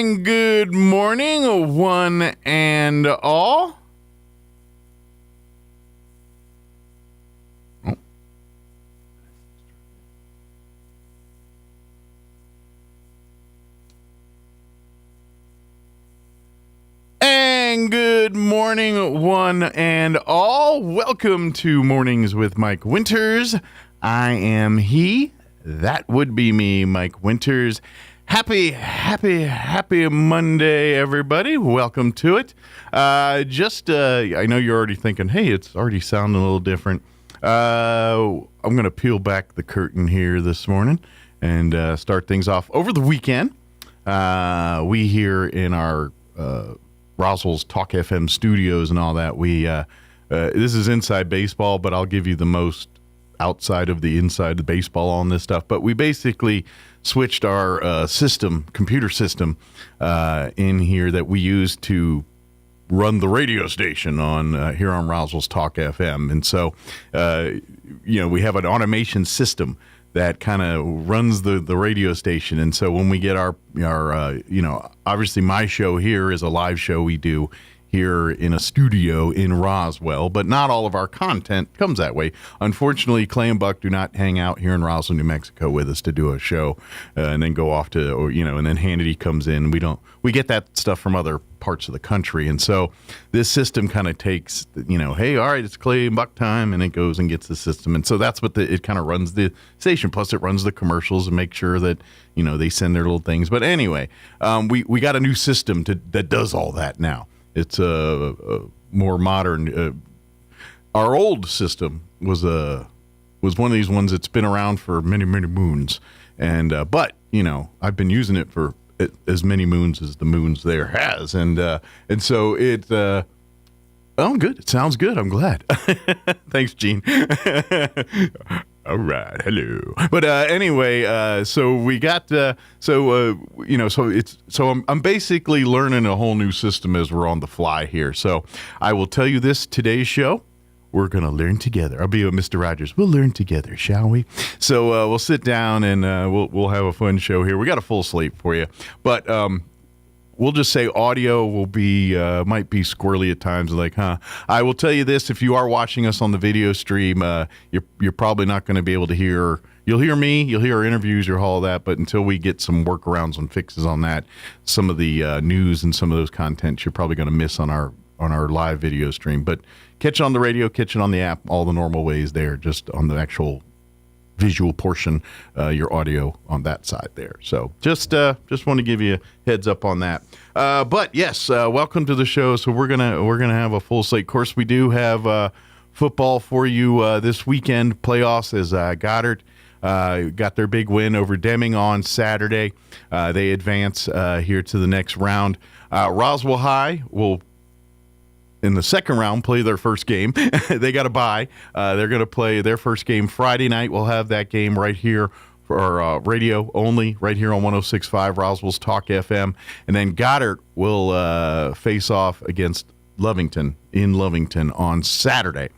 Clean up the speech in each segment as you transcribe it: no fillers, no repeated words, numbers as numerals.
And good morning, one and all. And good morning, one and all. Welcome to Mornings with Mike Winters. I am he. That would be me, Mike Winters. Happy Monday, everybody. Welcome to it. I know you're already thinking, hey, it's already sounding a little different. I'm going to peel back the curtain here this morning and start things off. Over the weekend, we here in our Roswell Talk FM Studios and all that, this is inside baseball, but I'll give you the most outside of the inside the baseball on this stuff. But we basically switched our computer system in here that we use to run the radio station on here on Roswell's Talk FM. And so, we have an automation system that kind of runs the radio station. And so when we get our obviously my show here is a live show we do here in a studio in Roswell, but not all of our content comes that way. Unfortunately, Clay and Buck do not hang out here in Roswell, New Mexico with us to do a show and then go off to, and then Hannity comes in. We get that stuff from other parts of the country. And so this system kind of takes, hey, all right, it's Clay and Buck time, and it goes and gets the system. And so that's what it kind of runs the station. Plus it runs the commercials and make sure that, they send their little things. But anyway, we got a new system that does all that now. It's a more modern. Our old system was one of these ones that's been around for many, many moons, and but I've been using it for as many moons as the moons there has, and so it. Oh, good. It sounds good. I'm glad. Thanks, Gene. All right. Hello. But anyway, so we got I'm basically learning a whole new system as we're on the fly here. So I will tell you this, today's show, we're going to learn together. I'll be with Mr. Rogers. We'll learn together, shall we? So we'll sit down and we'll have a fun show here. We got a full slate for you. But we'll just say audio will be might be squirrely at times. Like, I will tell you this: if you are watching us on the video stream, you're probably not going to be able to hear. You'll hear me, you'll hear our interviews, you'll hear all that. But until we get some workarounds and fixes on that, some of the news and some of those contents you're probably going to miss on our live video stream. But catch it on the radio, catch it on the app, all the normal ways there. Just on the actual visual portion, your audio on that side there. So just want to give you a heads up on that. But yes, welcome to the show. So we're gonna have a full slate. Of course, we do have football for you this weekend. Playoffs as Goddard got their big win over Deming on Saturday. They advance here to the next round. Roswell High will, in the second round, play their first game. They got a bye. They're going to play their first game Friday night. We'll have that game right here for radio only, right here on 106.5 Roswell's Talk FM. And then Goddard will face off against Lovington in Lovington on Saturday.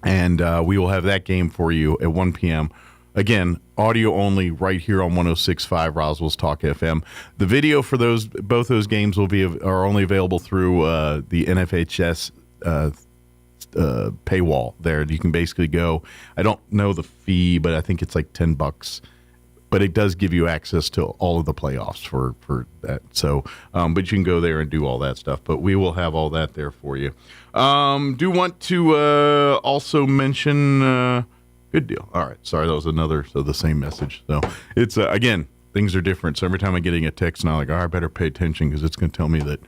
And we will have that game for you at 1 p.m. Again, audio only right here on 106.5 Roswell's Talk FM. The video for both those games are only available through the NFHS paywall there. You can basically go. I don't know the fee, but I think it's like $10. But it does give you access to all of the playoffs for that. So, but you can go there and do all that stuff. But we will have all that there for you. Do want to also mention. Good deal. All right. Sorry, that was the same message. So it's, again, things are different. So every time I'm getting a text now, like, I better pay attention because it's going to tell me that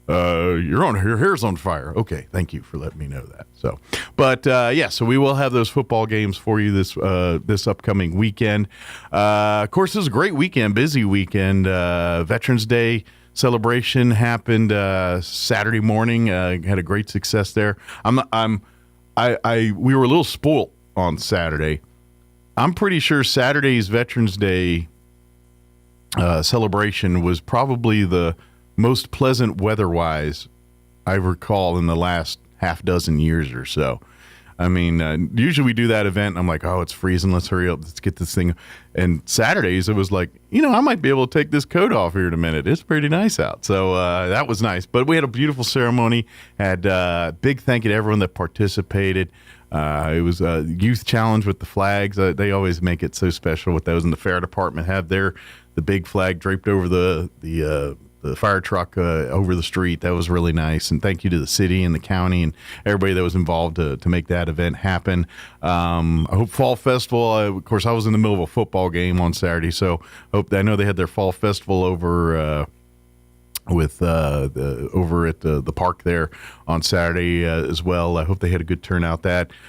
your hair's on fire. Okay. Thank you for letting me know that. So, but so we will have those football games for you this upcoming weekend. Of course, this is a great weekend, busy weekend. Veterans Day celebration happened Saturday morning. Had a great success there. We were a little spoiled on Saturday. I'm pretty sure Saturday's Veterans Day celebration was probably the most pleasant weather-wise I recall in the last half dozen years or so. I mean, usually we do that event. And I'm like, oh, it's freezing. Let's hurry up. Let's get this thing. And Saturdays, it was like, I might be able to take this coat off here in a minute. It's pretty nice out. So that was nice. But we had a beautiful ceremony. Had big thank you to everyone that participated. It was a youth challenge with the flags. They always make it so special with those. And the fire department had the big flag draped over the fire truck over the street. That was really nice. And thank you to the city and the county and everybody that was involved to make that event happen. I hope Fall Festival, of course, I was in the middle of a football game on Saturday, so I know they had their Fall Festival over over at the park there on Saturday as well. I hope they had a good turnout.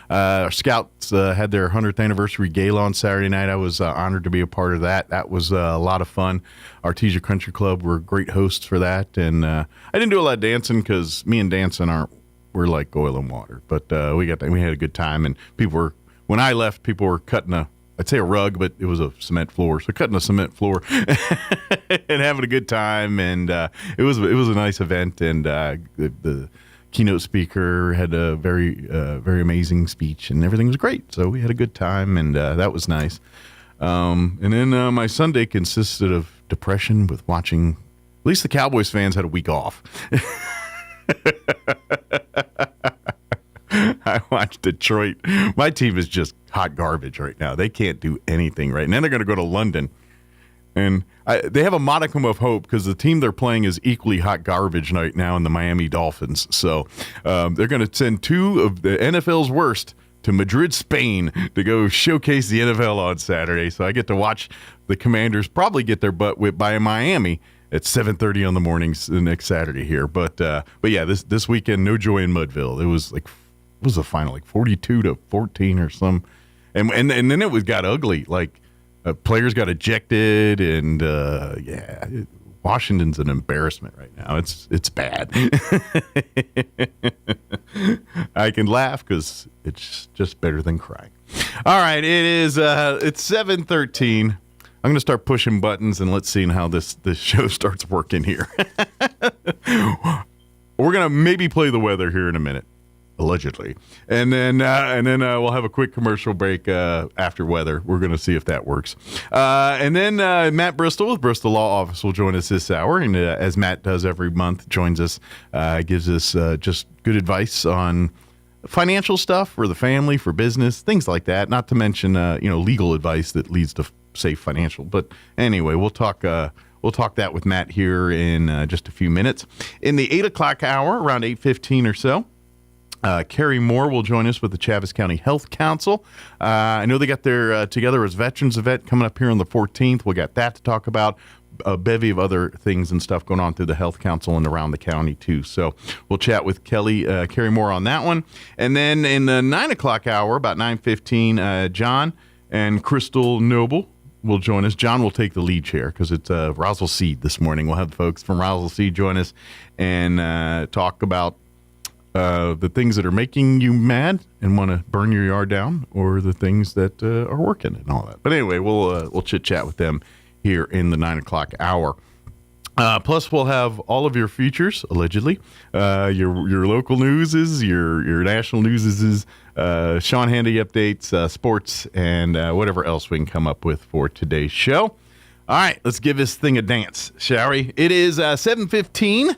Our Scouts had their 100th anniversary gala on Saturday night. I was honored to be a part of that. That was a lot of fun. Artesia Country Club were great hosts for that, and I didn't do a lot of dancing because me and dancing we're like oil and water. But we had a good time, and when I left, people were cutting I'd say a rug, but it was a cement floor. So cutting a cement floor and having a good time, and it was a nice event. And the keynote speaker had a very amazing speech, and everything was great. So we had a good time, and that was nice. And then my Sunday consisted of depression with watching. At least the Cowboys fans had a week off. I watched Detroit. My team is just hot garbage right now. They can't do anything right now. They're going to go to London. And they have a modicum of hope because the team they're playing is equally hot garbage right now in the Miami Dolphins. So they're going to send two of the NFL's worst to Madrid, Spain to go showcase the NFL on Saturday. So I get to watch the Commanders probably get their butt whipped by Miami at 7:30 on the mornings the next Saturday here. But yeah, this weekend, no joy in Mudville. It was like, what was the final, like 42-14 or some, and then it got ugly. Like players got ejected, and Washington's an embarrassment right now. It's bad. I can laugh because it's just better than crying. All right, it's 7:13. I'm going to start pushing buttons, and let's see how this show starts working here. We're going to maybe play the weather here in a minute. Allegedly. And then we'll have a quick commercial break after weather. We're going to see if that works. And then Matt Bristol with Bristol Law Office will join us this hour. And as Matt does every month, joins us, gives us just good advice on financial stuff for the family, for business, things like that. Not to mention, legal advice that leads to safe financial. But anyway, we'll talk that with Matt here in just a few minutes. In the 8 o'clock hour, around 8:15 or so, Carrie Moore will join us with the Chaves County Health Council. I know they got their Together as Veterans event coming up here on the 14th. We got that to talk about. A bevy of other things and stuff going on through the Health Council and around the county, too. So we'll chat with Carrie Moore on that one. And then in the 9 o'clock hour, about 9:15, John and Crystal Noble will join us. John will take the lead chair because it's Roswell Seed this morning. We'll have the folks from Roswell Seed join us and talk about the things that are making you mad and want to burn your yard down, or the things that are working and all that. But anyway, we'll chit chat with them here in the 9 o'clock hour. Plus, we'll have all of your features, allegedly, your local newses, your national newses, Sean Handy updates, sports, and whatever else we can come up with for today's show. All right, let's give this thing a dance, shall we? It is 7:15.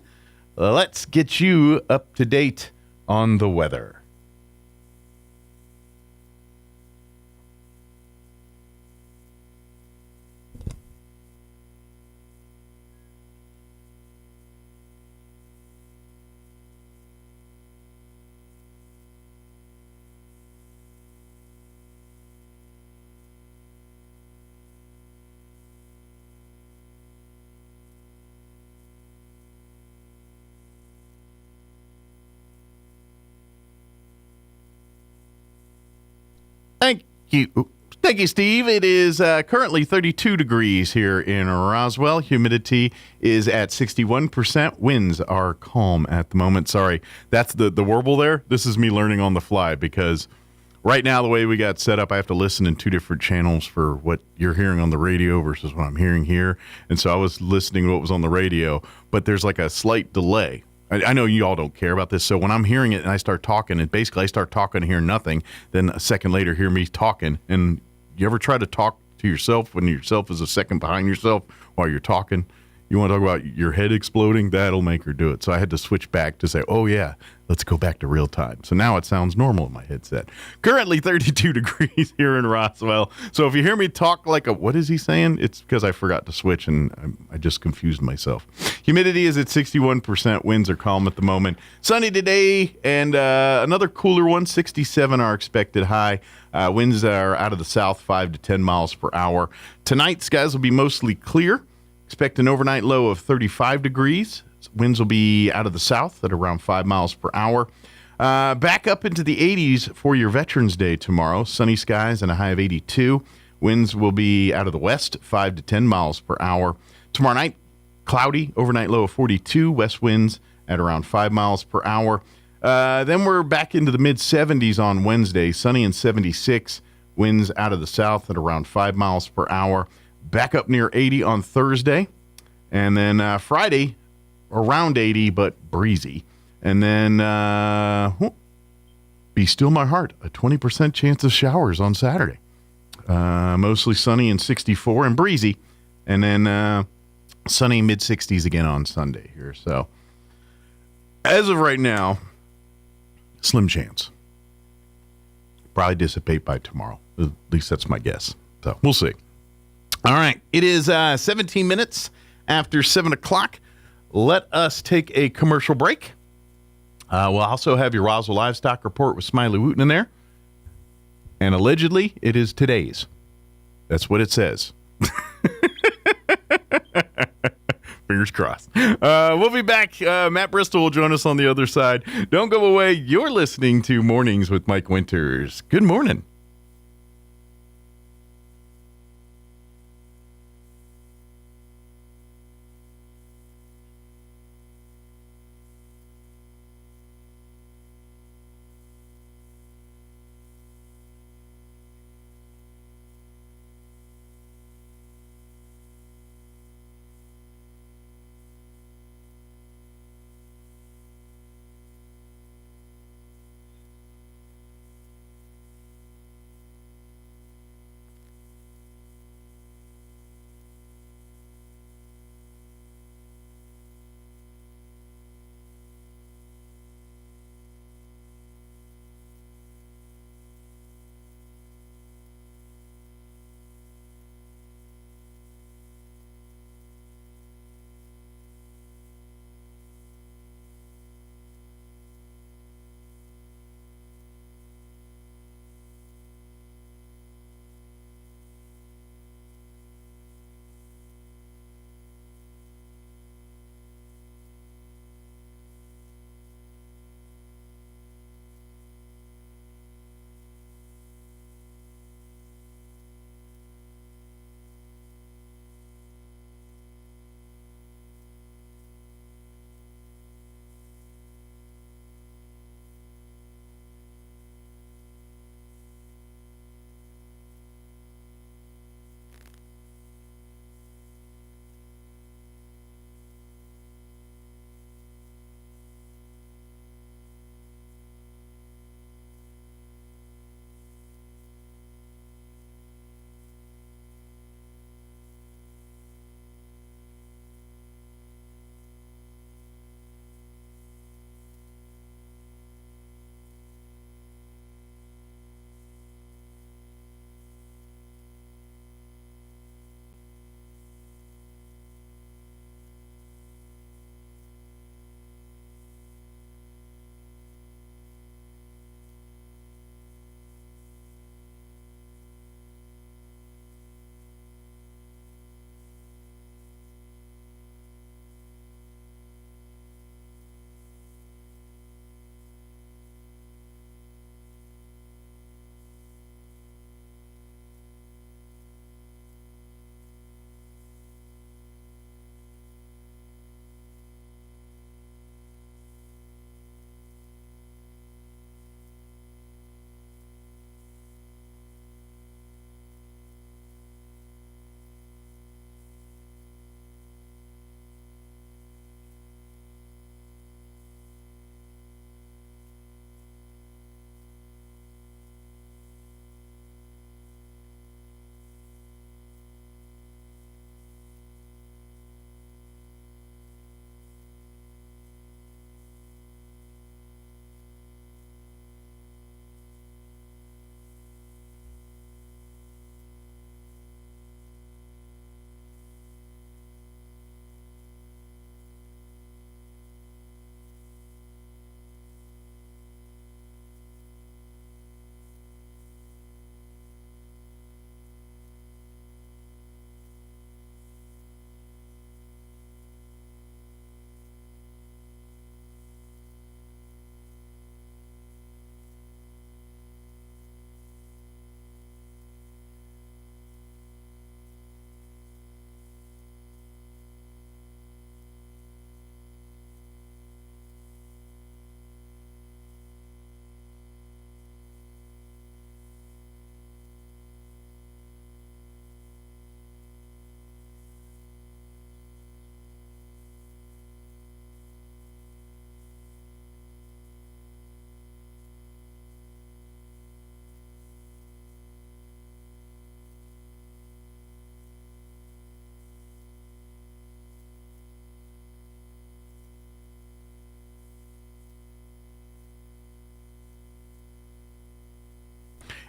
Let's get you up to date on the weather. Thank you, Steve. It is currently 32 degrees here in Roswell. Humidity is at 61%. Winds are calm at the moment. Sorry, that's the warble there. This is me learning on the fly because right now the way we got set up, I have to listen in two different channels for what you're hearing on the radio versus what I'm hearing here. And so I was listening to what was on the radio, but there's like a slight delay. I know you all don't care about this. So when I'm hearing it and I start talking, and basically I start talking and hear nothing, then a second later hear me talking. And you ever try to talk to yourself when yourself is a second behind yourself while you're talking? You want to talk about your head exploding? That'll make her do it. So I had to switch back to say, oh, yeah, let's go back to real time. So now it sounds normal in my headset. Currently 32 degrees here in Roswell. So if you hear me talk like what is he saying? It's because I forgot to switch and I just confused myself. Humidity is at 61%. Winds are calm at the moment. Sunny today and another cooler one. 67 are expected high. Winds are out of the south, 5 to 10 miles per hour. Tonight, skies will be mostly clear. Expect an overnight low of 35 degrees. Winds will be out of the south at around 5 miles per hour. Back up into the 80s for your Veterans Day tomorrow. Sunny skies and a high of 82. Winds will be out of the west, 5 to 10 miles per hour. Tomorrow night, cloudy, overnight low of 42. West winds at around 5 miles per hour. Then we're back into the mid-70s on Wednesday. Sunny and 76. Winds out of the south at around 5 miles per hour. Back up near 80 on Thursday. And then Friday, around 80, but breezy. And then Be Still My Heart, a 20% chance of showers on Saturday. Mostly sunny and 64 and breezy. And then sunny mid-60s again on Sunday here. So as of right now, slim chance. Probably dissipate by tomorrow. At least that's my guess. So we'll see. All right. It is 17 minutes after 7 o'clock. Let us take a commercial break. We'll also have your Roswell Livestock Report with Smiley Wooten in there. And allegedly, it is today's. That's what it says. Fingers crossed. We'll be back. Matt Bristol will join us on the other side. Don't go away. You're listening to Mornings with Mike Winters. Good morning.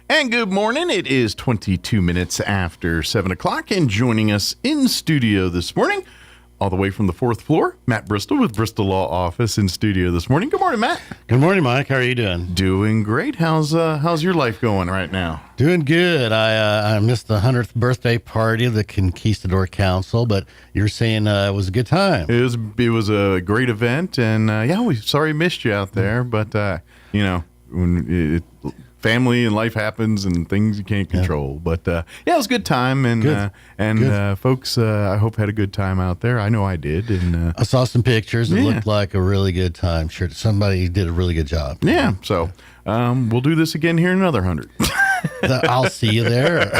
And good morning. It is 22 minutes after 7 o'clock, and joining us in studio this morning, all the way from the fourth floor, Matt Bristol with Bristol Law Office in studio this morning. Good morning, Matt. Good morning, Mike. How are you doing? Doing great. How's your life going right now? Doing good. I missed the 100th birthday party of the Conquistador Council, but you're saying it was a good time. It was a great event, and we sorry missed you out there, but when family and life happens and things you can't control. But it was a good time, and folks, I hope had a good time out there. I know I did, and I saw some pictures. It looked like a really good time. Sure, somebody did a really good job. Yeah, so we'll do this again here in another 100. I'll see you there.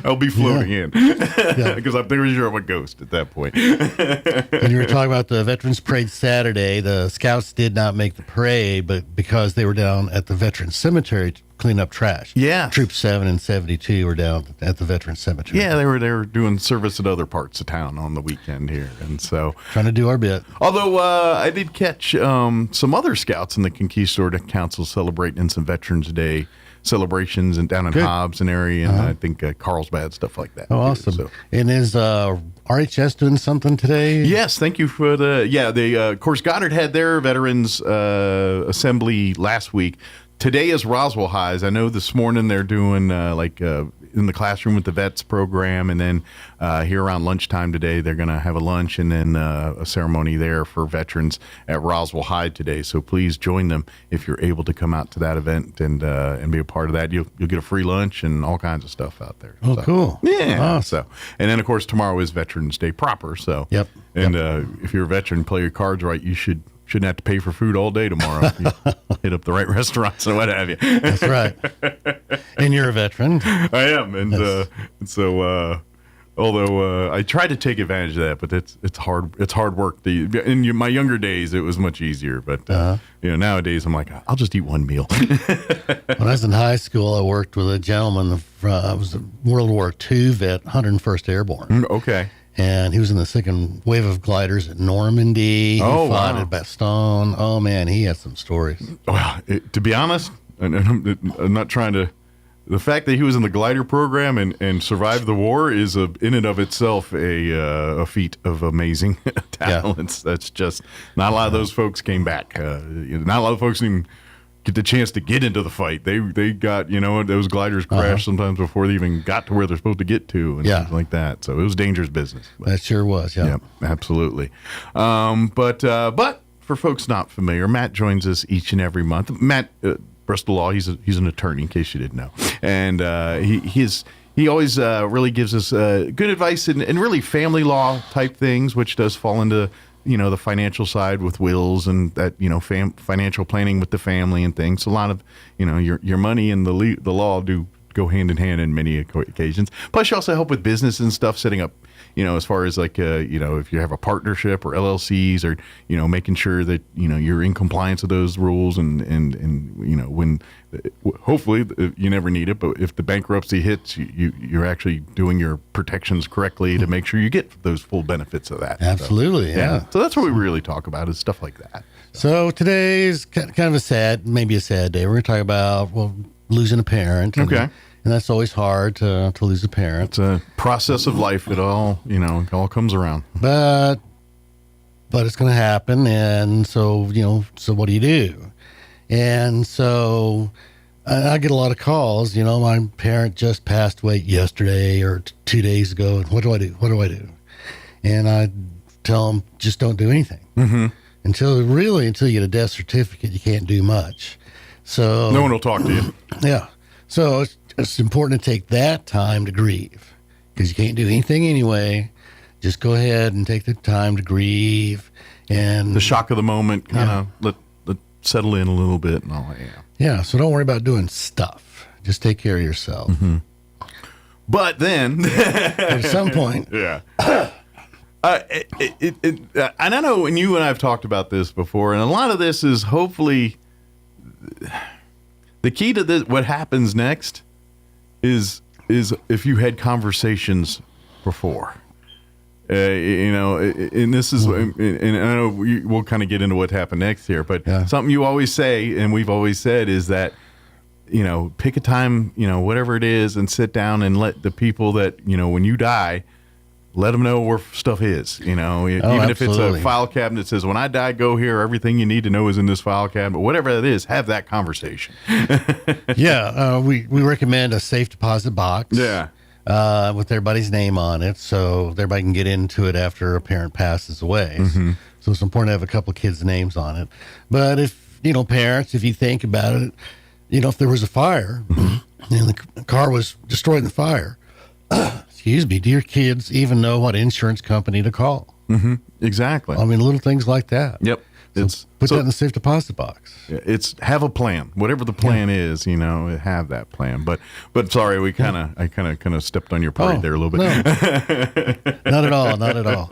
I'll be floating in because I'm pretty sure I'm a ghost at that point. When you were talking about the Veterans Parade Saturday, the Scouts did not make the parade, but because they were down at the Veterans Cemetery to clean up trash. Yeah, Troop 7 and 72 were down at the Veterans Cemetery. Yeah, they were doing service at other parts of town on the weekend here, and so trying to do our bit. Although I did catch some other Scouts in the Conquistador Council celebrating in some Veterans Day celebrations and down in Hobbs and area, and I think Carlsbad, stuff like that. Oh, awesome. So. And is RHS doing something today? Yes, thank you for of course, Goddard had their Veterans Assembly last week. Today is Roswell Highs. I know this morning they're doing in the classroom with the vets program, and then here around lunchtime today they're going to have a lunch and then a ceremony there for veterans at Roswell High today. So please join them if you're able to come out to that event and be a part of that. You'll get a free lunch and all kinds of stuff out there. Oh, so, cool! Yeah. Wow. So, and then of course tomorrow is Veterans Day proper. So yep. And if you're a veteran, play your cards right. You shouldn't have to pay for food all day tomorrow. You hit up the right restaurants and what have you. That's right. And you're a veteran. I am, and so although I try to take advantage of that, but it's hard. It's hard work. In my younger days, it was much easier, but nowadays I'm like, I'll just eat one meal. When I was in high school, I worked with a gentleman. I was a World War II vet, 101st Airborne. Okay. And he was in the second wave of gliders at Normandy. He fought at Bastogne. Oh, man, he had some stories. Well, to be honest, and I'm not trying to... The fact that he was in the glider program and survived the war is in and of itself a feat of amazing talents. Yeah. That's just... Not a lot of those folks came back. Not a lot of folks even get the chance to get into the fight. They got, those gliders crashed sometimes before they even got to where they're supposed to get to and things like that. So it was dangerous business. But, that sure was, yeah. Absolutely. But for folks not familiar, Matt joins us each and every month. Matt, Bristol Law, he's an attorney, in case you didn't know. And he always really gives us good advice and really family law type things, which does fall into the financial side with wills and that, financial planning with the family and things. So a lot of, your money and the law do go hand in hand in many occasions. Plus, you also help with business and stuff, setting up, as far as like, if you have a partnership or LLCs or, making sure that, you're in compliance with those rules and when hopefully you never need it, but if the bankruptcy hits, you're actually doing your protections correctly to make sure you get those full benefits of that. Absolutely. So, yeah. So that's what we really talk about is stuff like that. So today's kind of a sad day. We're going to talk about, losing a parent. Okay. And that's always hard to lose a parent. It's a process of life. It all, it all comes around. But it's going to happen. And so, so what do you do? And so I get a lot of calls, my parent just passed away yesterday or 2 days ago. And what do I do? And I tell them, just don't do anything. Mm-hmm. Until you get a death certificate, you can't do much. So no one will talk to you. Yeah. So it's important to take that time to grieve because you can't do anything anyway. Just go ahead and take the time to grieve. And the shock of the moment kind of let settle in a little bit and all that. Yeah. So don't worry about doing stuff. Just take care of yourself. Mm-hmm. But then at some point. Yeah. And I know, and you and I have talked about this before, and a lot of this is hopefully the key to this. What happens next is if you had conversations before, and this is, and I know we'll kind of get into what happened next here, but something you always say, and we've always said, is that pick a time, whatever it is, and sit down and let the people that, when you die, let them know where stuff is, even if it's a file cabinet that says, when I die, go here. Everything you need to know is in this file cabinet. Whatever that is, have that conversation. We recommend a safe deposit box. Yeah. With everybody's name on it, so everybody can get into it after a parent passes away. Mm-hmm. So it's important to have a couple of kids' names on it. But if, parents, if you think about it, if there was a fire mm-hmm. and the car was destroyed in the fire, excuse me, do your kids even know what insurance company to call? Mm-hmm. Exactly. I mean, little things like that. Yep. Put that in the safe deposit box. It's have a plan, whatever the plan is, have that plan. But sorry, I kind of stepped on your parade there a little bit. No. Not at all.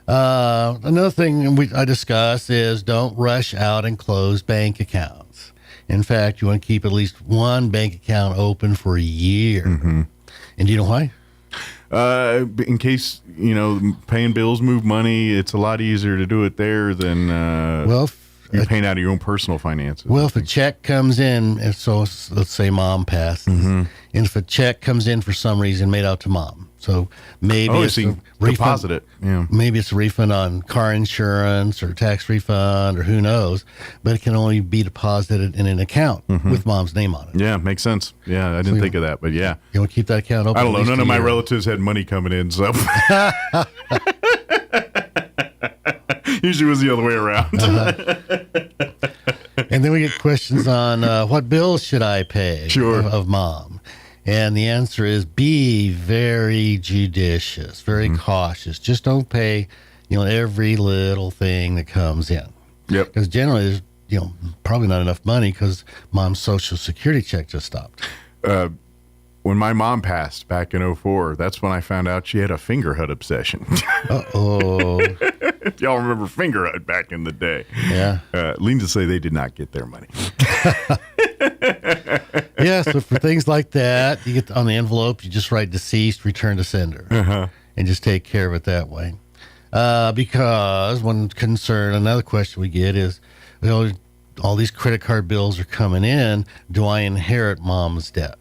Another thing I discuss is don't rush out and close bank accounts. In fact, you want to keep at least one bank account open for a year. Mm-hmm. And do you know why? In case, paying bills, move money, it's a lot easier to do it there than you're paying out of your own personal finances. Well, if a check comes in, so let's say mom passes, mm-hmm. and if a check comes in for some reason made out to mom, so maybe it's a deposit it. Yeah. Maybe it's a refund on car insurance or tax refund or who knows, but it can only be deposited in an account mm-hmm. with mom's name on it. Yeah, makes sense. Yeah, I didn't think of that, but yeah. You want to keep that account open? I don't know. None of my relatives had money coming in, so. Usually it was the other way around. And then we get questions on what bills should I pay of mom? And the answer is be very judicious, very mm-hmm. cautious. Just don't pay, every little thing that comes in. Yep. Because generally there's, probably not enough money because mom's Social Security check just stopped. When my mom passed back in 2004, that's when I found out she had a finger hut obsession. Uh-oh. If y'all remember finger hut back in the day. Yeah. Lean to say they did not get their money. Yeah, so for things like that, you get on the envelope, you just write deceased, return to sender, uh-huh. and just take care of it that way. Because another question we get is, all these credit card bills are coming in. Do I inherit mom's debt?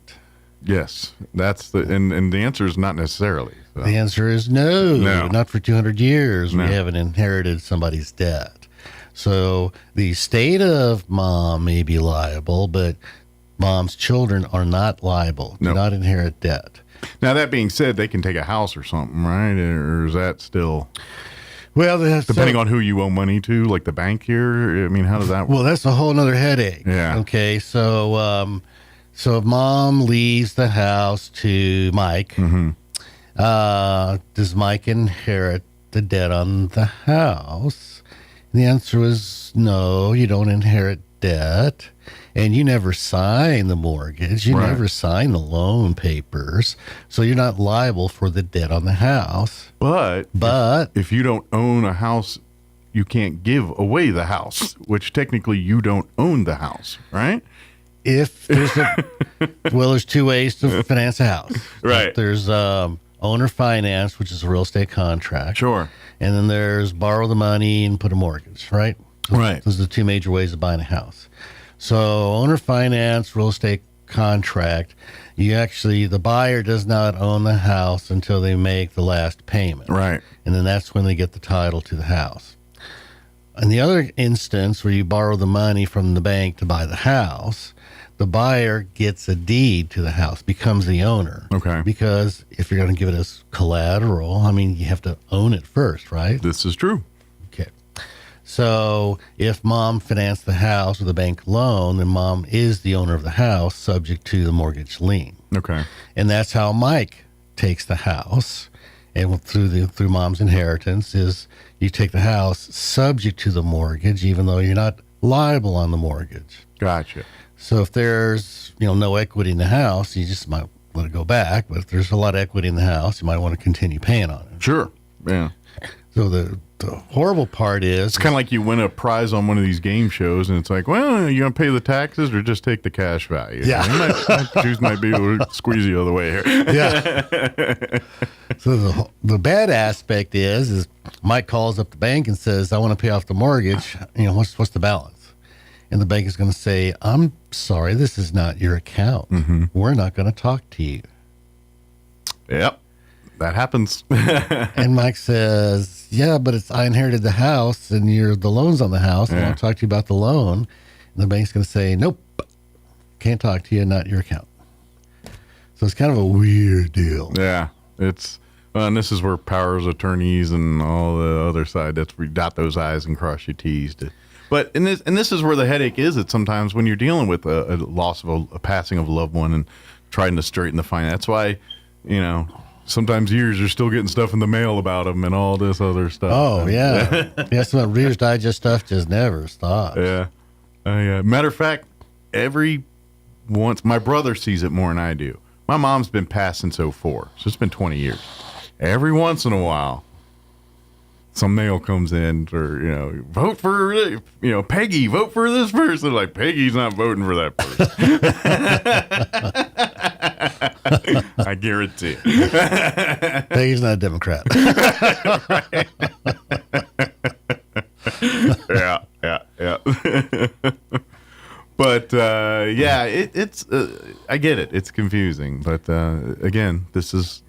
Yes, and the answer is not necessarily. So. The answer is no, not for 200 years. No. We haven't inherited somebody's debt. So the estate of mom may be liable, but mom's children are not liable, do not inherit debt. Now, that being said, they can take a house or something, right? Or is that still... Well, depending on who you owe money to, like the bank here, I mean, how does that work? Well, that's a whole other headache. Yeah. Okay, so if mom leaves the house to Mike, mm-hmm. Does Mike inherit the debt on the house? And the answer is no, you don't inherit debt. And you never sign the mortgage. You never sign the loan papers. So you're not liable for the debt on the house. But if you don't own a house, you can't give away the house, which technically you don't own the house, right? If there's there's two ways to finance a house. Right. There's owner finance, which is a real estate contract. Sure. And then there's borrow the money and put a mortgage, right? Right. Those are the two major ways of buying a house. So owner finance, real estate contract, the buyer does not own the house until they make the last payment. Right. And then that's when they get the title to the house. In the other instance where you borrow the money from the bank to buy the house, the buyer gets a deed to the house, becomes the owner. Okay. Because if you're going to give it as collateral, you have to own it first, right? This is true. Okay. So if mom financed the house with a bank loan, then mom is the owner of the house subject to the mortgage lien. Okay. And that's how Mike takes the house. And through mom's inheritance is you take the house subject to the mortgage, even though you're not liable on the mortgage. Gotcha. So if there's no equity in the house, you just might let it go back. But if there's a lot of equity in the house, you might want to continue paying on it. Sure. Yeah. So the horrible part is... It's kind of like you win a prize on one of these game shows, and it's like, well, you going to pay the taxes or just take the cash value? Yeah. My juice might be able to squeeze the other way here. Yeah. So the bad aspect is Mike calls up the bank and says, I want to pay off the mortgage. What's the balance? And the bank is going to say, I'm sorry, this is not your account. We're not going to talk to you. Yep. That happens. And Mike says, yeah, but I inherited the house and the loan's on the house. And I want to talk to you about the loan. And the bank's going to say, nope, can't talk to you, not your account. So it's kind of a weird deal. Yeah. And this is where powers of attorneys and all the other side, that's where you dot those I's and cross your T's. But this is where the headache is. It's sometimes when you're dealing with a loss of a passing of a loved one and trying to straighten the finance. That's why, sometimes years you're still getting stuff in the mail about them and all this other stuff. Oh, yeah. Yeah, some of the Reader's Digest stuff just never stops. Yeah. Matter of fact, my brother sees it more than I do. My mom's been passed since 2004, so it's been 20 years. Every once in a while, some mail comes in, or vote for Peggy, vote for this person. Like, Peggy's not voting for that person. I guarantee. Peggy's not a Democrat. Yeah. But it's I get it. It's confusing, but again, this is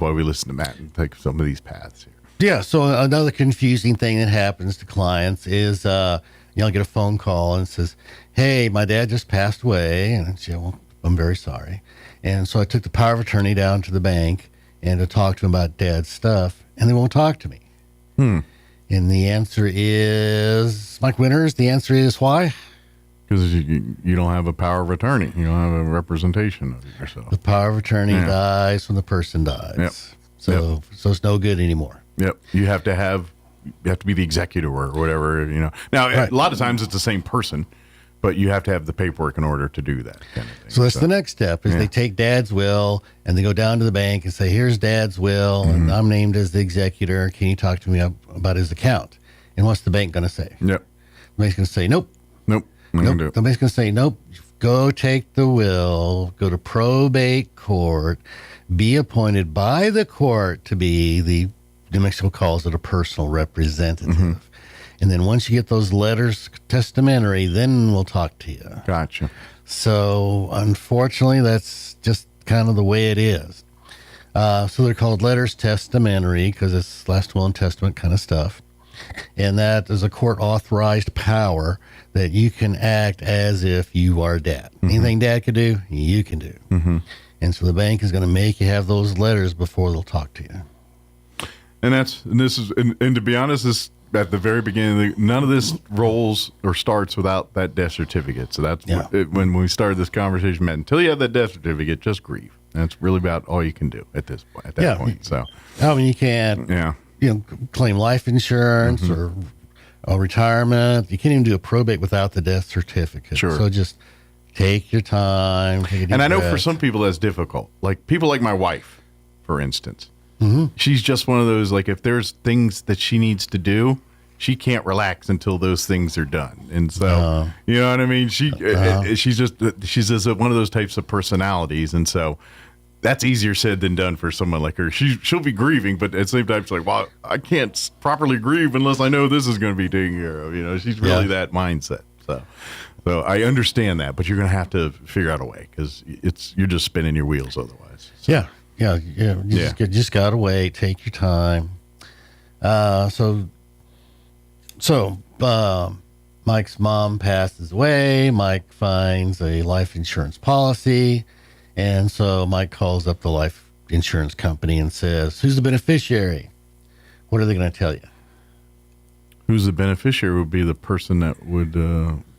why we listen to Matt and take some of these paths here. Yeah. So another confusing thing that happens to clients is, I'll get a phone call and it says, "Hey, my dad just passed away," and I say, "Well, I'm very sorry." And so I took the power of attorney down to the bank and to talk to him about Dad's stuff, and they won't talk to me. And the answer is, Mike Winters, the answer is why? Because you don't have a power of attorney. You don't have a representation of yourself. The power of attorney dies when the person dies. Yep. So it's no good anymore. Yep. You have to be the executor or whatever, Now, Right. A lot of times it's the same person, but you have to have the paperwork in order to do that kind of thing. So that's the next step is they take Dad's will and they go down to the bank and say, "Here's Dad's will, and I'm named as the executor. Can you talk to me about his account?" And what's the bank going to say? Yep. The bank's going to say, "Nope. Nope. I'm gonna do it. The bank's going to say, nope. Go take the will, go to probate court, be appointed by the court to be the New Mexico calls it a personal representative. And then once you get those letters testamentary, then we'll talk to you." Gotcha. So unfortunately, that's just kind of the way it is. So they're called letters testamentary because it's last will and testament kind of stuff. And that is a court authorized power that you can act as if you are Dad. Anything Dad could do, you can do. And so the bank is going to make you have those letters before they'll talk to you. And to be honest, this at the very beginning, none of this rolls or starts without that death certificate. So that's when we started this conversation, Matt. Until you have that death certificate, just grieve. That's really about all you can do at that point. So, I mean, you can't, claim life insurance or retirement. You can't even do a probate without the death certificate. Sure. So just take your time. Take a deep and I know breath. for some people that's difficult. Like people like my wife, for instance. She's just one of those, like, if there's things that she needs to do, she can't relax until those things are done. And so, you know what I mean? She's just one of those types of personalities. And so that's easier said than done for someone like her. She'll be grieving, but at the same time, she's like, well, I can't properly grieve unless I know this is going to be taken care of. She's really that mindset. So I understand that, but you're going to have to figure out a way because you're just spinning your wheels otherwise. So. Yeah. You just got to wait. Take your time. So Mike's mom passes away. Mike finds a life insurance policy. And so Mike calls up the life insurance company and says, "Who's the beneficiary?" What are they going to tell you? Who's the beneficiary would be the person that would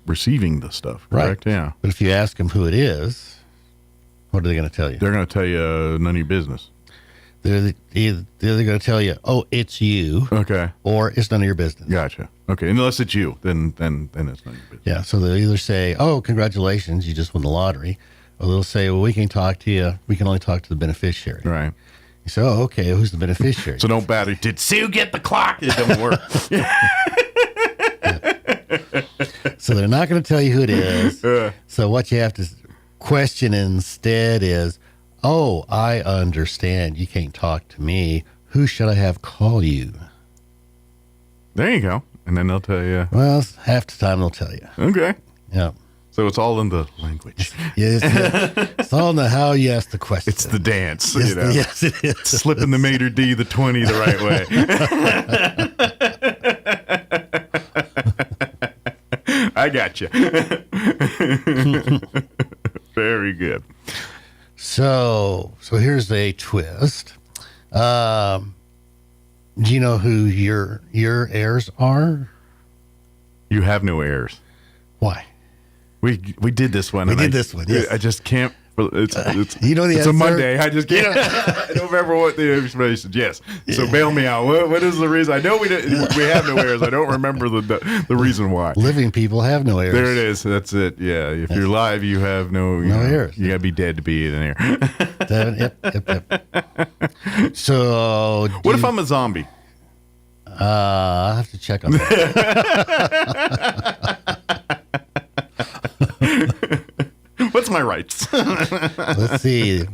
receiving the stuff, correct? Right. Yeah. But if you ask them who it is, what are they going to tell you? They're going to tell you none of your business. They're either going to tell you, "Oh, it's you," Okay. or "It's none of your business." Gotcha. Okay. Unless it's you, then it's none of your business. Yeah. So they'll either say, "Oh, congratulations, you just won the lottery," or they'll say, "Well, we can talk to you. We can only talk to the beneficiary." Right. You say, "Oh, okay. Who's the beneficiary?" So don't bat it. Did Sue get the clock? It doesn't work. So they're not going to tell you who it is. So what you have to question instead is, "Oh, I understand. You can't talk to me. Who should I have call you?" There you go. And then they'll tell you. Well, half the time they'll tell you. Okay. Yeah. So it's all in the language. Yes, it's all in the how you ask the question. It's the dance. Yes, You know? yes, it is. Slipping the maitre d' the 20 the right way. I got you. Very good. So here's a twist. Do you know who your heirs are? You have no heirs. Why? We did this one. We did this one, yes. I just can't. It's You know the it's answer? a Monday. I just can't. I don't remember what the explanation. Yes. So bail me out. What is the reason? I know we have no heirs. I don't remember the reason why. Living people have no heirs. There it is. That's it. Yeah. If you're live, you have no heirs. You gotta be dead to be an heir. Yep. So What if I'm a zombie? I'll have to check on that. What's my rights? Let's see.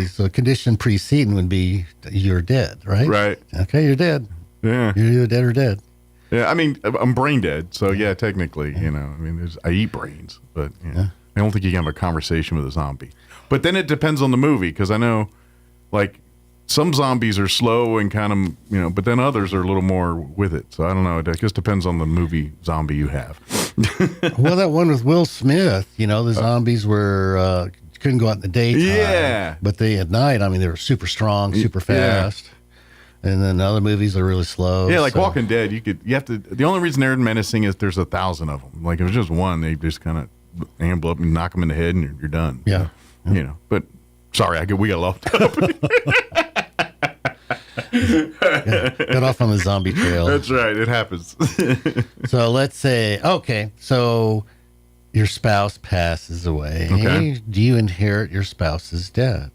So condition preceding would be you're dead, right? Right. Okay, you're dead. Yeah. You're either dead or dead. Yeah. I mean, I'm brain dead. So yeah, technically, I mean, I eat brains, but I don't think you can have a conversation with a zombie. But then it depends on the movie, because I know, like, some zombies are slow and kind of, but then others are a little more with it. So I don't know. It just depends on the movie zombie you have. Well, that one with Will Smith, the zombies were couldn't go out in the daytime. Yeah. But at night, I mean, they were super strong, super fast. And then other movies are really slow. Yeah, like Walking Dead, you have to. The only reason they're menacing is there's 1,000 of them. Like if it's just one, they just kind of amble up and knock them in the head, and you're done. Yeah. But sorry, we got locked up. Got off on the zombie trail. That's right. It happens. So let's say, so your spouse passes away. Okay. Do you inherit your spouse's debt?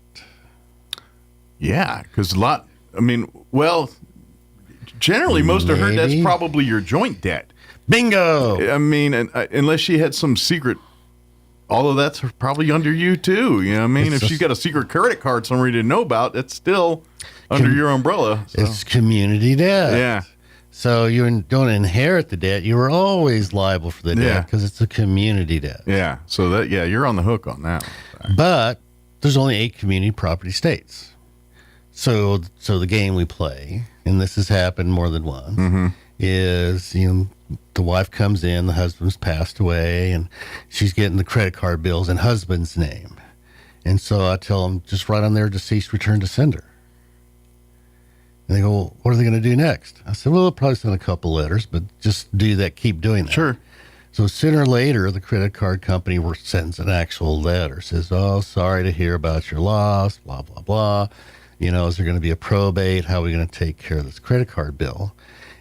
Yeah, because generally most of her debt's probably your joint debt. Bingo. I mean, unless she had some secret, all of that's probably under you too. You know what I mean? If she's got a secret credit card somebody didn't know about, it's still under your umbrella. So. It's community debt. Yeah. So you don't inherit the debt. You were always liable for the debt because it's a community debt. Yeah. So you're on the hook on that one. But there's only 8 community property states. So the game we play, and this has happened more than once, is the wife comes in, the husband's passed away, and she's getting the credit card bills in husband's name. And so I tell them, just write on there, deceased, return to sender. And they go, well, what are they going to do next? I said, well, they'll probably send a couple letters, but just do that, keep doing that. Sure. So sooner or later, the credit card company sends an actual letter, says, oh, sorry to hear about your loss, blah, blah, blah. Is there going to be a probate? How are we going to take care of this credit card bill?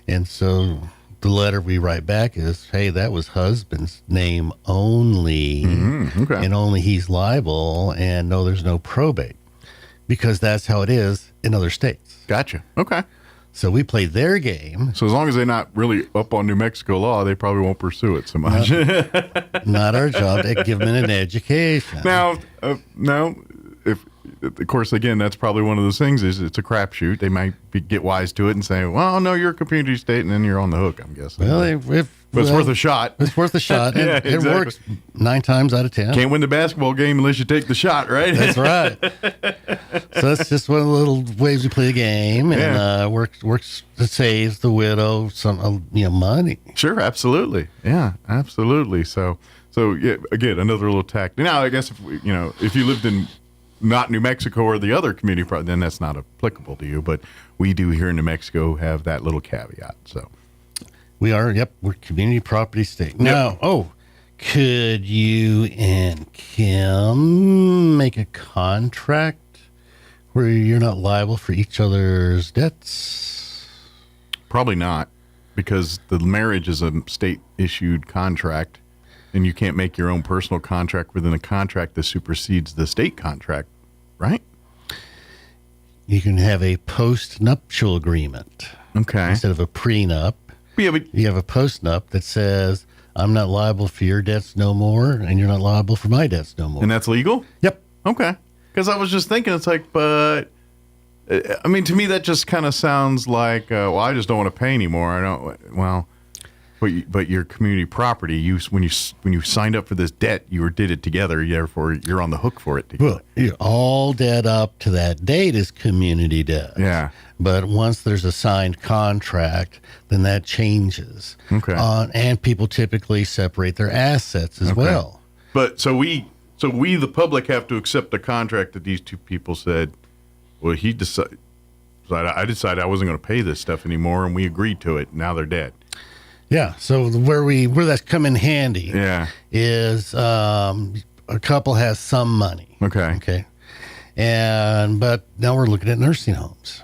And so the letter we write back is, hey, that was husband's name only, okay. and only he's liable, and no, there's no probate, because that's how it is in other states. Gotcha. Okay. So we play their game. So as long as they're not really up on New Mexico law, they probably won't pursue it so much. Not our job to give them an education. Now, if of course, again, that's probably one of those things is it's a crapshoot. They might get wise to it and say, well, no, you're a community state, and then you're on the hook, I'm guessing. Well, but it's worth a shot. It's worth a shot. Yeah, It works 9 times out of 10. Can't win the basketball game unless you take the shot, right? That's right. So that's just one of the little ways we play the game, and works to save the widow some money. Sure, absolutely. Yeah, absolutely. So yeah, again, another little tack. Now, I guess if you lived in not New Mexico or the other community, then that's not applicable to you. But we do here in New Mexico have that little caveat. So we are, we're community property state. Now, could you and Kim make a contract where you're not liable for each other's debts? Probably not, because the marriage is a state-issued contract. And you can't make your own personal contract within a contract that supersedes the state contract, right? You can have a post-nuptial agreement. Okay. Instead of a prenup. Yeah, but you have a post-nup that says, I'm not liable for your debts no more, and you're not liable for my debts no more. And that's legal? Yep. Okay. Because I was just thinking, it's like, but, I mean, to me, that just kind of sounds like, I just don't want to pay anymore. But your community property, when you signed up for this debt, did it together. Therefore, you're on the hook for it together. Well, all debt up to that date is community debt. Yeah. But once there's a signed contract, then that changes. Okay. And people typically separate their assets as well. But so we, the public, have to accept the contract that these two people said. Well, I decided I wasn't going to pay this stuff anymore, and we agreed to it. Now they're dead. Yeah. So where that's come in handy is a couple has some money. Okay. But now we're looking at nursing homes.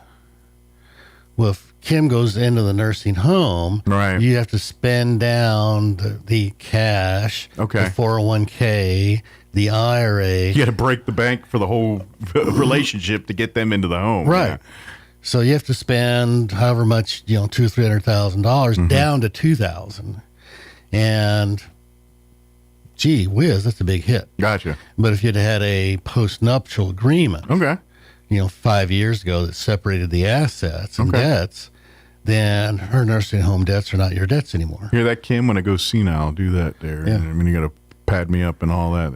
Well, if Kim goes into the nursing home, right, you have to spend down the cash, the 401k, the IRA. You got to break the bank for the whole relationship to get them into the home. Right. Yeah. So you have to spend however much, $200,000-$300,000 down to $2,000, and gee whiz, that's a big hit. Gotcha. But if you'd had a post-nuptial agreement, 5 years ago that separated the assets and debts, then her nursing home debts are not your debts anymore. Hear that, Kim? When I go senile, do that there. Yeah. I mean, you got to pad me up and all that.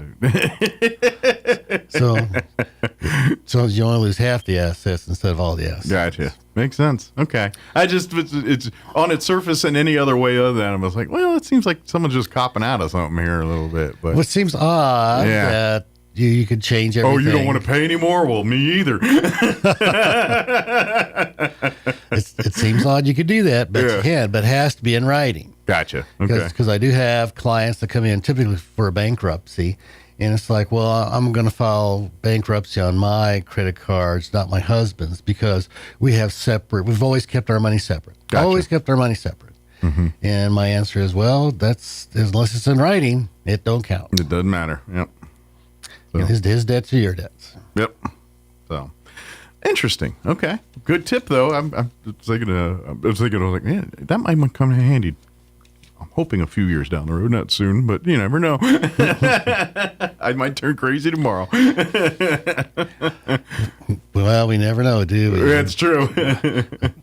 So you only lose half the assets instead of all the assets. Gotcha. Makes sense. Okay. It's on its surface in any other way other than I was like, well, it seems like someone's just copping out of something here a little bit. But what seems odd that you could change everything. Oh, you don't want to pay anymore? Well, me either. It seems odd you could do that, but you can. But it has to be in writing. Gotcha. Okay. Because I do have clients that come in typically for a bankruptcy, and it's like, well, I'm going to file bankruptcy on my credit cards, not my husband's, because we've always kept our money separate. Gotcha. Always kept our money separate. Mm-hmm. And my answer is, well, that's unless it's in writing, it don't count. It doesn't matter. Yep. So. His debts are your debts. Yep. So interesting. Okay. Good tip though. I was like, man, that might come in handy. I'm hoping a few years down the road, not soon, but you never know. I might turn crazy tomorrow. Well, we never know, do we? That's true.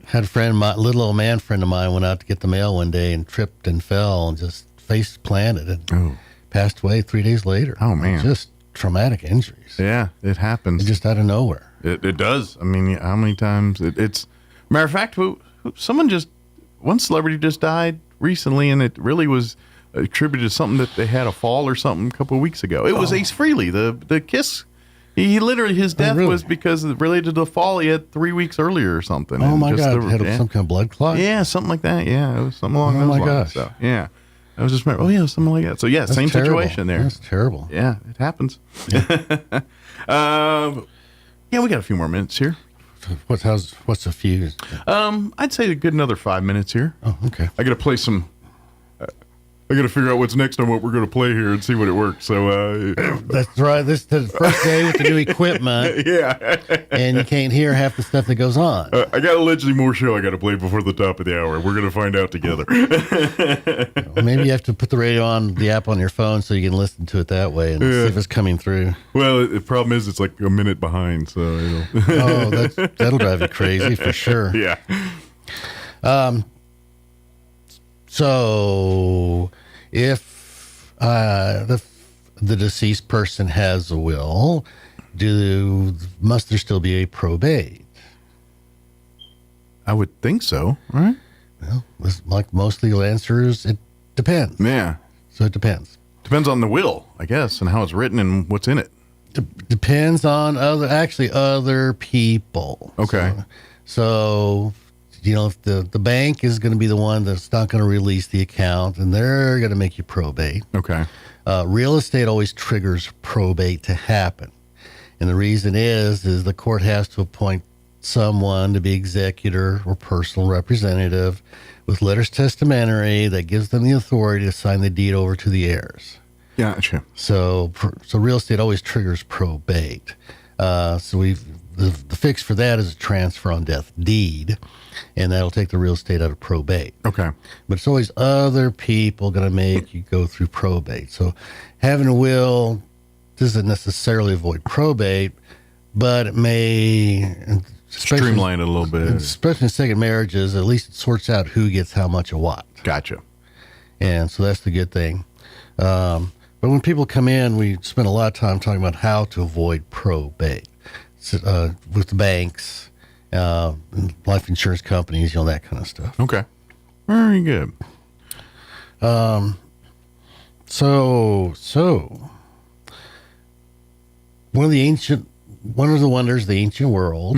Had a little old man friend of mine went out to get the mail one day and tripped and fell and just face planted and passed away 3 days later. Oh, man. Just traumatic injuries. Yeah, it happens. It's just out of nowhere. It does. I mean, how many times? It's matter of fact, one celebrity just died recently, and it really was attributed to something that they had a fall or something a couple of weeks ago. It was Ace Frehley, the Kiss. He literally, his death was because it related to the fall he had 3 weeks earlier or something. Oh, my God. Had some kind of blood clot? Yeah, something like that. Yeah, it was something along those lines. Oh, my gosh. So, yeah. I was just remember, something like that. So, yeah, that's same terrible. Situation there. That's terrible. Yeah, it happens. Yeah, we got a few more minutes here. What's a few? I'd say a good another 5 minutes here. Oh, okay. I got to play some. I got to figure out what's next on what we're going to play here and see what it works. So that's right. This is the first day with the new equipment. Yeah, and you can't hear half the stuff that goes on. I got allegedly more show I got to play before the top of the hour. We're going to find out together. Maybe you have to put the radio on, the app on your phone, so you can listen to it that way and see if it's coming through. Well, the problem is it's like a minute behind, so that'll drive you crazy for sure. Yeah. So, if the deceased person has a will, must there still be a probate? I would think so, right? Well, like most legal answers, it depends. Yeah. So it depends. Depends on the will, I guess, and how it's written and what's in it. Depends on other people. Okay. So if the bank is going to be the one that's not going to release the account, and they're going to make you probate. Okay. Real estate always triggers probate to happen. And the reason is the court has to appoint someone to be executor or personal representative with letters testamentory that gives them the authority to sign the deed over to the heirs. Gotcha. So real estate always triggers probate. The fix for that is a transfer on death deed, and that'll take the real estate out of probate. Okay. But it's always other people going to make you go through probate. So having a will doesn't necessarily avoid probate, but it may streamline it a little bit. Especially in second marriages, at least it sorts out who gets how much of what. Gotcha. And so that's the good thing. But when people come in, we spend a lot of time talking about how to avoid probate with the banks, life insurance companies, that kind of stuff. Okay. Very good. So one of the wonders of the ancient world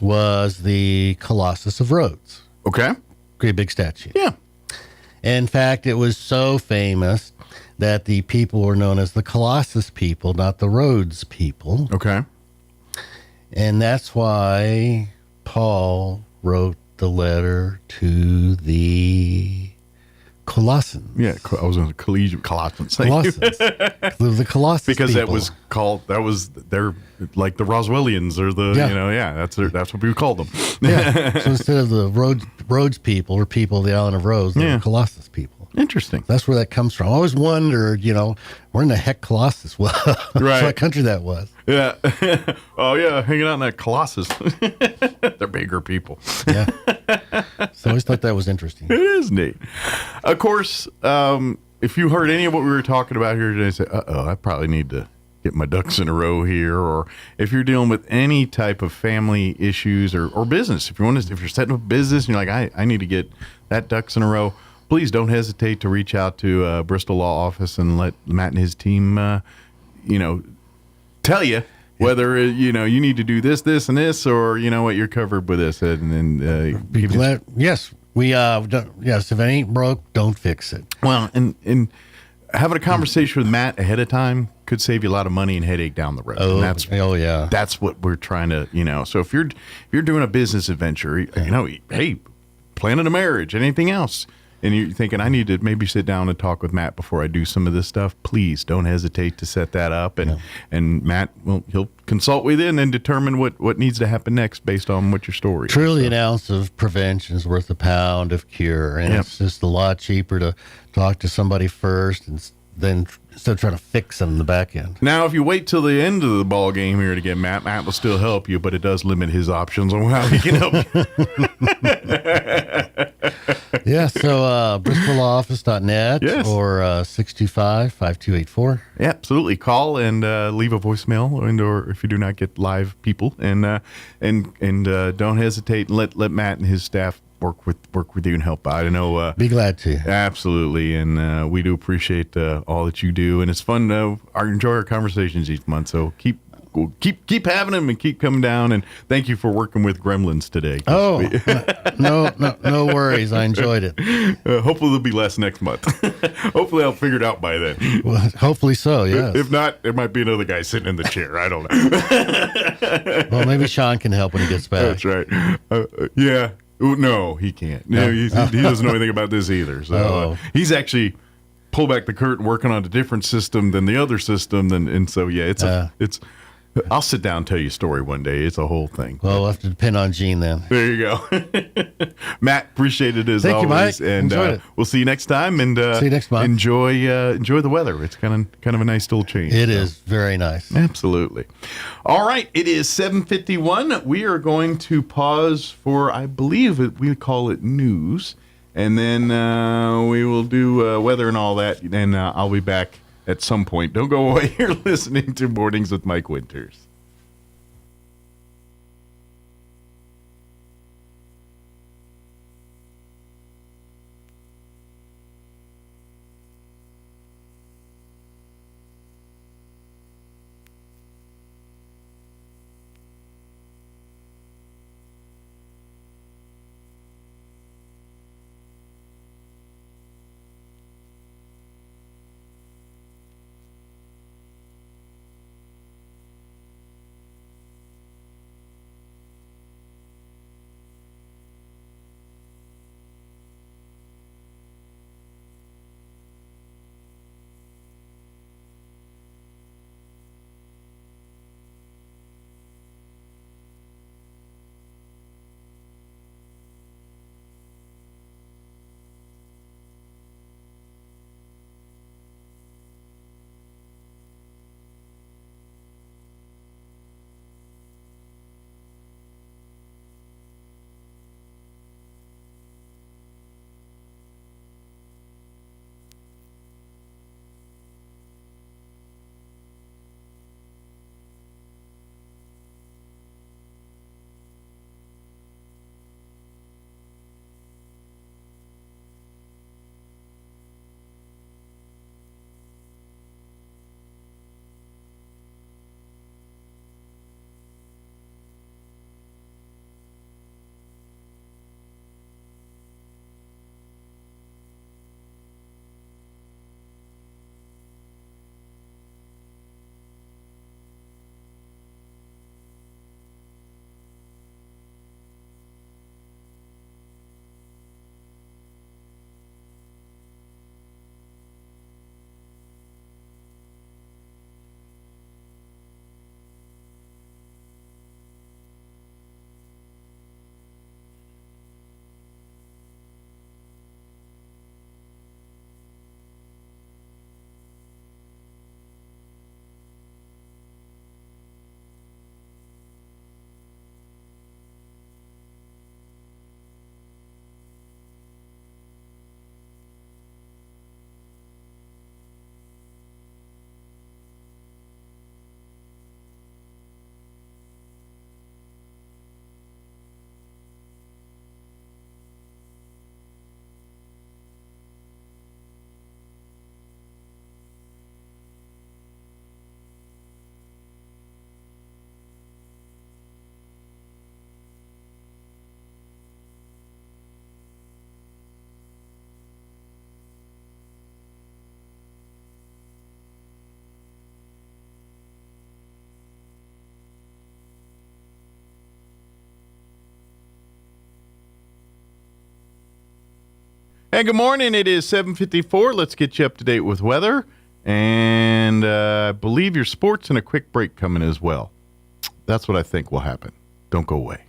was the Colossus of Rhodes. Okay. Great big statue. Yeah. In fact, it was so famous that the people were known as the Colossus people, not the Rhodes people. Okay. And that's why Paul wrote the letter to the Colossians. Yeah, I was on collegiate Colossians. The Colossus because people. They're like the Roswellians or that's what we called them. Yeah. So instead of the Rhodes people or people of the island of Rhodes, they're the Colossus people. Interesting. That's where that comes from. I always wondered, where in the heck Colossus was. Right. What country that was. Yeah. Oh, yeah. Hanging out in that Colossus. They're bigger people. Yeah. So I always thought that was interesting. It is neat. Of course, if you heard any of what we were talking about here today, say, I probably need to get my ducks in a row here. Or if you're dealing with any type of family issues or business, if you're setting up a business and you're like, I need to get that ducks in a row, please don't hesitate to reach out to Bristol Law Office and let Matt and his team, tell you whether, you need to do this, and this, or, what, you're covered with this. And Be glad. Yes. Yes. If it ain't broke, don't fix it. Well, and having a conversation with Matt ahead of time could save you a lot of money and headache down the road. Oh, and yeah. That's what we're trying to, so if you're doing a business adventure, hey, planning a marriage, anything else, and you're thinking, I need to maybe sit down and talk with Matt before I do some of this stuff, please don't hesitate to set that up. And Matt, he'll consult with you and then determine what needs to happen next based on what your story is. Truly, an ounce of prevention is worth a pound of cure. And it's just a lot cheaper to talk to somebody first and then instead of trying to fix them in the back end. Now, if you wait till the end of the ball game here to get Matt will still help you, but it does limit his options on how he can help you. Yeah, so bristoloffice.net or 625-5284. Yeah, absolutely. Call and leave a voicemail, or if you do not get live people, and don't hesitate and let Matt and his staff work with you and help out. I know. Be glad to. Absolutely, and we do appreciate all that you do, and it's fun to enjoy our conversations each month. So keep having them and keep coming down, and thank you for working with Gremlins today. Oh, no worries. I enjoyed it. Hopefully there'll be less next month. Hopefully I'll figure it out by then. Well, hopefully so, yes. If not, there might be another guy sitting in the chair. I don't know. Well, maybe Sean can help when he gets back. That's right. Yeah. No, he can't. No, he doesn't know anything about this either. So he's actually pulled back the curtain working on a different system than the other system. And so, yeah, it's I'll sit down and tell you a story one day. It's a whole thing. Well, we'll have to depend on Gene then. There you go. Matt, appreciate it as Thank always. You, Mike. And we'll see you next time. And see you next month. Enjoy the weather. It's kind of a nice little change. It is very nice. Absolutely. All right. It is 7:51. We are going to pause for, I believe we call it news. And then we will do weather and all that. And I'll be back at some point. Don't go away. You're listening to Mornings with Mike Winters. And good morning. It is 7:54. Let's get you up to date with weather. And I believe your sports and a quick break coming as well. That's what I think will happen. Don't go away.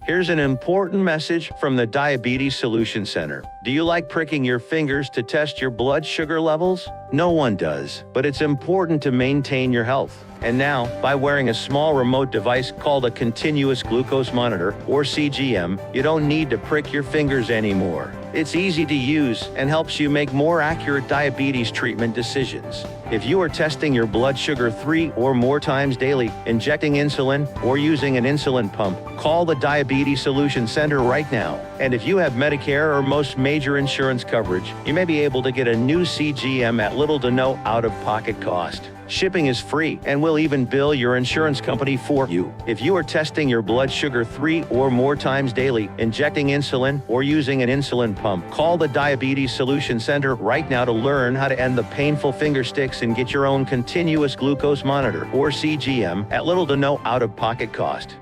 Here's an important message from the Diabetes Solution Center. Do you like pricking your fingers to test your blood sugar levels? No one does, but it's important to maintain your health. And now, by wearing a small remote device called a continuous glucose monitor, or CGM, you don't need to prick your fingers anymore. It's easy to use and helps you make more accurate diabetes treatment decisions. If you are testing your blood sugar 3 or more times daily, injecting insulin, or using an insulin pump, call the Diabetes Solution Center right now. And if you have Medicare or most major insurance coverage, you may be able to get a new CGM at little to no out-of-pocket cost. Shipping is free, and we'll even bill your insurance company for you. If you are testing your blood sugar 3 or more times daily, injecting insulin, or using an insulin pump, call the Diabetes Solution Center right now to learn how to end the painful finger sticks and get your own continuous glucose monitor, or CGM, at little to no out-of-pocket cost.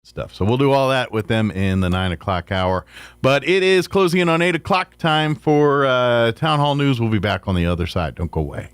Stuff. So we'll do all that with them in the 9 o'clock hour. But it is closing in on 8 o'clock. Time for Town Hall News. We'll be back on the other side. Don't go away.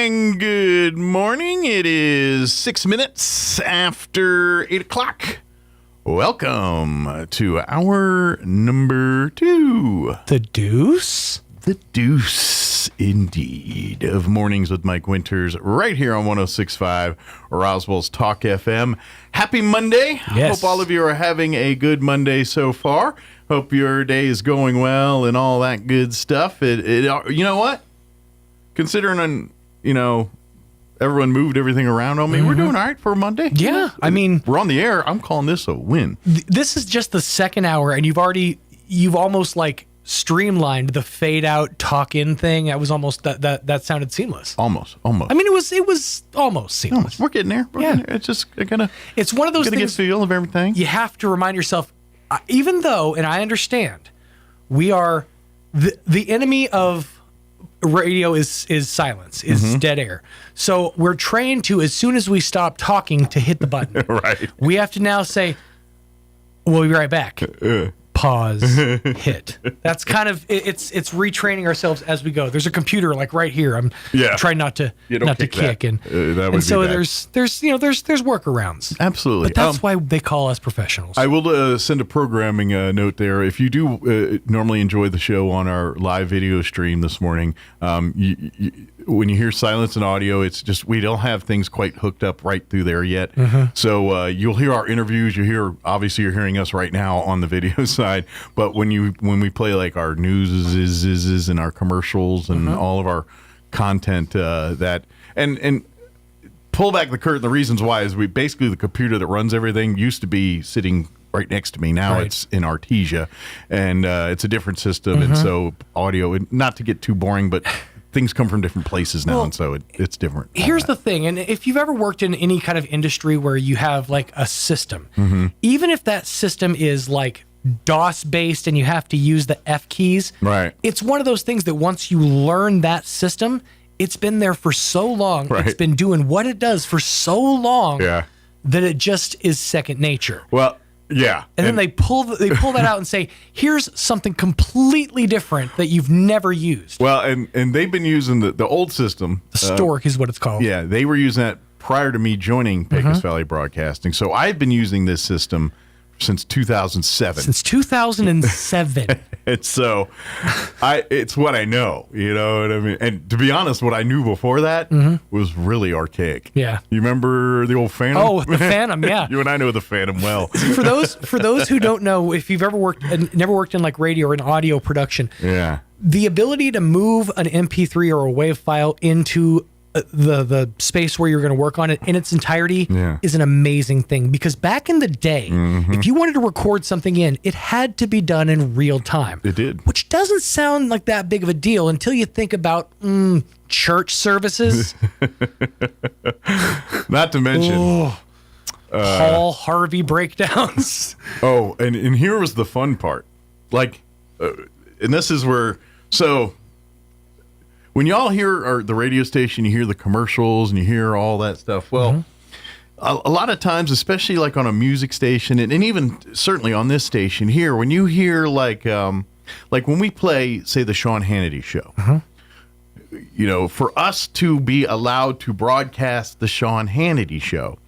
And good morning. It is 6 minutes after 8 o'clock. Welcome to hour number 2. The Deuce? The Deuce, indeed, of Mornings with Mike Winters, right here on 106.5 Roswell's Talk FM. Happy Monday. Yes. Hope all of you are having a good Monday so far. Hope your day is going well and all that good stuff. You know what? Considering, everyone moved everything around on me, we're doing all right for a Monday. Yeah, I mean, we're on the air. I'm calling this a win. This is just the second hour, and you've almost like streamlined the fade out talk in thing. That was almost that sounded seamless. Almost. I mean, it was almost seamless. We're getting there. It's just it's one of those things. Get feel of everything. You have to remind yourself, even though, and I understand, we are the enemy of radio is silence, is dead air. So we're trained to, as soon as we stop talking, to hit the button. Right. We have to now say, we'll be right back. Pause, hit. That's kind of, it's retraining ourselves as we go. There's a computer like right here. I'm trying not to kick. And so there's workarounds. Absolutely. But that's why they call us professionals. I will send a programming note there. If you do normally enjoy the show on our live video stream this morning, when you hear silence and audio, it's just we don't have things quite hooked up right through there yet. So you'll hear our interviews. Obviously you're hearing us right now on the video side. But when we play like our news and our commercials and all of our content and pull back the curtain. The reasons why is the computer that runs everything used to be sitting right next to me. Now it's in Artesia, and it's a different system. And so audio, not to get too boring, but things come from different places now, and so it's different. Here's the thing, and if you've ever worked in any kind of industry where you have like a system, even if that system is like DOS based and you have to use the F keys, right? It's one of those things that once you learn that system, it's been there for so long, it's been doing what it does for so long, that it just is second nature. Well, yeah. And then they pull that out and say, here's something completely different that you've never used. Well, and they've been using the old system. The Stork is what it's called. Yeah, they were using that prior to me joining Pecos Valley Broadcasting. So I've been using this system since 2007. Since 2007. And so it's what I know, you know what I mean? And to be honest, what I knew before that was really archaic. Yeah. You remember the old Phantom? Oh, the Phantom, yeah. You and I know the Phantom well. For those who don't know, if you've ever never worked in like radio or an audio production, the ability to move an MP3 or a WAV file into the space where you're going to work on it in its entirety is an amazing thing, because back in the day, if you wanted to record something it had to be done in real time. It did. Which doesn't sound like that big of a deal until you think about church services. Not to mention Paul Harvey breakdowns. Oh, and here was the fun part. Like, and this is where, so when y'all hear the radio station, you hear the commercials and you hear all that stuff. Well, a lot of times, especially like on a music station, and even certainly on this station here, when you hear like when we play, say, the Sean Hannity show, for us to be allowed to broadcast the Sean Hannity show,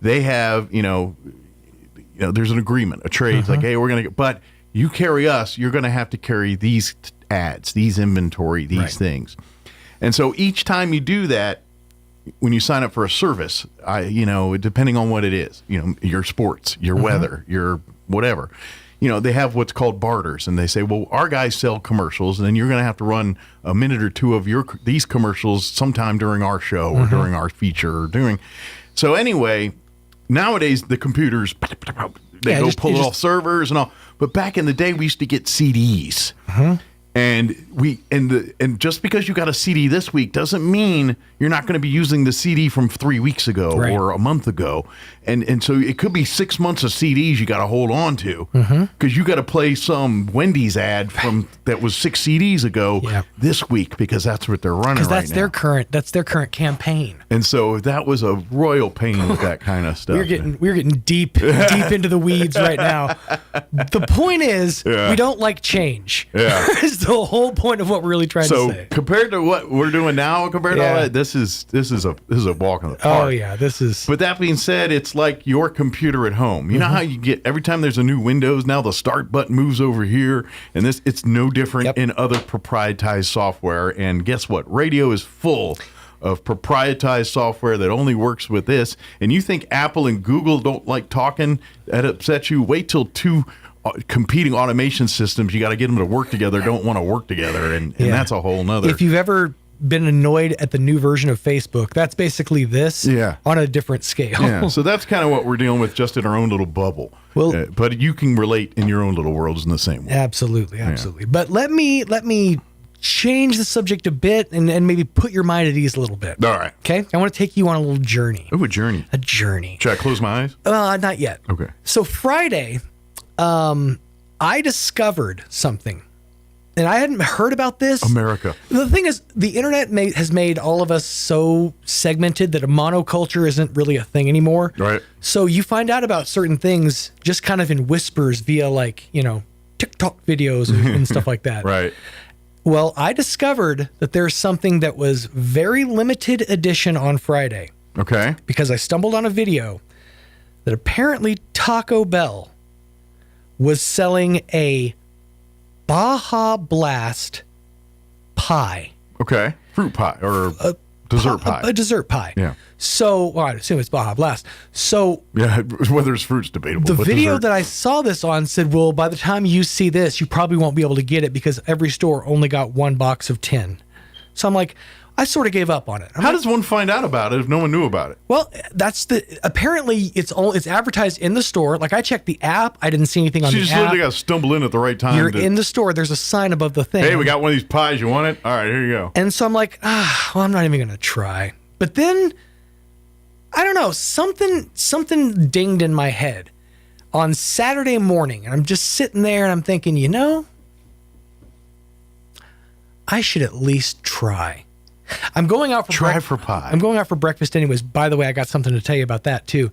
they have, there's an agreement, a trade. It's like, hey, we're going to, but you carry us, you're going to have to carry these ads, these inventory, these things. And so each time you do that, when you sign up for a service, depending on what it is, your sports, your weather, your whatever, they have what's called barters, and they say, well, our guys sell commercials, and then you're going to have to run a minute or two of these commercials sometime during our show or during our feature or during. So anyway, nowadays the computers, they go pull it off servers and all. But back in the day, we used to get CDs. And and just because you got a CD this week doesn't mean you're not going to be using the CD from 3 weeks ago or a month ago. And so it could be 6 months of CDs you got to hold on to, because you got to play some Wendy's ad from that was 6 CDs ago this week, because that's what they're running right now. That's their current campaign. And so that was a royal pain with that kind of stuff. We're getting deep into the weeds right now. The point is, we don't like change. Yeah. Is the whole point of what we're really trying to say. So compared to what we're doing now, compared to all that, this is a walk in the park. Oh yeah, this is. But that being said, it's like your computer at home. You know how you get every time there's a new Windows, now the start button moves over here, and it's no different in other proprietized software. And guess what? Radio is full of proprietized software that only works with this. And you think Apple and Google don't like talking? That upsets you? Wait till two competing automation systems, you got to get them to work together, don't want to work together, and that's a whole nother. If you've ever been annoyed at the new version of Facebook, that's basically this on a different scale. Yeah, so that's kind of what we're dealing with, just in our own little bubble. Well, but you can relate in your own little worlds in the same way. Absolutely. But let me change the subject a bit and maybe put your mind at ease a little bit. All right. Okay? I want to take you on a little journey. Oh, a journey. A journey. Should I close my eyes? Not yet. Okay. So Friday, I discovered something, and I hadn't heard about this. America. The thing is, the internet has made all of us so segmented that a monoculture isn't really a thing anymore. Right. So you find out about certain things just kind of in whispers via TikTok videos and stuff like that. Right. Well, I discovered that there's something that was very limited edition on Friday. Okay. Because I stumbled on a video that apparently Taco Bell was selling a Baja Blast pie. Okay. Fruit pie or dessert pie. A dessert pie. Yeah. So, I assume it's Baja Blast. So, yeah, whether it's fruit's debatable. The video that I saw this on said, well, by the time you see this, you probably won't be able to get it because every store only got one box of 10. So I'm like, I sort of gave up on it. How does one find out about it if no one knew about it? Well, apparently it's advertised in the store. Like I checked the app, I didn't see anything on the app. You just literally got to stumble in at the right time. You're in the store, there's a sign above the thing. Hey, we got one of these pies, you want it? All right, here you go. And so I'm like, well, I'm not even going to try. But then, I don't know, something dinged in my head on Saturday morning. And I'm just sitting there and I'm thinking, I should at least try. I'm going out for pie. I'm going out for breakfast anyways. By the way, I got something to tell you about that too.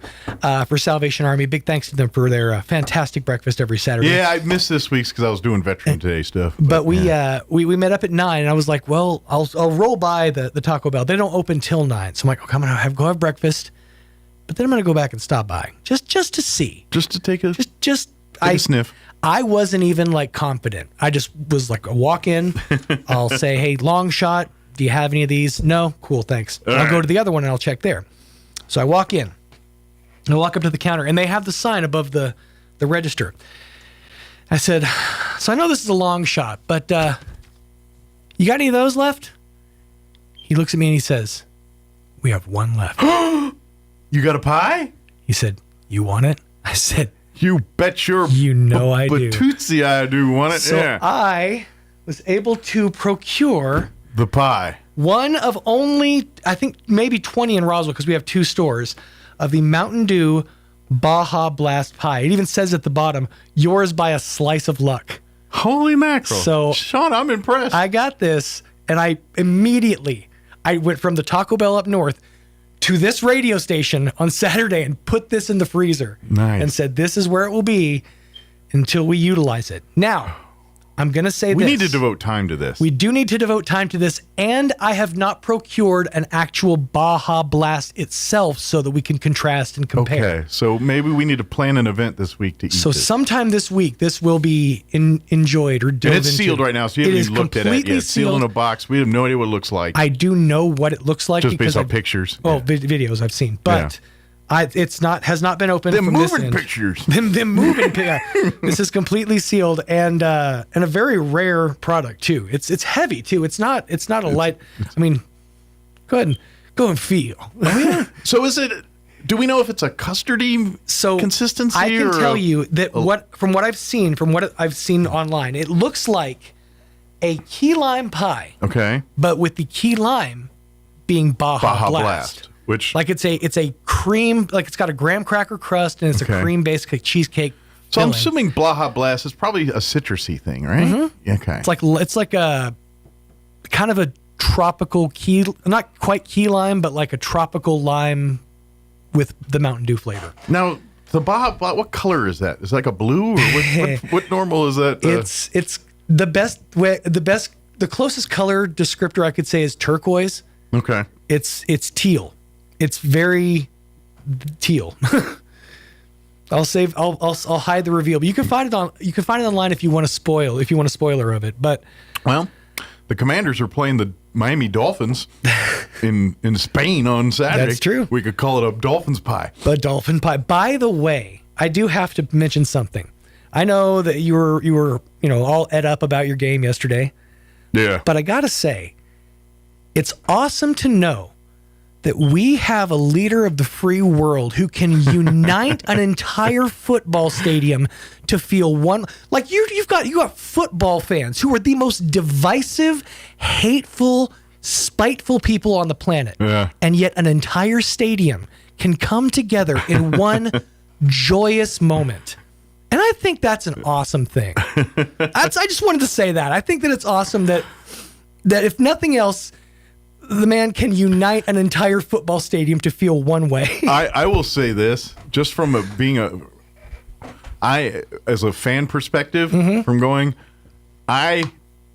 For Salvation Army, big thanks to them for their fantastic breakfast every Saturday. Yeah, I missed this week's because I was doing Veteran Day stuff. But we met up at 9, and I was like, well, I'll roll by the Taco Bell. They don't open till 9, so I'm like, okay, I'm gonna go have breakfast, but then I'm gonna go back and stop by just to see, just to take a sniff. I wasn't even like confident. I just was like, a walk in. I'll say, hey, long shot. Do you have any of these? No? Cool, thanks. I'll go to the other one and I'll check there. So I walk in. And I walk up to the counter, and they have the sign above the register. I said, so I know this is a long shot, but you got any of those left? He looks at me and he says, we have one left. You got a pie? He said, you want it? I said, you bet your I do. Tootsie I do want it. So yeah. I was able to procure the pie. One of only, I think, maybe 20 in Roswell, because we have 2 stores, of the Mountain Dew Baja Blast pie. It even says at the bottom, yours by a slice of luck. Holy mackerel. So, Sean, I'm impressed. I got this, and I went from the Taco Bell up north to this radio station on Saturday and put this in the freezer. Nice. And said, this is where it will be until we utilize it. Now, I'm going to say we this. We need to devote time to this. We do need to devote time to this, and I have not procured an actual Baja Blast itself so that we can contrast and compare. Okay, so maybe we need to plan an event this week to eat So this. sometime this week, this will be enjoyed or dove And it's sealed right now, so you haven't even looked at it yet. It's sealed in a box. We have no idea what it looks like. I do know what it looks like. Just based on pictures. Oh, videos I've seen. But has not been opened from this end. Them moving pictures. Them moving pictures. This is completely sealed and a very rare product too. It's heavy too. It's not a light. I mean, go and feel. So is it? Do we know if it's a custardy consistency? I can tell you that from what I've seen online, it looks like a key lime pie. Okay. But with the key lime being Baja Blast. Which, like it's a cream, like it's got a graham cracker crust and it's a cream based cheesecake. So filling. I'm assuming Baja Blast is probably a citrusy thing, right? Mm-hmm. Okay. It's like a kind of a tropical key, not quite key lime, but like a tropical lime with the Mountain Dew flavor. Now, the Baja Blast, what color is that? Is it like a blue or what normal is that? the closest color descriptor I could say is turquoise. Okay. It's teal. It's very teal. I'll hide the reveal, but you can find it online if you want a spoiler of it. But well, the Commanders are playing the Miami Dolphins in Spain on Saturday. That's true. We could call it a Dolphins pie. But Dolphin pie. By the way, I do have to mention something. I know that you were all ed up about your game yesterday. Yeah. But I gotta say, it's awesome to know that we have a leader of the free world who can unite an entire football stadium to feel one. Like you've got football fans who are the most divisive, hateful, spiteful people on the planet. Yeah. And yet an entire stadium can come together in one joyous moment. And I think that's an awesome thing. I just wanted to say that. I think that it's awesome that if nothing else, the man can unite an entire football stadium to feel one way. I will say this, just from as a fan perspective, from going, I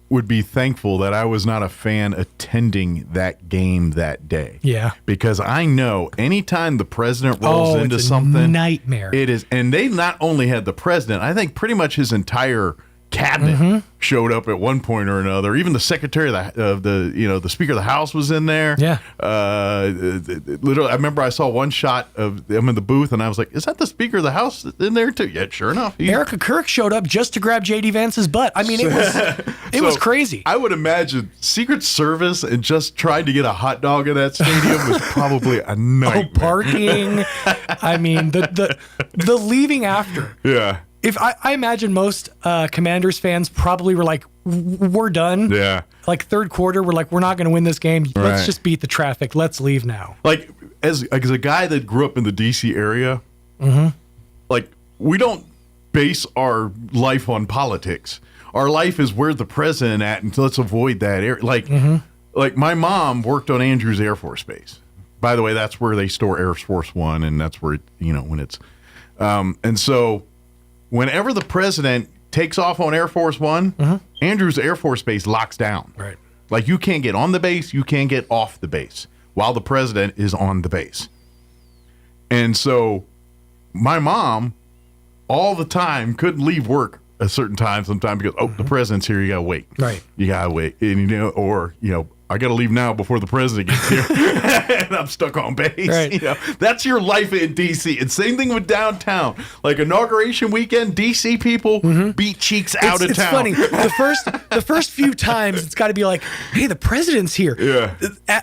would be thankful that I was not a fan attending that game that day. Yeah. Because I know anytime the president rolls into it's a something, nightmare. It is. And they not only had the president, I think pretty much his entire cabinet showed up at one point or another. Even the secretary of the Speaker of the House was in there. Yeah. Literally, I remember I saw one shot of them in the booth, and I was like, "Is that the Speaker of the House in there too?" Yeah, sure enough. Erica Kirk showed up just to grab JD Vance's butt. I mean, it was crazy. I would imagine Secret Service and just trying to get a hot dog in that stadium was probably a nightmare. Parking. I mean, the leaving after. Yeah. If I imagine most Commanders fans probably were like, we're done. Yeah. Like third quarter, we're like, we're not going to win this game. Right. Let's just beat the traffic. Let's leave now. Like, as a guy that grew up in the D.C. area, like, we don't base our life on politics. Our life is where the president at, and let's avoid that area. Like my mom worked on Andrews Air Force Base. By the way, that's where they store Air Force One, and that's where, when it's... and so... Whenever the president takes off on Air Force One, Andrews Air Force Base locks down. Right. Like, you can't get on the base, you can't get off the base while the president is on the base. And so my mom all the time couldn't leave work a certain time sometimes because, the president's here, you got to wait. Right. You got to wait. And, I got to leave now before the president gets here, and I'm stuck on base. Right. That's your life in D.C. And same thing with downtown. Like inauguration weekend, D.C. people beat cheeks out of it's town. It's funny. The first few times, it's got to be like, hey, the president's here. Yeah.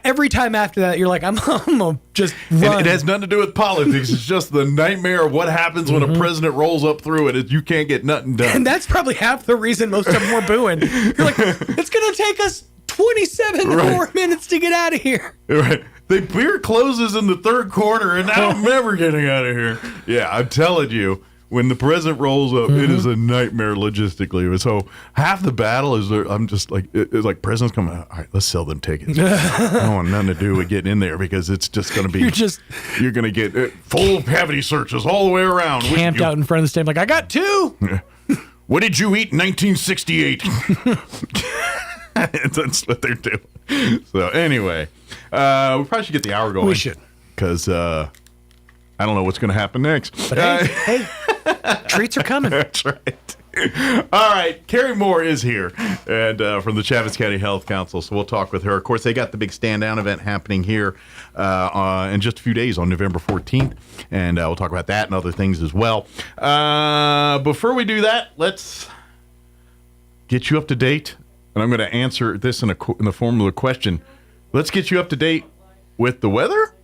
Every time after that, you're like, I'm gonna just run. And it has nothing to do with politics. It's just the nightmare of what happens when a president rolls up through it. You can't get nothing done. And that's probably half the reason most of them were booing. You're like, it's gonna take us 27 more minutes to get out of here. Right. The beer closes in the third quarter, and I'm never getting out of here. Yeah, I'm telling you, when the president rolls up, it is a nightmare logistically. So half the battle is I'm just like, it's like president's coming. All right, let's sell them tickets. I don't want nothing to do with getting in there because it's just going to be. You're going to get full cavity searches all the way around. Camped out in front of the stadium, like I got two. What did you eat in 1968? That's what they're doing. So anyway, we probably should get the hour going. We should, because I don't know what's going to happen next. But hey, treats are coming. That's right. All right, Carrie Moore is here, and from the Chaves County Health Council. So we'll talk with her. Of course, they got the big stand down event happening here in just a few days on November 14th, and we'll talk about that and other things as well. Before we do that, let's get you up to date. And I'm going to answer this in the form of a question. Let's get you up to date with the weather.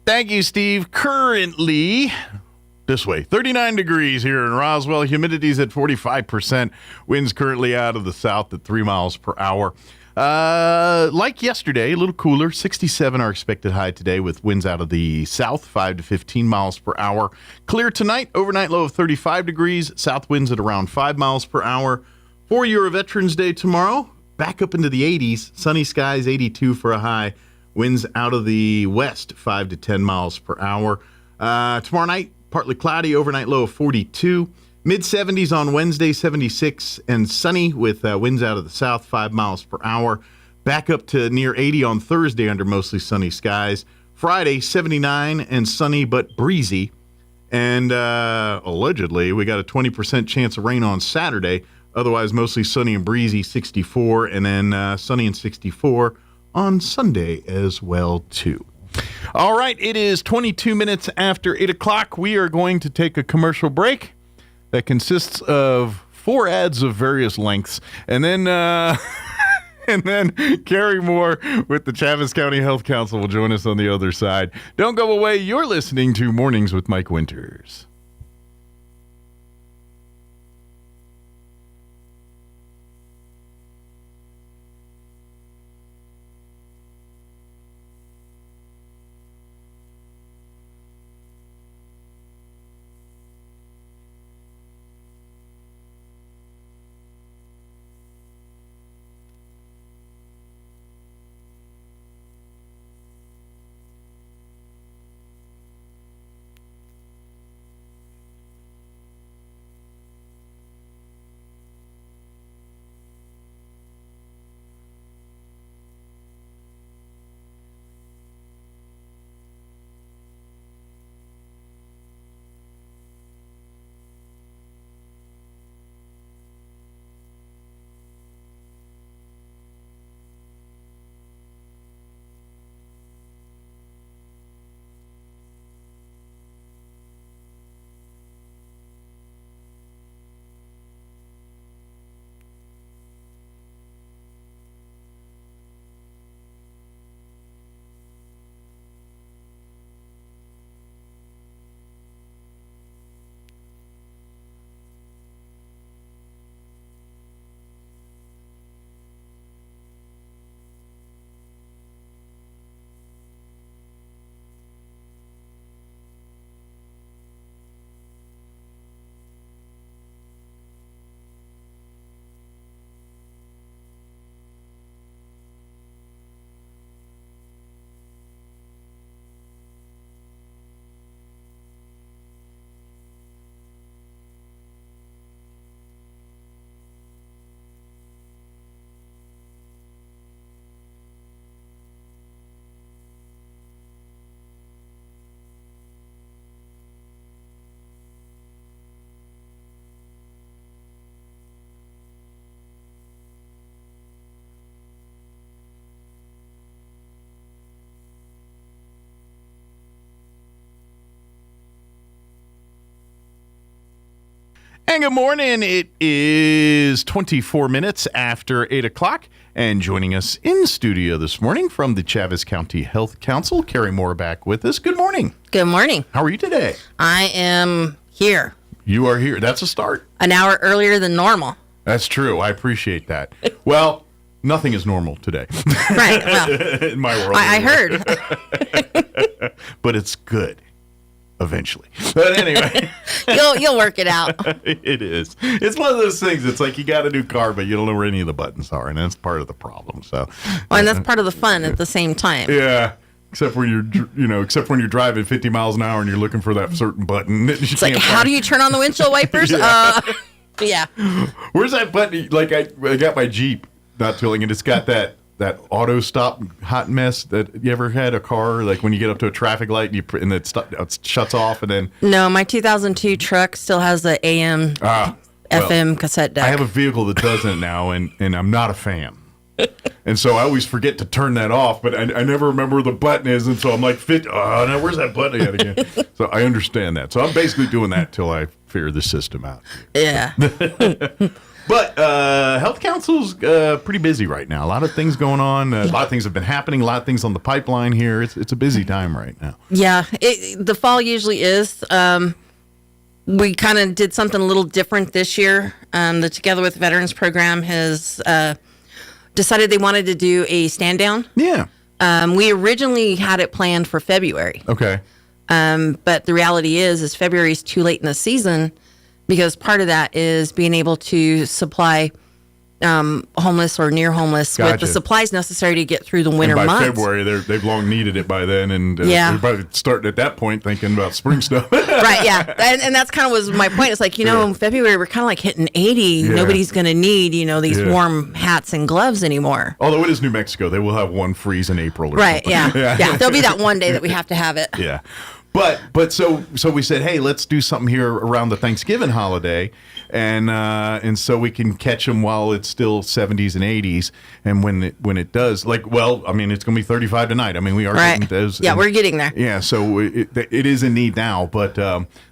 Thank you, Steve. Currently, this way. 39 degrees here in Roswell. Humidity's at 45%. Winds currently out of the south at 3 miles per hour. Like yesterday, a little cooler. 67 our expected high today with winds out of the south, 5 to 15 miles per hour. Clear tonight, overnight low of 35 degrees. South winds at around 5 miles per hour. For your Veterans Day tomorrow, back up into the 80s. Sunny skies, 82 for a high. Winds out of the west, 5 to 10 miles per hour. Tomorrow night, partly cloudy, overnight low of 42. Mid-70s on Wednesday, 76, and sunny with winds out of the south, 5 miles per hour. Back up to near 80 on Thursday under mostly sunny skies. Friday, 79 and sunny but breezy. And allegedly, we got a 20% chance of rain on Saturday. Otherwise, mostly sunny and breezy, 64, and then sunny and 64 on Sunday as well, too. All right, it is 22 minutes after 8 o'clock. We are going to take a commercial break that consists of 4 ads of various lengths, and then and then Carrie Moore with the Chaves County Health Council will join us on the other side. Don't go away. You're listening to Mornings with Mike Winters. And good morning. It is 24 minutes after 8 o'clock. And joining us in studio this morning from the Chaves County Health Council, Carrie Moore back with us. Good morning. Good morning. How are you today? I am here. You are here. That's a start. An hour earlier than normal. That's true. I appreciate that. Well, nothing is normal today. Right. Well, in my world. I heard. But it's good. Eventually. But anyway. You'll work it out. It is. It's one of those things. It's like you got a new car, but you don't know where any of the buttons are, and that's part of the problem. So, and that's part of the fun at the same time. Yeah. Except when you're driving 50 miles an hour and you're looking for that certain button. It's like, how do you turn on the windshield wipers? Yeah. Where's that button? Like I got my Jeep not too long, and it's got that auto stop hot mess that you ever had a car, like when you get up to a traffic light and it shuts off and then. No, my 2002 truck still has the AM FM cassette deck. I have a vehicle that doesn't now, and I'm not a fan. And so I always forget to turn that off, but I never remember where the button is, and so I'm like, now where's that button at again? So I understand that. So I'm basically doing that till I figure the system out. Yeah. But Health Council's pretty busy right now. A lot of things going on. A lot of things have been happening. A lot of things on the pipeline here. It's a busy time right now. Yeah. The fall usually is. we kind of did something a little different this year. The Together with Veterans program has decided they wanted to do a stand down. Yeah. We originally had it planned for February. Okay. But the reality is February is too late in the season, because part of that is being able to supply homeless or near homeless with the supplies necessary to get through the winter and by months. February, they've long needed it by then, and Yeah. everybody starting at that point thinking about spring stuff. Right, yeah. And that's kind of was my point. It's like, in February, we're kind of like hitting 80. Yeah. Nobody's going to need, these warm hats and gloves anymore. Although it is New Mexico, they will have one freeze in April or Right, something. yeah. There'll be that one day that we have to have it. Yeah. But so we said, hey, let's do something here around the Thanksgiving holiday, and so we can catch them while it's still 70s and 80s, and when it does, it's going to be 35 tonight. I mean, we are right. getting those. Yeah, we're getting there. Yeah, so it is in need now, but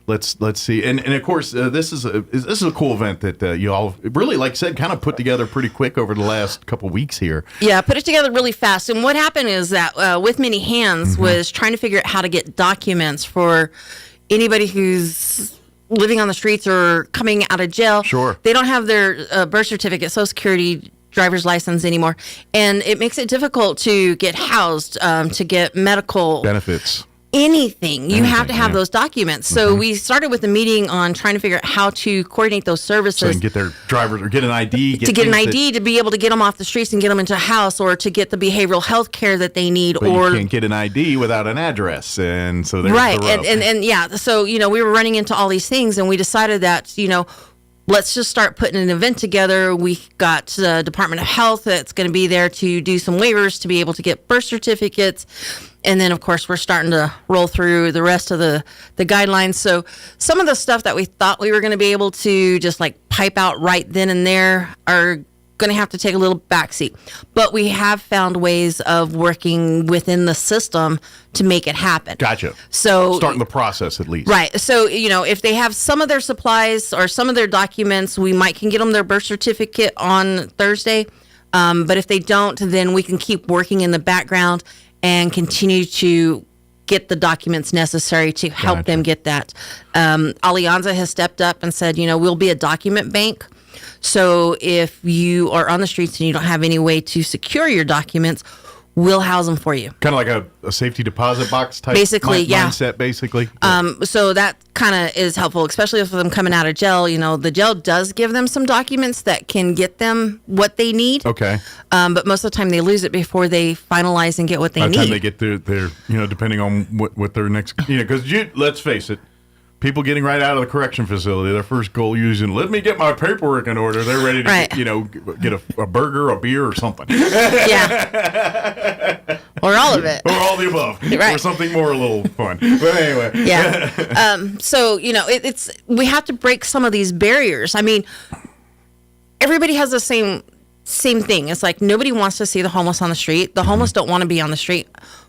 let's see, and of course this is a cool event that you all really, like I said, kind of put together pretty quick over the last couple weeks here. Yeah, put it together really fast. And what happened is that With Many Hands was trying to figure out how to get documents for anybody who's living on the streets or coming out of jail. Sure. They don't have their birth certificate, Social Security, driver's license anymore. And it makes it difficult to get housed, to get medical Benefits. Anything. You have to have yeah. those documents. So we started with a meeting on trying to figure out how to coordinate those services. So they can get their drivers or get an ID. To get an ID to be able to get them off the streets and get them into a house, or to get the behavioral health care that they need. But or you can't get an ID without an address, and so there's right. the rub. And yeah, so we were running into all these things, and we decided that let's just start putting an event together. We got the Department of Health that's going to be there to do some waivers to be able to get birth certificates. And then, of course, we're starting to roll through the rest of the guidelines. So some of the stuff that we thought we were going to be able to just like pipe out right then and there are going to have to take a little backseat. But we have found ways of working within the system to make it happen. Gotcha. So starting the process at least. Right. So, if they have some of their supplies or some of their documents, we can get them their birth certificate on Thursday. But if they don't, then we can keep working in the background and continue to get the documents necessary to help them get that. Alianza has stepped up and said, we'll be a document bank. So if you are on the streets and you don't have any way to secure your documents, we'll house them for you. Kind of like a safety deposit box type mindset, basically. So that kind of is helpful, especially for them coming out of jail. The jail does give them some documents that can get them what they need. Okay. But most of the time they lose it before they finalize and get what they need. By the time they get their depending on what their next, because let's face it, people getting right out of the correction facility, their first goal usually, let me get my paperwork in order. They're ready to, get a burger, a beer, or something. Yeah. Or all of it. Or all the above. Right. Or something more a little fun. But anyway. Yeah. So, we have to break some of these barriers. I mean, everybody has the same thing. It's like nobody wants to see the homeless on the street. The homeless don't want to be on the street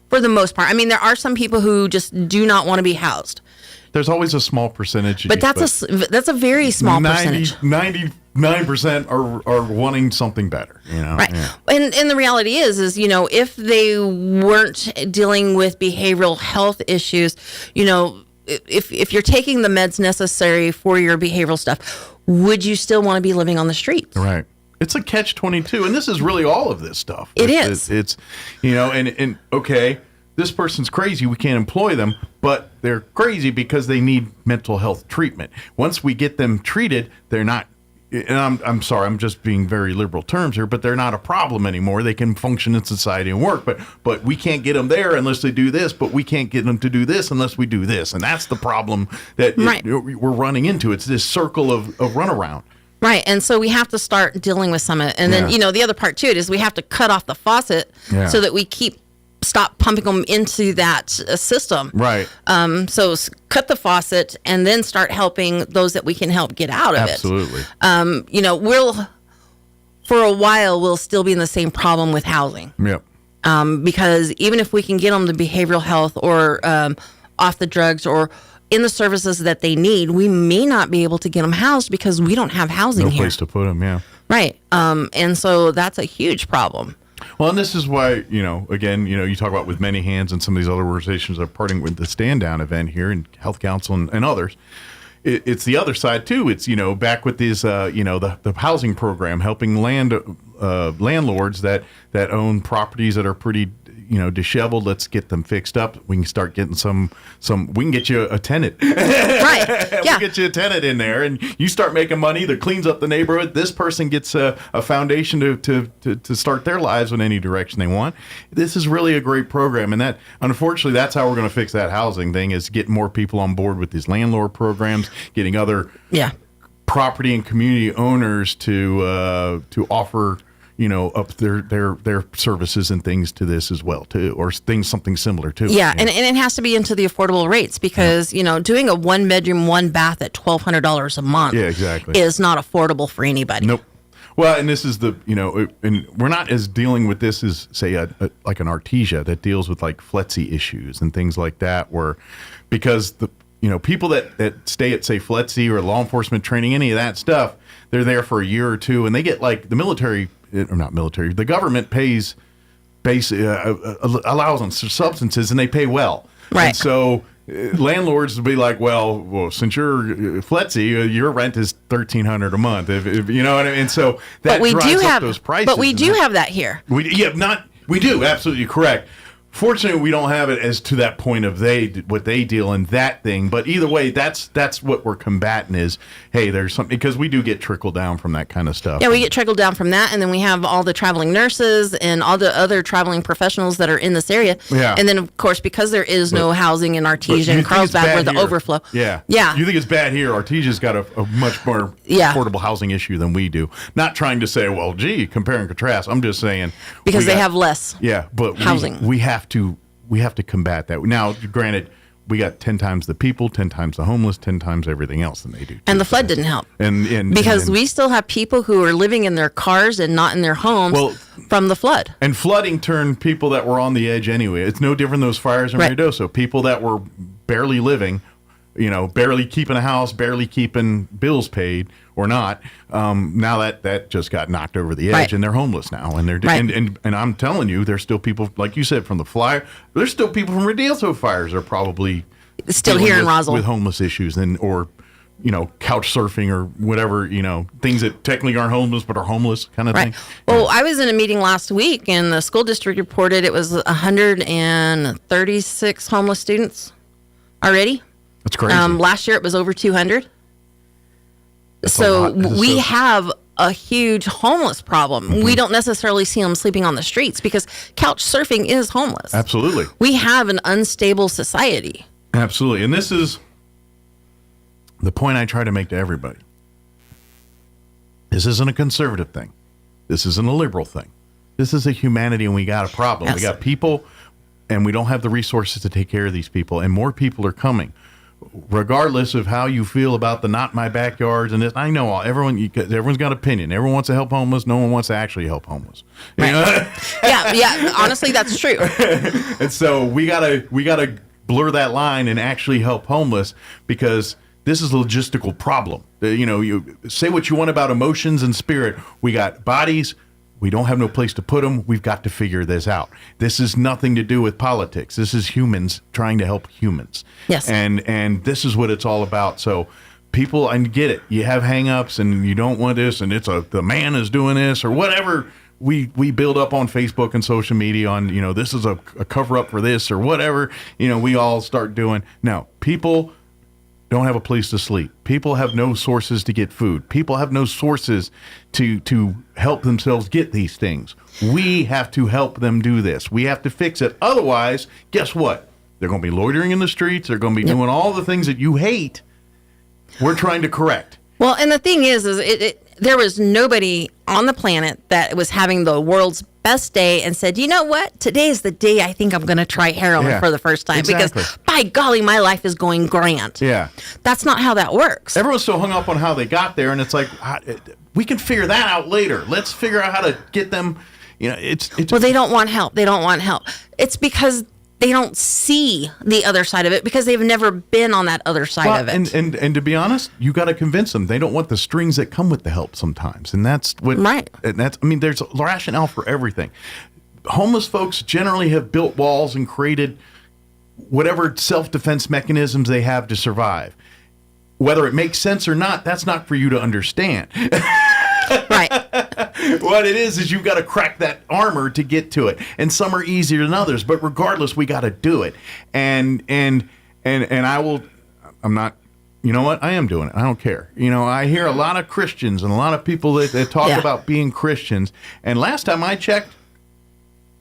for the most part. I mean, there are some people who just do not want to be housed. There's always a small percentage. But that's a very small percentage. 99% are wanting something better. Right. Yeah. And the reality is if they weren't dealing with behavioral health issues, if you're taking the meds necessary for your behavioral stuff, would you still want to be living on the streets? Right. It's a catch-22, and this is really all of this stuff. It's and okay, this person's crazy, we can't employ them, but they're crazy because they need mental health treatment. Once we get them treated, they're not, and I'm sorry, I'm just being very liberal terms here, but they're not a problem anymore. They can function in society and work, but we can't get them there unless they do this, but we can't get them to do this unless we do this. And that's the problem that we're running into. It's this circle of runaround. Right. And so we have to start dealing with some of it. And then, the other part to it is we have to cut off the faucet so that we stop pumping them into that system. Right. So cut the faucet and then start helping those that we can help get out of Absolutely. it. For a while, we'll still be in the same problem with housing. Yep. Because even if we can get them the behavioral health or off the drugs or in the services that they need, we may not be able to get them housed because we don't have housing here. No place to put them, yeah. Right. And so that's a huge problem. Well, and this is why, again, you talk about With Many Hands and some of these other organizations that are parting with the Stand Down event here and Health Council and others. it's the other side too. It's, back with these, the housing program, helping landlords that own properties that are pretty, disheveled. Let's get them fixed up. We can start getting we can get you a tenant. Right. We Yeah. get you a tenant in there, and you start making money that cleans up the neighborhood. This person gets a foundation to start their lives in any direction they want. This is really a great program, and that, unfortunately, that's how we're going to fix that housing thing, is get more people on board with these landlord programs, getting other property and community owners to offer up their services and things to this as well too, or something similar too. Yeah, and it has to be into the affordable rates, because doing a 1-bedroom, 1-bath at $1,200 a month exactly is not affordable for anybody. Nope. Well, and this is and we're not as dealing with this as, say, like an Artesia that deals with like FLETC issues and things like that, because the people that stay at, say, FLETC or law enforcement training, any of that stuff, they're there for a year or two, and they get like the military. Or not military, the government pays, allows them substances, and they pay well. Right. And so landlords will be like, well, since you're FLETC, your rent is $1,300 a month. If you know what I mean. And so that drives up those prices. But we do have that here. We do, absolutely correct. Fortunately, we don't have it as to that point of what they deal in that thing. But either way, that's what we're combating is, hey, there's something, because we do get trickle down from that kind of stuff. Yeah, we get trickled down from that, and then we have all the traveling nurses and all the other traveling professionals that are in this area. Yeah. And then, of course, because there is no housing in Artesia and Carlsbad where the overflow. Yeah. Yeah. You think it's bad here? Artesia's got a much more affordable housing issue than we do. Not trying to say, well, gee, compare and contrast. I'm just saying. Because they have less but housing. We have to combat that. Now, granted, we got 10 times the people, 10 times the homeless, 10 times everything else than they do. And the flood didn't help. Because we still have people who are living in their cars and not in their homes from the flood. And flooding turned people that were on the edge anyway. It's no different than those fires in Ruidoso. People that were barely living, barely keeping a house, barely keeping bills paid or not. Now that just got knocked over the edge, and they're homeless now. And they're and I'm telling you, there's still people, like you said, from the flyer. There's still people from Ruidoso fires are probably still here in Roswell with homeless issues or couch surfing or whatever, things that technically aren't homeless but are homeless kind of thing. Well, I was in a meeting last week, and the school district reported it was 136 homeless students already. That's crazy. Last year it was over 200. So we have a huge homeless problem. Mm-hmm. We don't necessarily see them sleeping on the streets because couch surfing is homeless. Absolutely. We have an unstable society. Absolutely. And this is the point I try to make to everybody. This isn't a conservative thing. This isn't a liberal thing. This is a humanity, and we got a problem. Yes. We got people, and we don't have the resources to take care of these people, and more people are coming. Regardless of how you feel about the not my backyards and this, I know everyone's got opinion. Everyone wants to help homeless. No one wants to actually help homeless. Right. Yeah. Honestly, that's true. And so we gotta blur that line and actually help homeless, because this is a logistical problem. You say what you want about emotions and spirit. We got bodies. We don't have no place to put them. We've got to figure this out. This is nothing to do with politics. This is humans trying to help humans. Yes. And this is what it's all about. So people, I get it. You have hang-ups and you don't want this, and the man is doing this or whatever we build up on Facebook and social media on, this is a cover-up for this or whatever, we all start doing. No, people don't have a place to sleep. People have no sources to get food. People have no sources to help themselves get these things. We have to help them do this. We have to fix it. Otherwise, guess what? They're going to be loitering in the streets. They're going to be doing all the things that you hate. We're trying to correct. Well, and the thing is there was nobody on the planet that was having the world's best day and said, you know what? Today is the day I think I'm going to try heroin for the first time. Exactly. Because, by golly, my life is going grand. Yeah. That's not how that works. Everyone's so hung up on how they got there, and it's like, we can figure that out later. Let's figure out how to get them, it's Well, they don't want help. They don't want help. It's because they don't see the other side of it, because they've never been on that other side of it. And to be honest, you got to convince them. They don't want the strings that come with the help sometimes. And that's what, right. And there's a rationale for everything. Homeless folks generally have built walls and created whatever self-defense mechanisms they have to survive. whether it makes sense or not, that's not for you to understand. Right. What it is you've got to crack that armor to get to it, and some are easier than others. But regardless, we got to do it. And I will. I'm not. You know what? I am doing it. I don't care. I hear a lot of Christians and a lot of people that talk about being Christians. And last time I checked,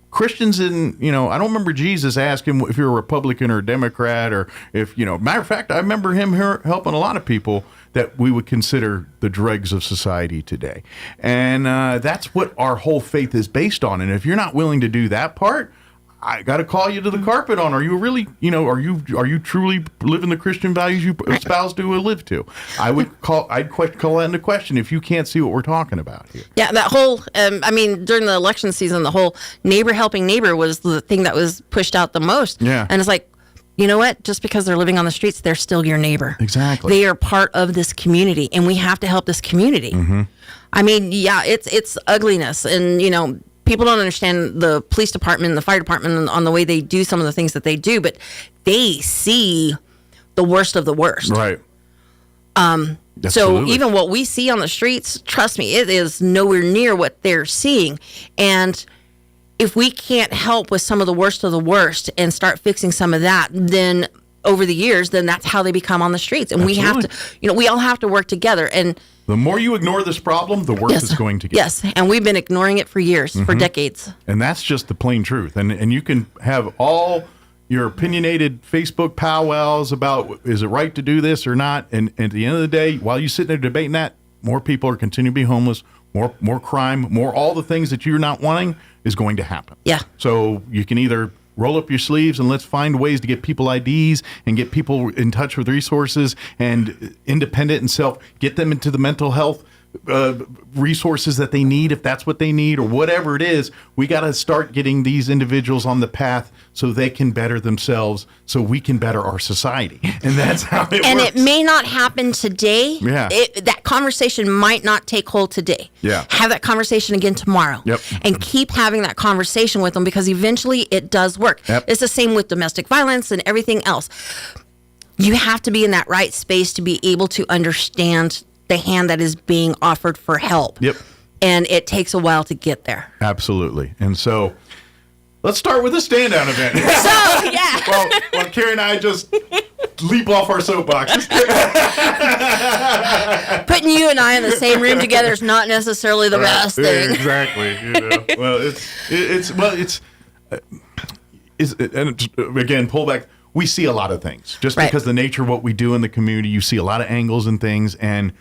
Christians I don't remember Jesus asking if you're a Republican or a Democrat, or if, matter of fact, I remember him helping a lot of people that we would consider the dregs of society today. And that's what our whole faith is based on. And if you're not willing to do that part, I got to call you to the carpet on. Are you really, are you truly living the Christian values you espouse to or live to? I'd call that into question if you can't see what we're talking about here. Yeah, that whole, during the election season, the whole neighbor helping neighbor was the thing that was pushed out the most. Yeah. And it's like, you know what? Just because they're living on the streets, they're still your neighbor. Exactly. They are part of this community, and we have to help this community. Mm-hmm. It's ugliness, and, people don't understand the police department and the fire department on the way they do some of the things that they do, but they see the worst of the worst. Right. So even what we see on the streets, trust me, it is nowhere near what they're seeing. And if we can't help with some of the worst and start fixing some of that, then over the years, then that's how they become on the streets. And Absolutely. we have to, we all have to work together. And the more you ignore this problem, the worse it's going to get. Yes, and we've been ignoring it for years, for decades. And that's just the plain truth. And you can have all your opinionated Facebook powwows about, is it right to do this or not? And at the end of the day, while you sit there debating that, more people are continuing to be homeless, more crime, more all the things that you're not wanting is going to happen. Yeah. So you can either roll up your sleeves and let's find ways to get people IDs and get people in touch with resources and independent and get them into the mental health resources that they need, if that's what they need, or whatever it is. We got to start getting these individuals on the path so they can better themselves, so we can better our society. And that's how it works. And it may not happen today. Yeah. That conversation might not take hold today. Yeah. Have that conversation again tomorrow. Yep. And keep having that conversation with them, because eventually it does work. Yep. It's the same with domestic violence and everything else. You have to be in that right space to be able to understand the hand that is being offered for help. Yep. And it takes a while to get there. Absolutely. And so let's start with the stand down event. So, yeah. Well, Carrie and I just leap off our soapboxes. Putting you and I in the same room together is not necessarily the best thing. Exactly. Well, and again, pull back. We see a lot of things just because the nature of what we do in the community. You see a lot of angles and things, and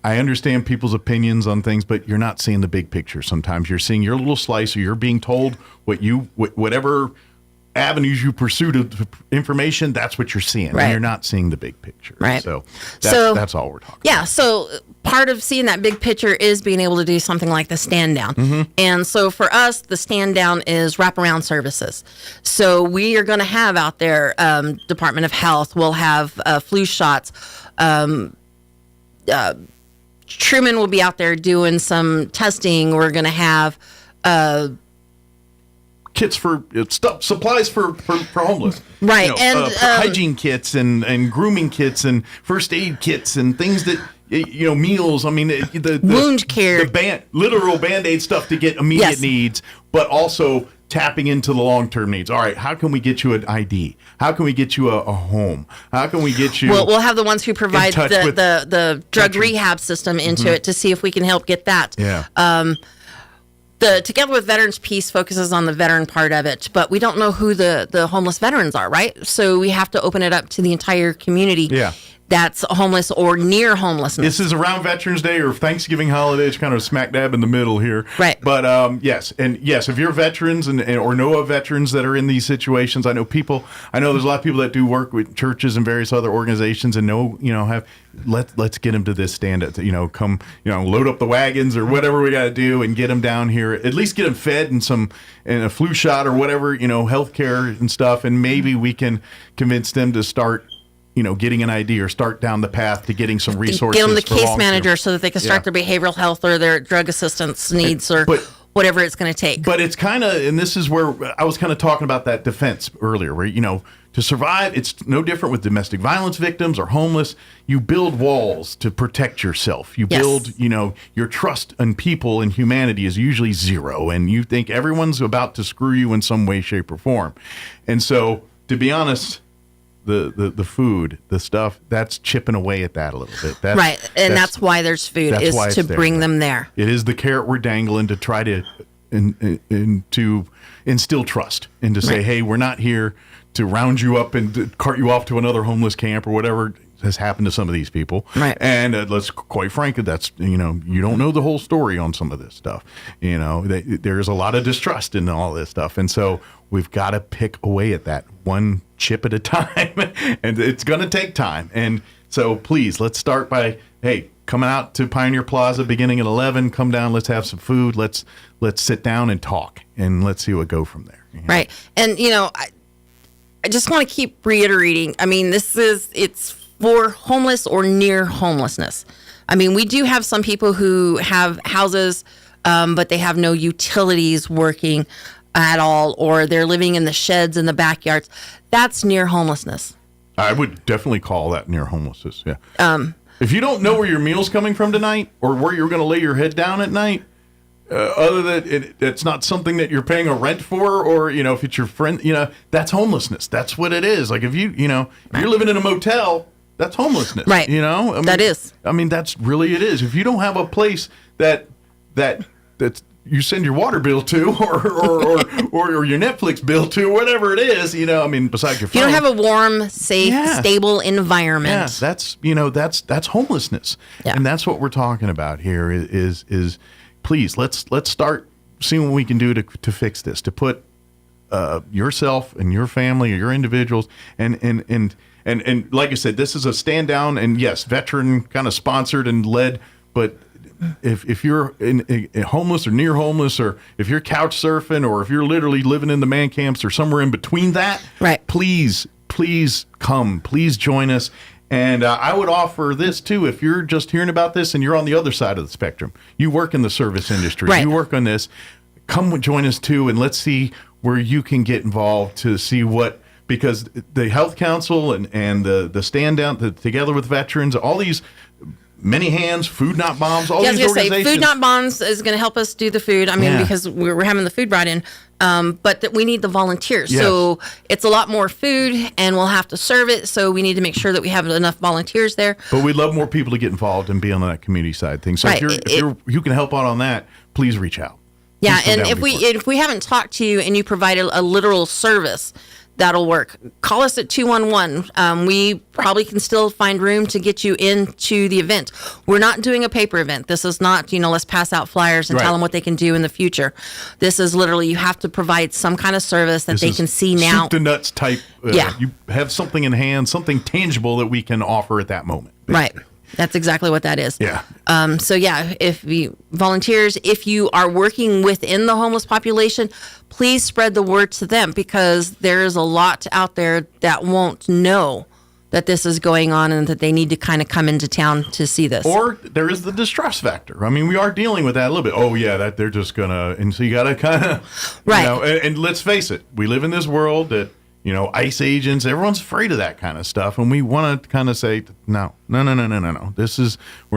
I understand people's opinions on things, but you're not seeing the big picture. Sometimes you're seeing your little slice, or you're being told whatever avenues you pursue to information, that's what you're seeing. Right. And you're not seeing the big picture. Right. So that's all we're talking about. Yeah. So part of seeing that big picture is being able to do something like the stand down. Mm-hmm. And so for us, the stand down is wraparound services. So we are going to have out there, Department of Health, we'll have flu shots. Truman will be out there doing some testing. We're going to have kits for supplies for homeless, right? Hygiene kits and grooming kits and first aid kits and things that meals. I mean, the wound care, the literal Band-Aid stuff to get immediate needs, but also tapping into the long-term needs. All right, how can we get you an ID? How can we get you a home? How can we get you? We'll have the ones who provide the drug rehab system into it to see if we can help get that. Yeah. The Together with Veterans piece focuses on the veteran part of it, but we don't know who the homeless veterans are, right? So we have to open it up to the entire community. Yeah. That's homeless or near homelessness. This is around Veterans Day or Thanksgiving holiday. It's kind of smack dab in the middle here. Right. But yes, if you're veterans or know of veterans that are in these situations, I know there's a lot of people that do work with churches and various other organizations and let's get them to this stand up, come, load up the wagons or whatever we got to do and get them down here, at least get them fed and a flu shot or whatever, healthcare and stuff. And maybe we can convince them to start getting an ID or start down the path to getting some resources. Get them the case manager so that they can start their behavioral health or their drug assistance needs or whatever it's going to take. But it's kind of, and this is where I was kind of talking about that defense earlier, where, to survive, it's no different with domestic violence victims or homeless. You build walls to protect yourself. You build, your trust in people and humanity is usually zero, and you think everyone's about to screw you in some way, shape, or form. And so, to be honest, the food, the stuff, that's chipping away at that a little bit. That's why there's food, is to bring them there. It is the carrot we're dangling to try to to instill trust and to say, hey, we're not here to round you up and to cart you off to another homeless camp or whatever has happened to some of these people. Right. And let's quite frankly, that's, you don't know the whole story on some of this stuff. There's a lot of distrust in all this stuff. And so we've got to pick away at that one chip at a time, and it's going to take time. And so please, let's start by, hey, coming out to Pioneer Plaza beginning at 11, come down, let's have some food. Let's sit down and talk, and let's see what go from there. Right. And, I just want to keep reiterating. I mean, it's for homeless or near homelessness. I mean, we do have some people who have houses, but they have no utilities working at all, or they're living in the sheds in the backyards. That's near homelessness. I would definitely call that near homelessness. Yeah. If you don't know where your meal's coming from tonight, or where you're going to lay your head down at night, other than it's not something that you're paying a rent for, or if it's your friend, that's homelessness. That's what it is. Like if you're living in a motel, that's homelessness. Right. That is. I mean, that's really it is. If you don't have a place that you send your water bill to, or your Netflix bill to, whatever it is, besides your phone. You don't have a warm, safe, stable environment. Yeah, that's homelessness. Yeah. And that's what we're talking about here is please, let's start seeing what we can do to fix this, to put yourself and your family or your individuals and like I said, this is a stand down, and yes, veteran kind of sponsored and led, but if you're in homeless or near homeless, or if you're couch surfing, or if you're literally living in the man camps or somewhere in between that, right, please come, please join us. And I would offer this too, if you're just hearing about this and you're on the other side of the spectrum, you work in the service industry, right, you work on this, come join us too, and let's see where you can get involved to see because the Health Council and the stand down together with veterans, all these many hands, Food Not Bombs, all these organizations. Food Not Bombs is going to help us do the food. I mean, because we're having the food brought in, but we need the volunteers. Yes. So it's a lot more food, and we'll have to serve it. So we need to make sure that we have enough volunteers there. But we'd love more people to get involved and be on that community side thing. So if you can help out on that, please reach out. Yeah, and if we haven't talked to you and you provide a literal service, that'll work. Call us at 211. We probably can still find room to get you into the event. We're not doing a paper event. This is not, let's pass out flyers and tell them what they can do in the future. This is literally, you have to provide some kind of service that they can see now. Soup to nuts type. You have something in hand, something tangible that we can offer at that moment. Basically. Right. That's exactly what that is. Yeah. If volunteers, if you are working within the homeless population, please spread the word to them, because there is a lot out there that won't know that this is going on and that they need to kind of come into town to see this. Or there is the distrust factor. I mean, we are dealing with that a little bit. Oh, yeah, that they're just going to, and so you got to kind of, right. And let's face it, we live in this world that, ICE agents, everyone's afraid of that kind of stuff. And we want to kind of say, no. We're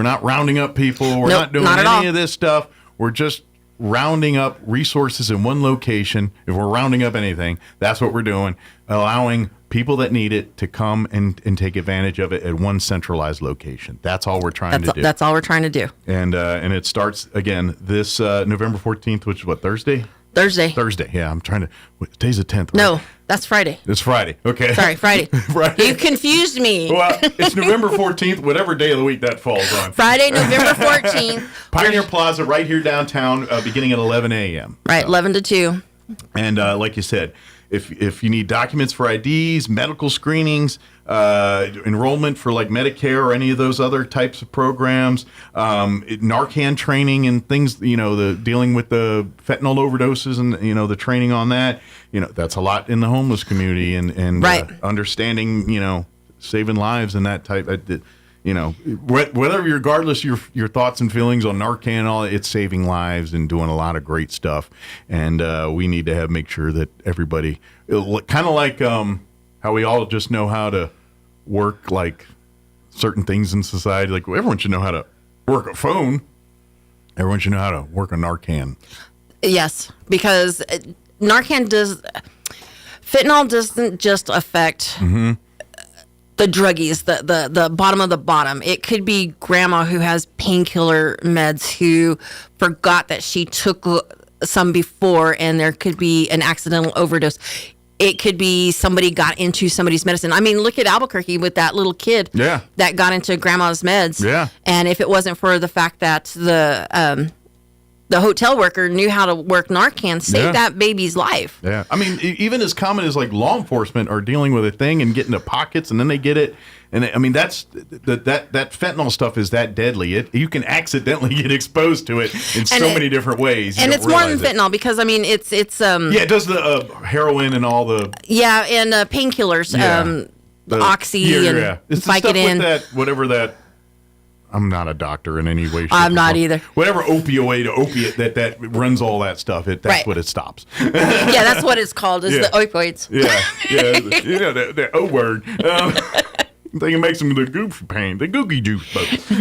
not rounding up people. We're not doing any of this stuff. We're just rounding up resources in one location. If we're rounding up anything, that's what we're doing. Allowing people that need it to come and take advantage of it at one centralized location. That's all we're trying to do. That's all we're trying to do. And it starts, again, this November 14th, which is what, Thursday? Thursday, yeah. I'm trying to. Today's the 10th. Right? No, that's Friday. It's Friday. Okay. Sorry, Friday. Friday. You confused me. Well, it's November 14th, whatever day of the week that falls on. Friday, November 14th. Pioneer Plaza, right here downtown, beginning at 11 a.m. Right, 11 to 2. And like you said, if you need documents for IDs, medical screenings, enrollment for like Medicare or any of those other types of programs, Narcan training and things, the dealing with the fentanyl overdoses and, the training on that, that's a lot in the homeless community and right. Understanding, saving lives and that type. Whether regardless your thoughts and feelings on Narcan and all, it's saving lives and doing a lot of great stuff. And we need to make sure that everybody, kind of like how we all just know how to work like certain things in society. Like everyone should know how to work a phone. Everyone should know how to work a Narcan. Yes, because fentanyl doesn't just affect the druggies, the bottom of the bottom. It could be grandma who has painkiller meds who forgot that she took some before, and there could be an accidental overdose. It could be somebody got into somebody's medicine. I mean, look at Albuquerque with that little kid that got into grandma's meds. Yeah. And if it wasn't for the fact that the hotel worker knew how to work Narcan, saved that baby's life. Yeah. I mean, even as common as like law enforcement are dealing with a thing and get into pockets and then they get it. And I mean, that's that fentanyl stuff is that deadly. You can accidentally get exposed to it in so many different ways. And it's more than fentanyl because, I mean, it's it does the heroin and all the. Yeah. And painkillers, the Oxy and it's the stuff with that, whatever that. I'm not a doctor in any way. Shape, I'm not either. Whatever opiate that runs all that stuff. That's what it stops. Yeah, that's what it's called. Is the opioids. Yeah. The O word. They can make some of the goof pain, the googie juice.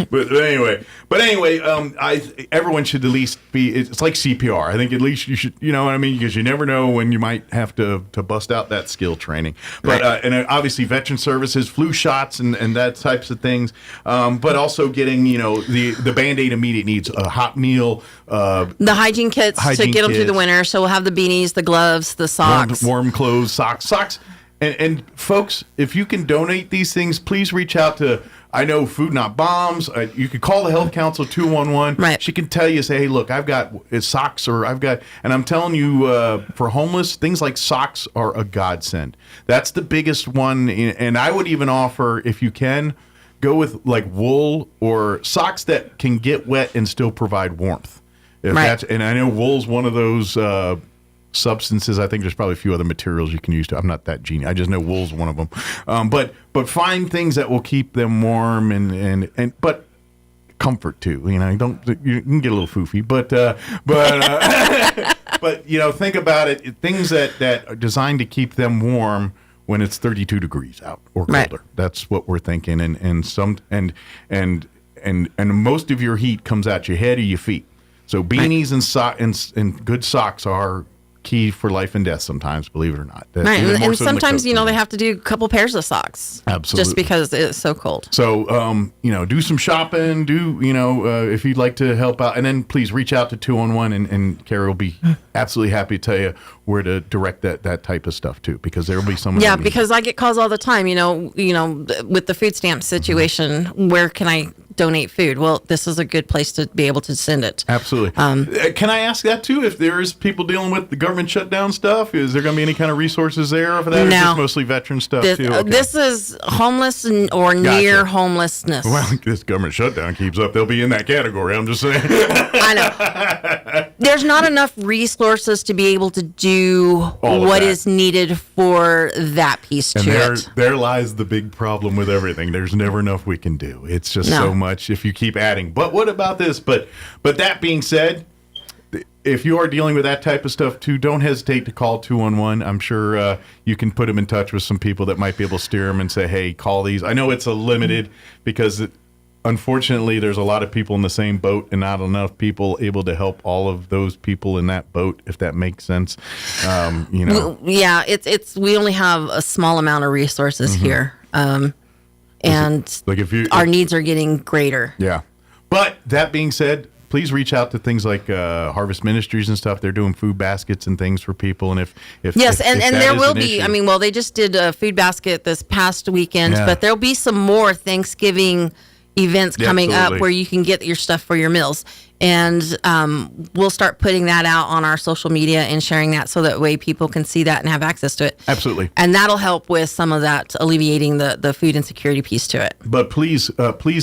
But anyway, everyone should at least be. It's like CPR. I think at least you should. You know what I mean? Because you never know when you might have to bust out that skill training. But and obviously veteran services, flu shots, and that types of things. But also getting the Band-Aid immediate needs, a hot meal, the hygiene kits to get them through the winter. So we'll have the beanies, the gloves, the socks, warm clothes, socks. And folks, if you can donate these things, please reach out to, I know Food Not Bombs. You could call the Health Council 211. Right. She can tell you, say, hey, look, I've got socks, or I've got, and I'm telling you, for homeless, things like socks are a godsend. That's the biggest one. And I would even offer, if you can, go with like wool or socks that can get wet and still provide warmth. And I know wool's one of those substances. I think there's probably a few other materials you can use to. I'm not that genius. I just know wool's one of them. But find things that will keep them warm and but comfort too. You can get a little foofy, but think about it. Things that are designed to keep them warm when it's 32 degrees out or colder. Right. That's what we're thinking. And most of your heat comes out your head or your feet. So beanies and good socks are key for life and death sometimes, believe it or not. And sometimes, they have to do a couple pairs of socks. Absolutely. Just because it's so cold. So, do some shopping, if you'd like to help out. And then please reach out to 211 and Carrie will be absolutely happy to tell you where to direct that type of stuff too, because there will be someone. Yeah, because I get calls all the time, with the food stamp situation, where can I donate food? Well, this is a good place to be able to send it. Absolutely. Can I ask that too? If there is people dealing with the government shutdown stuff, is there going to be any kind of resources there for that? No. Or is this mostly veteran stuff too? Okay. This is homeless or near homelessness. Well, this government shutdown keeps up, they'll be in that category. I'm just saying. I know. There's not enough resources to be able to do what is needed for that piece to it. There lies the big problem with everything. There's never enough we can do. It's just so much if you keep adding. But what about this? But that being said, if you are dealing with that type of stuff too, don't hesitate to call 211. I'm sure you can put them in touch with some people that might be able to steer them and say, hey, call these. I know it's a limited because unfortunately there's a lot of people in the same boat and not enough people able to help all of those people in that boat, if that makes sense. Yeah, it's we only have a small amount of resources here. And our needs are getting greater. Yeah. But that being said, please reach out to things like Harvest Ministries and stuff. They're doing food baskets and things for people. And if there will be, issue. They just did a food basket this past weekend, but there'll be some more Thanksgiving events coming up where you can get your stuff for your meals. And we'll start putting that out on our social media and sharing that so that way people can see that and have access to it. Absolutely. And that'll help with some of that, alleviating the food insecurity piece to it. But please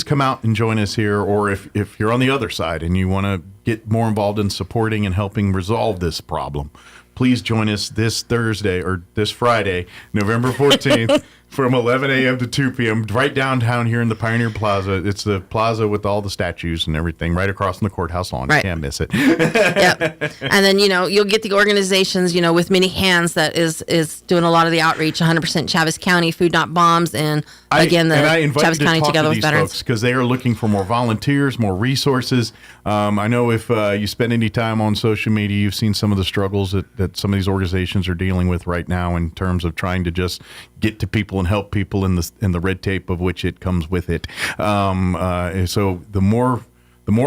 come out and join us here. Or if you're on the other side and you want to get more involved in supporting and helping resolve this problem, please join us this Thursday or this Friday, November 14th. From 11 a.m. to 2 p.m. right downtown here in the Pioneer Plaza. It's the plaza with all the statues and everything right across from the courthouse. courthouse lawn. Right. You can't miss it. Yep. And then, you'll get the organizations, with many hands that is doing a lot of the outreach, 100% Chaves County, Food Not Bombs, and again, the Chaves County Together with Veterans. Because they are looking for more volunteers, more resources. I know if you spend any time on social media, you've seen some of the struggles that some of these organizations are dealing with right now in terms of trying to just get to people and help people in the red tape of which it comes with it. So the more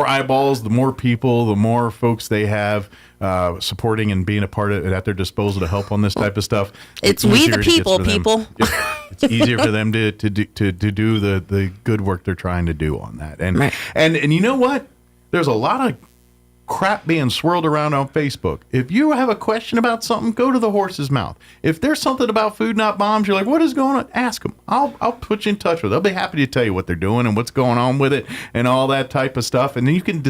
eyeballs, the more people, the more folks they have supporting and being a part of it at their disposal to help on this type of stuff. It's we the people. It's easier for them to do the good work they're trying to do on that. And right. and you know what? There's a lot of crap being swirled around on Facebook. If you have a question about something, go to the horse's mouth. If there's something about Food Not Bombs, you're like, what is going on? Ask them. I'll put you in touch with them. They'll be happy to tell you what they're doing and what's going on with it and all that type of stuff. And then you can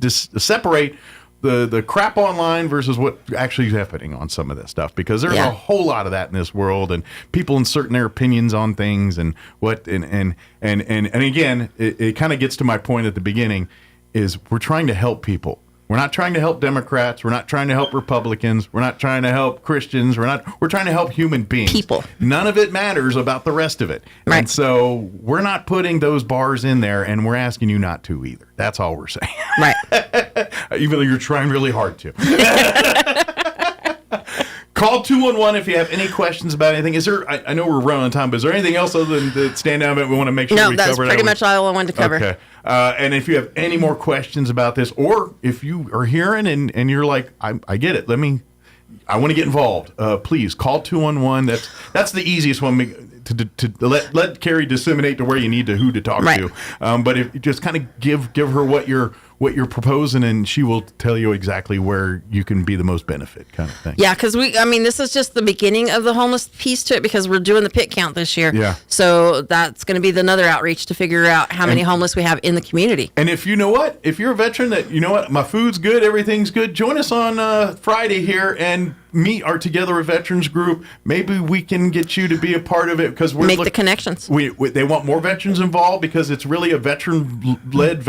separate the crap online versus what actually is happening on some of this stuff, because there's a whole lot of that in this world, and people inserting their opinions on things and what and again, it kind of gets to my point at the beginning. Is we're trying to help people. We're not trying to help Democrats. We're not trying to help Republicans. We're not trying to help Christians. We're trying to help human beings. People. None of it matters about the rest of it. Right. And so we're not putting those bars in there, and we're asking you not to either. That's all we're saying. Right. Even though you're trying really hard to. Call 211 if you have any questions about anything. Is there? I know we're running on time, but is there anything else other than the stand down event we want to make sure we cover? No, that's pretty much all I wanted to cover. Okay. And if you have any more questions about this, or if you are hearing and you're like, I get it. I want to get involved. Please call 211. That's the easiest one to let Carrie disseminate to where you need to who to talk to. But if you just kind of give her what you're proposing, and she will tell you exactly where you can be the most benefit, kind of thing. Yeah, because this is just the beginning of the homeless piece to it, because we're doing the pit count this year. Yeah. So that's going to be another outreach to figure out how many homeless we have in the community. And if you know what, if you're a veteran that, you know what, my food's good, everything's good, join us on Friday here and meet our Together with Veterans group. Maybe we can get you to be a part of it, because we're the connections. They want more veterans involved, because it's really a veteran-led,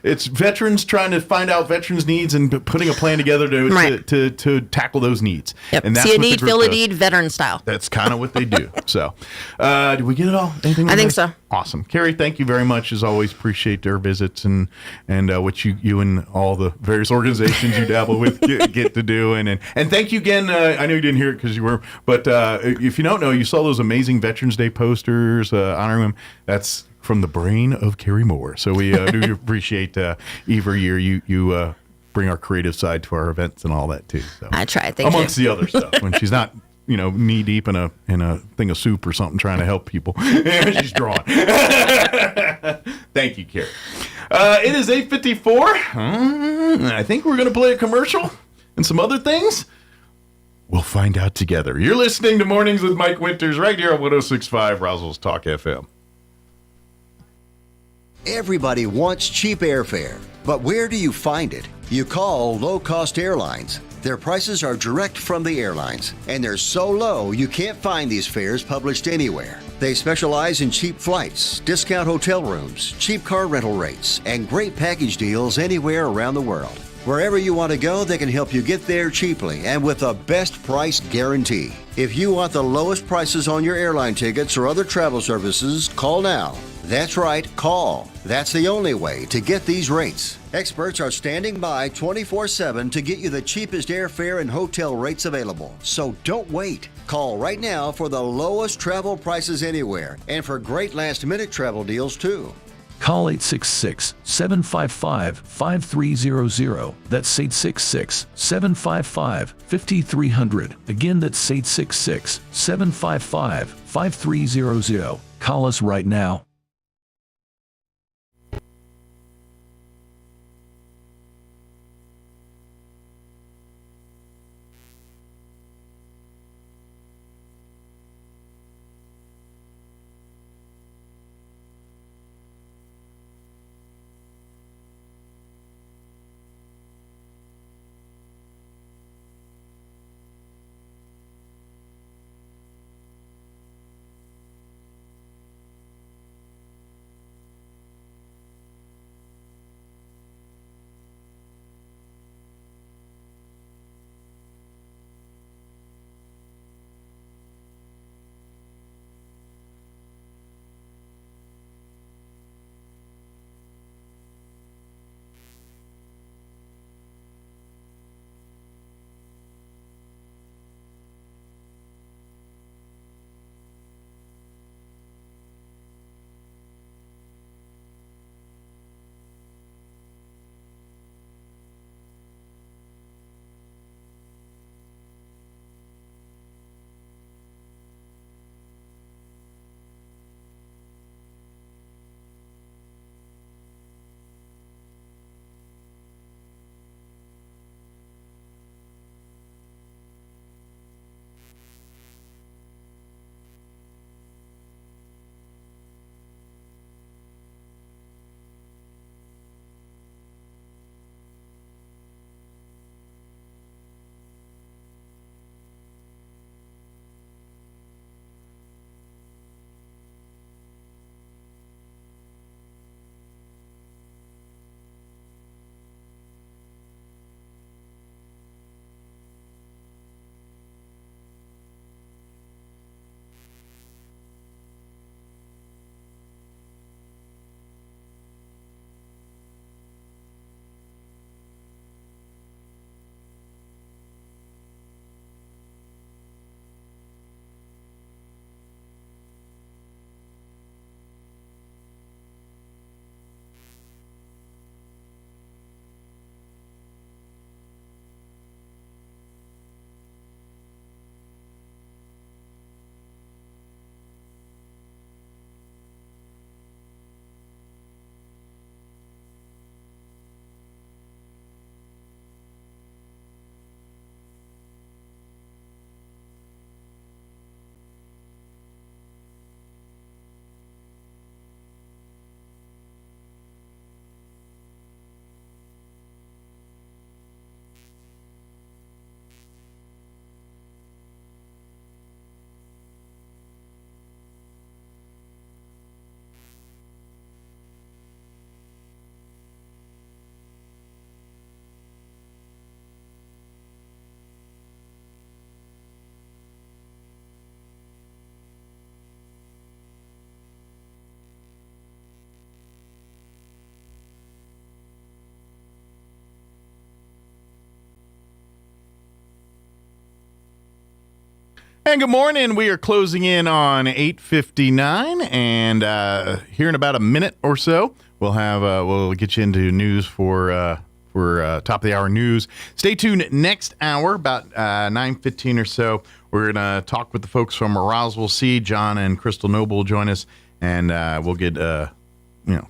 it's veterans trying to find out veterans' needs and putting a plan together to tackle those needs. Yep. And that's See a need, fill a need, veteran style. That's kind of what they do. So, did we get it all? Anything? I think so. Awesome. Carrie, thank you very much. As always, appreciate their visits and what you and all the various organizations you dabble with get to do. And thank you again. I know you didn't hear it because you were, but if you don't know, you saw those amazing Veterans Day posters honoring them. That's from the brain of Carrie Moore. So we do appreciate every year you bring our creative side to our events and all that too. So, I try. Thank amongst you. the other stuff when she's not knee deep in a thing of soup or something trying to help people. She's drawn. Thank you, Carrie. It is 8:54. I think we're going to play a commercial and some other things. We'll find out together. You're listening to Mornings with Mike Winters right here on 106.5 Roswell's Talk FM. Everybody wants cheap airfare, but where do you find it? You call low-cost airlines. Their prices are direct from the airlines, and they're so low you can't find these fares published anywhere. They specialize in cheap flights, discount hotel rooms, cheap car rental rates, and great package deals anywhere around the world. Wherever you want to go, they can help you get there cheaply and with a best price guarantee. If you want the lowest prices on your airline tickets or other travel services, call now. That's right, call. That's the only way to get these rates. Experts are standing by 24/7 to get you the cheapest airfare and hotel rates available. So don't wait. Call right now for the lowest travel prices anywhere and for great last-minute travel deals too. Call 866-755-5300. That's 866-755-5300. Again, that's 866-755-5300. Call us right now. And good morning. We are closing in on 8:59, and here in about a minute or so, we'll get you into news for top of the hour news. Stay tuned next hour, about 9:15 or so. We're gonna talk with the folks from Roswell. John and Crystal Noble will join us, and we'll get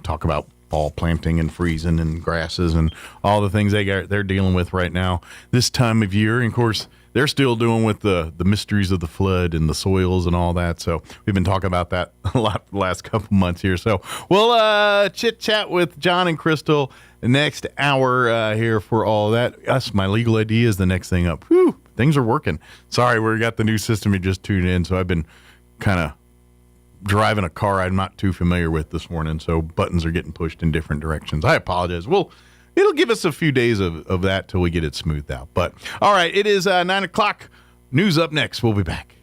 talk about fall planting and freezing and grasses and all the things they're dealing with right now this time of year. And of course, they're still dealing with the mysteries of the flood and the soils and all that. So we've been talking about that a lot the last couple months here. So we'll chit chat with John and Crystal next hour here for all that. My legal ID is the next thing up. Whew, things are working. Sorry, we got the new system you just tuned in. So I've been kind of driving a car I'm not too familiar with this morning. So buttons are getting pushed in different directions. I apologize. It'll give us a few days of that till we get it smoothed out. But all right, it is 9 o'clock. News up next. We'll be back.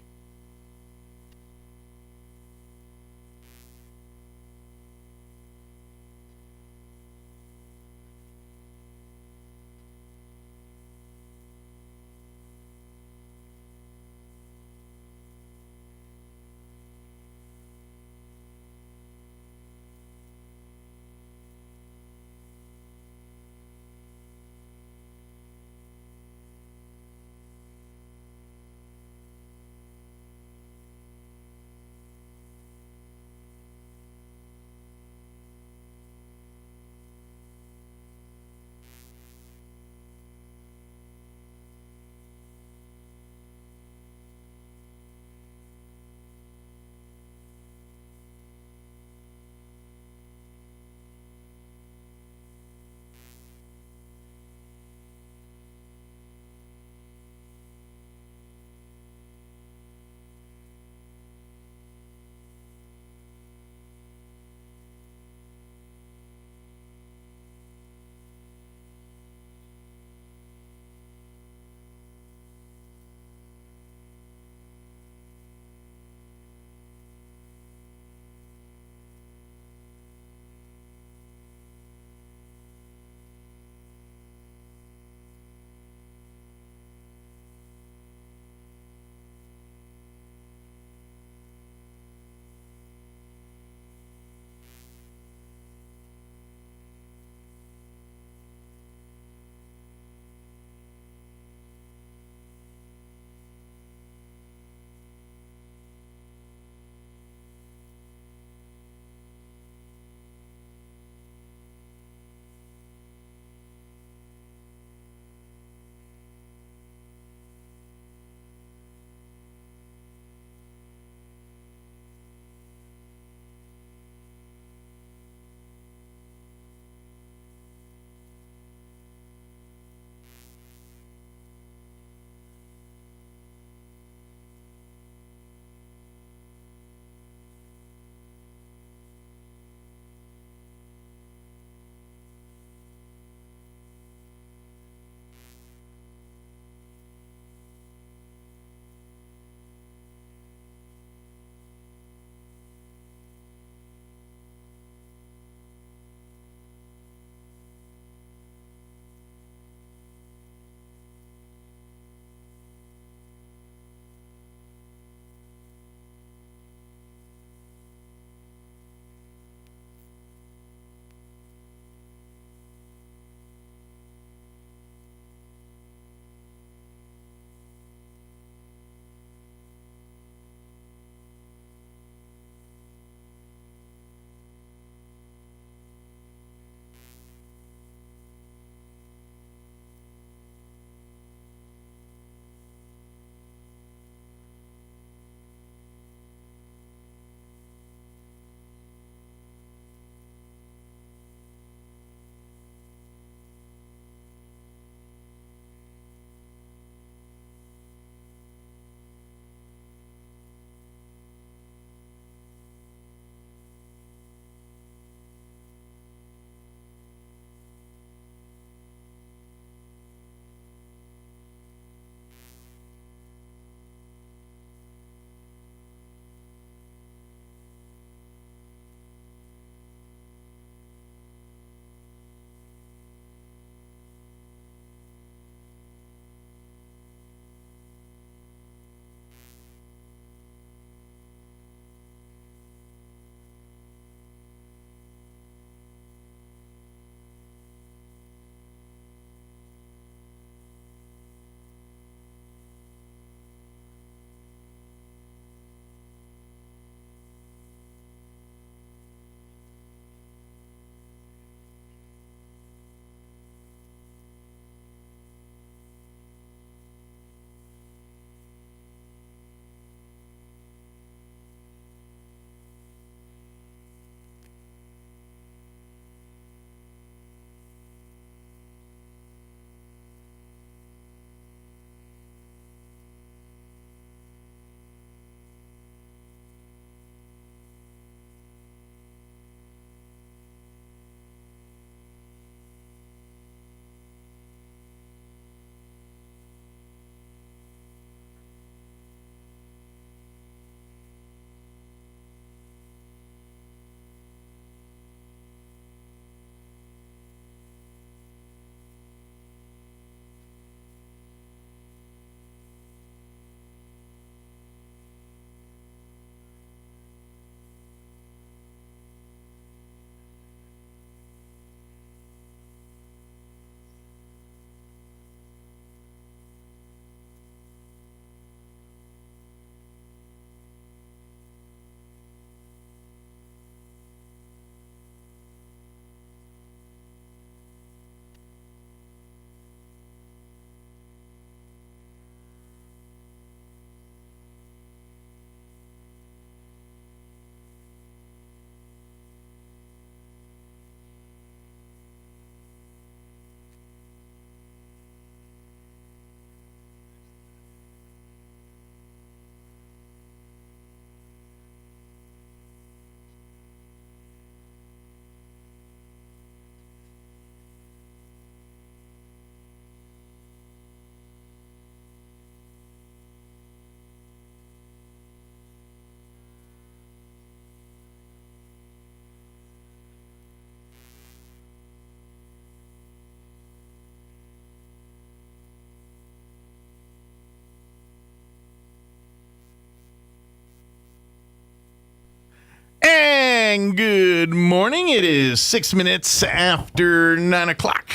Good morning. It is 6 minutes after 9 o'clock.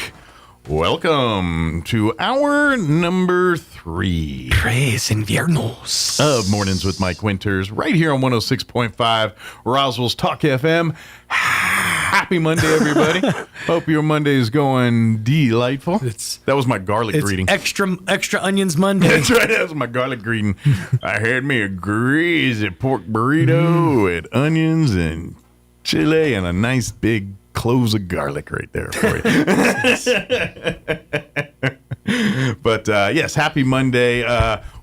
Welcome to hour number 3. Tres Inviernos. Of Mornings with Mike Winters, right here on 106.5 Roswell's Talk FM. Happy Monday, everybody. Hope your Monday is going delightful. That was my garlic greeting. Extra onions Monday. That's right. That was my garlic greeting. I had me a greasy pork burrito with onions and chili and a nice big cloves of garlic right there for you. But yes, happy Monday.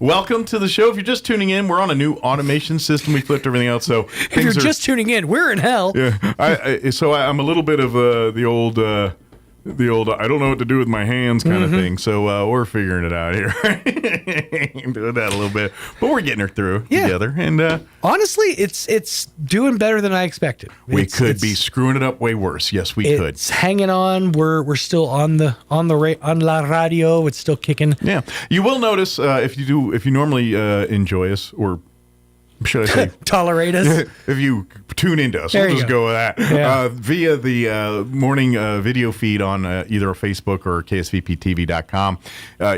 Welcome to the show. If you're just tuning in, we're on a new automation system. We flipped everything out. So if you're just tuning in, we're in hell. Yeah. I'm a little bit of the old I don't know what to do with my hands kind of thing. So we're figuring it out here. Doing that a little bit, but we're getting her through together. And honestly, it's doing better than I expected. We could be screwing it up way worse. Yes, we could. It's hanging on. We're still on la radio. It's still kicking. Yeah. You will notice if you normally enjoy us, or should I say tolerate us, if you tune into us, we'll just go with that. Yeah. Via the morning video feed on either Facebook or ksvptv.com.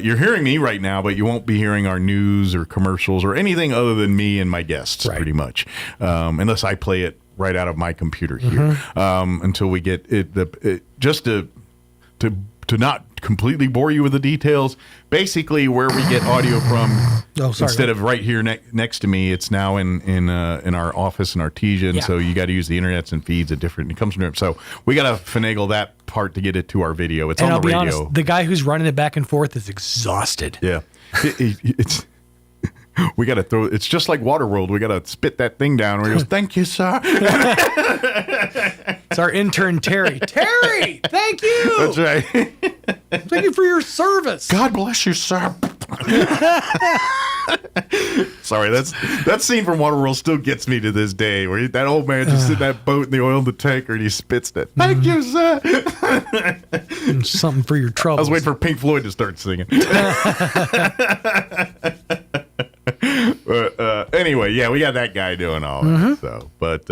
You're hearing me right now, but you won't be hearing our news or commercials or anything other than me and my guests, pretty much, unless I play it right out of my computer here, until we get it. Just to not completely bore you with the details, basically where we get audio from, instead of right here next to me, it's now in our office in Artesia, and so you got to use the internets and feeds at different. It comes from there, so we got to finagle that part to get it to our video. It's on the radio. Honest, the guy who's running it back and forth is exhausted. Yeah, it's. We got to throw. It's just like Waterworld. We got to spit that thing down. Where he goes, "Thank you, sir." It's our intern Terry. Terry, thank you. That's right. Thank you for your service. God bless you, sir. Sorry, that scene from Waterworld still gets me to this day. Where that old man just in that boat in the oil in the tanker and he spits that. Thank you, sir. Something for your trouble. I was waiting for Pink Floyd to start singing. But anyway, yeah, we got that guy doing all that. So, but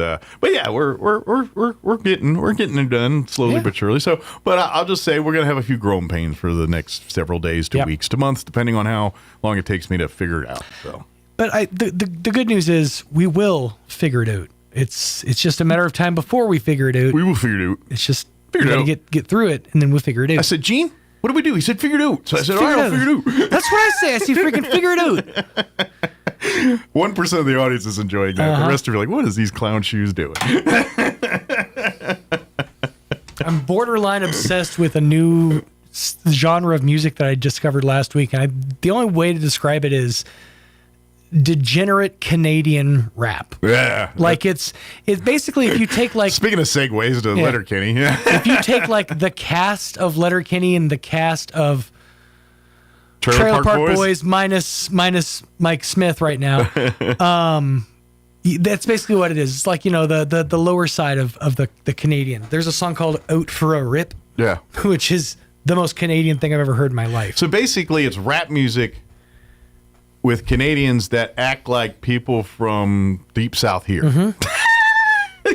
yeah, we're getting it done slowly but surely. So, but I'll just say we're gonna have a few growing pains for the next several days to weeks to months, depending on how long it takes me to figure it out. So, but the good news is we will figure it out. It's just a matter of time before we figure it out. We will figure it out. It's just we gotta get through it, and then we'll figure it out. I said, Gene, what do we do? He said, figure it out. So I said, all right, I'll figure it out. That's what I say. I see freaking figure it out. 1% of the audience is enjoying that. The rest are like, what is these clown shoes doing? I'm borderline obsessed with a new genre of music that I discovered last week. And the only way to describe it is degenerate Canadian rap. Yeah. Like it's basically, if you take like, speaking of segues to Letterkenny, if you take like the cast of Letterkenny and the cast of Trailer Park Boys minus Mike Smith right now, that's basically what it is. It's like, the lower side of the Canadian. There's a song called Out for a Rip, which is the most Canadian thing I've ever heard in my life. So basically it's rap music with Canadians that act like people from deep south here.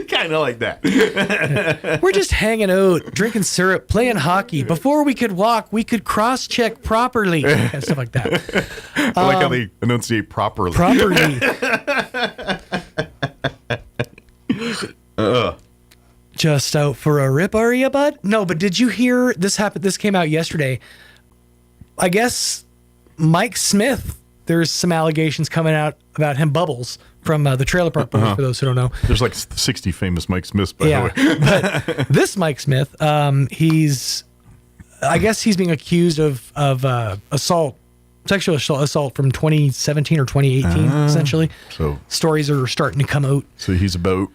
Kind of like that. We're just hanging out, drinking syrup, playing hockey. Before we could walk, we could cross-check properly. And stuff like that. I like how they enunciate properly. Just out for a rip, are you, bud? No, but did you hear this happened? This came out yesterday. I guess Mike Smith, there's some allegations coming out about him, Bubbles, from the Trailer Park Boys, for those who don't know. There's like 60 famous Mike Smiths, by the way. But this Mike Smith, I guess he's being accused of sexual assault from 2017 or 2018, essentially. So stories are starting to come out. So he's about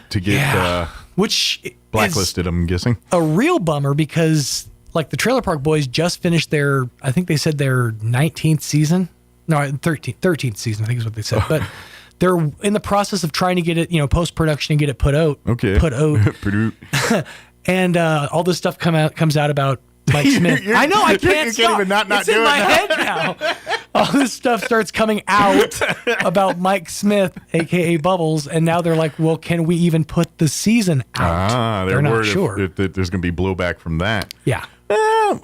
to get which blacklisted, I'm guessing. A real bummer, because like the Trailer Park Boys just finished their 19th season. No, 13th season, I think is what they said. But they're in the process of trying to get it, post-production and get it put out. Okay. Put out. And all this stuff comes out about Mike Smith. I know, I can't you stop. can't even not it's do in it my now. head now. All this stuff starts coming out about Mike Smith, a.k.a. Bubbles, and now they're like, well, can we even put the season out? They're not worried sure. if there's going to be blowback from that. Yeah.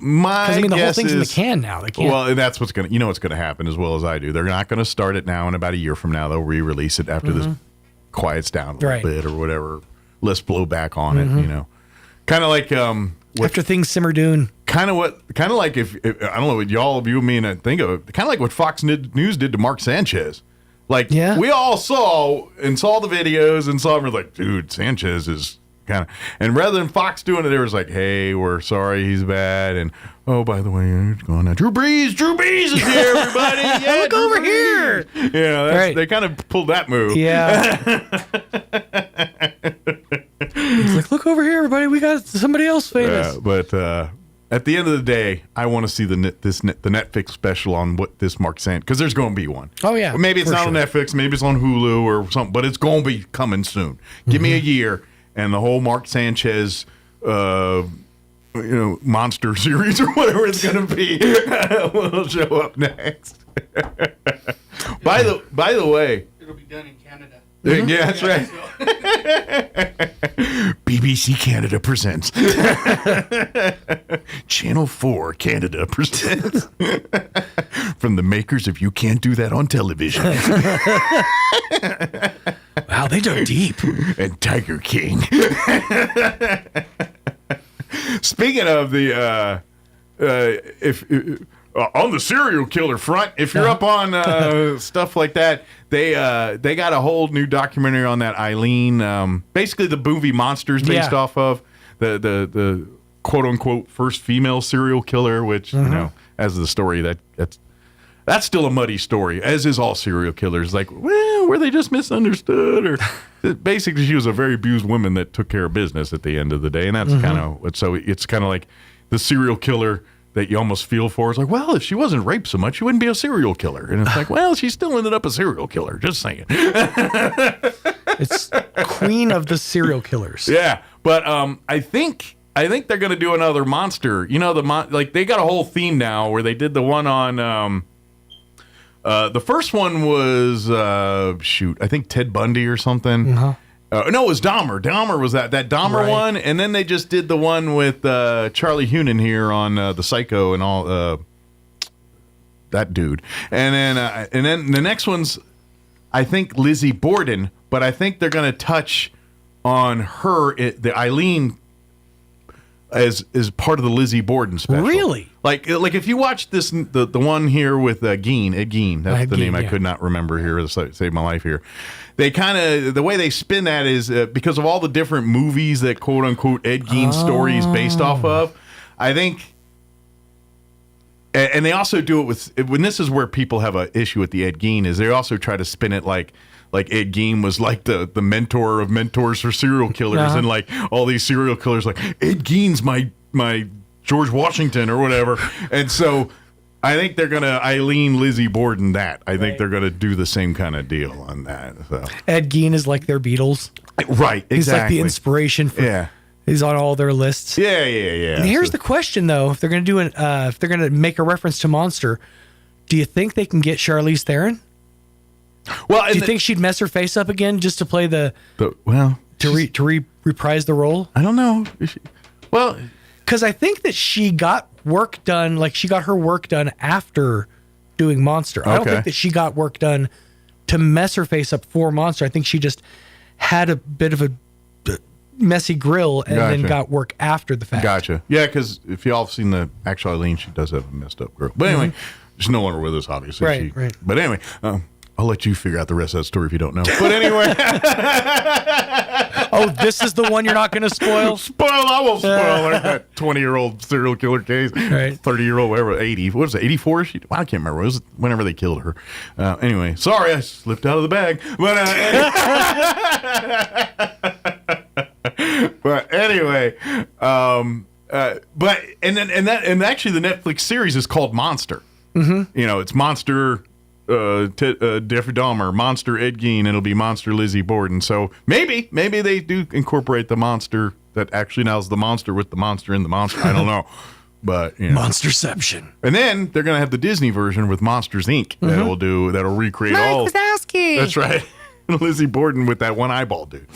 My Because, I mean, the whole guess thing's in the is- can now. They can't. Well, that's what's going to, what's going to happen as well as I do. They're not going to start it now, and about a year from now, they'll re-release it after this quiets down a little Right. bit or whatever. Let's blow back on it, Kind of like, After things simmer down. kind of like if I don't know what y'all of you mean and think of it, kind of like what Fox News did to Mark Sanchez. Like, Yeah. we all saw the videos and we're like, dude, Sanchez is kind of, and rather than Fox doing it, it was like, hey, we're sorry, he's bad, and oh, by the way, it's going now. Drew Brees is here, everybody. Yeah, Look Drew over Brees. here. Yeah, Right. they kind of pulled that move. Yeah. He's like, look over here, everybody. We got somebody else famous. But at the end of the day, I want to see the Netflix special on what this Mark Sanchez, because there's going to be one. Oh, yeah, Maybe it's for not on sure. Netflix, maybe it's on Hulu or something, but it's going to be coming soon. Give me a year, and the whole Mark Sanchez, monster series or whatever it's going to be will show up next. By the way. It'll be done in Canada. Yeah, that's right. BBC Canada presents. Channel 4 Canada presents. From the makers of You Can't Do That on Television. Wow, they dug deep. And Tiger King. Speaking of the if on the serial killer front, if you're up on stuff like that, they got a whole new documentary on that Eileen, basically the movie Monsters based off of the quote unquote first female serial killer, which as the story that's still a muddy story, as is all serial killers. Like, well, were they just misunderstood, or basically she was a very abused woman that took care of business at the end of the day, and that's kind of what. So it's kind of like the serial killer that you almost feel for. It's like, well, if she wasn't raped so much, she wouldn't be a serial killer. And it's like, well, she still ended up a serial killer. Just saying. It's queen of the serial killers. Yeah, but I think they're gonna do another monster. Like they got a whole theme now where they did the one on. The first one was I think Ted Bundy or something. No, it was Dahmer. Dahmer was that Dahmer one, and then they just did the one with Charlie Hunnam here on the Psycho and all that dude. And then the next one's I think Lizzie Borden, but I think they're going to touch on her, the Eileen, as part of the Lizzie Borden special. Really? Like if you watch this, the one here with Ed Gein, that's Ed the name Gein, I yeah. could not remember here to save my life here. They kind of, the way they spin that is because of all the different movies that quote unquote Ed Gein story is based off of. I think, and they also do it with, when this is where people have an issue with the Ed Gein, is they also try to spin it like Ed Gein was like the mentor of mentors for serial killers, and like all these serial killers like Ed Gein's my George Washington or whatever. And so I think they're gonna Eileen Lizzie Borden that. I think they're gonna do the same kind of deal on that. So Ed Gein is like their Beatles. right, exactly. He's like the inspiration for. He's on all their lists. Yeah. And here's the question, though: if they're going to do if they're going to make a reference to Monster, do you think they can get Charlize Theron? Well, Do you think she'd mess her face up again just to play to reprise the role? I don't know. Well, because I think that she got work done, like she got her work done after doing Monster. I don't think that she got work done to mess her face up for Monster. I think she just had a bit of a messy grill and then got work after the fact. Gotcha. Yeah, because if y'all have seen the actual Eileen, she does have a messed up grill. But anyway, she's no longer with us, obviously. Right. But anyway, I'll let you figure out the rest of that story if you don't know. But anyway. Oh, this is the one you're not going to spoil? I won't spoil like that 20-year-old serial killer case. Right. 30-year-old, whatever, 80. What was it, 84? I can't remember. It was whenever they killed her. Anyway, sorry, I slipped out of the bag. But anyway, and actually the Netflix series is called Monster. Mm-hmm. It's Monster Jeffrey Dahmer, Monster Ed Gein, and it'll be Monster Lizzie Borden. So maybe they do incorporate the monster that actually now is the monster with the monster in the monster. I don't know. But you know. Monsterception. And then they're gonna have the Disney version with Monsters Inc. That'll recreate all. That's right. Lizzie Borden with that one eyeball dude.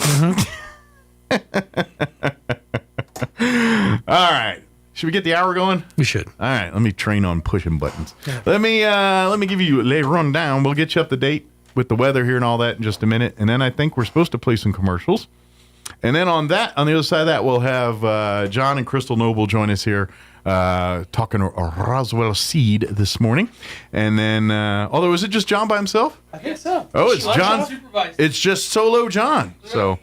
All right. Should we get the hour going? We should. All right. Let me train on pushing buttons. Yeah. Let me give you a rundown. We'll get you up to date with the weather here and all that in just a minute. And then I think we're supposed to play some commercials. And then on the other side of that, we'll have John and Crystal Noble join us here talking Roswell Seed this morning. And then, although, is it just John by himself? I think so. Oh, it's John. It's just solo John. So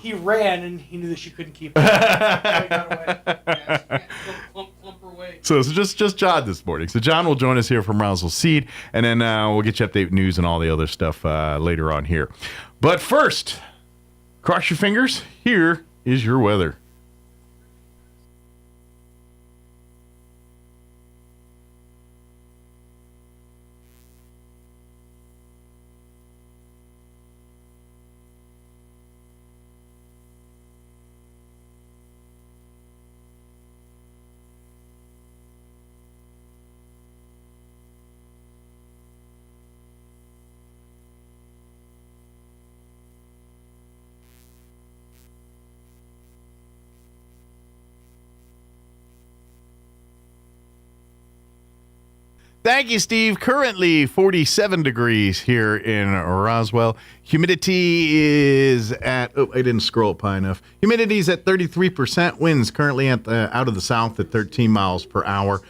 he ran and he knew that she couldn't keep him. So he got away. Plump away. So it's just John this morning. So John will join us here from Roswell Seed, and then we'll get you update news and all the other stuff later on here. But first, cross your fingers. Here is your weather. Thank you, Steve. Currently 47 degrees here in Roswell. Humidity is at, I didn't scroll up high enough. Humidity is at 33%. Winds currently out of the south at 13 miles per hour.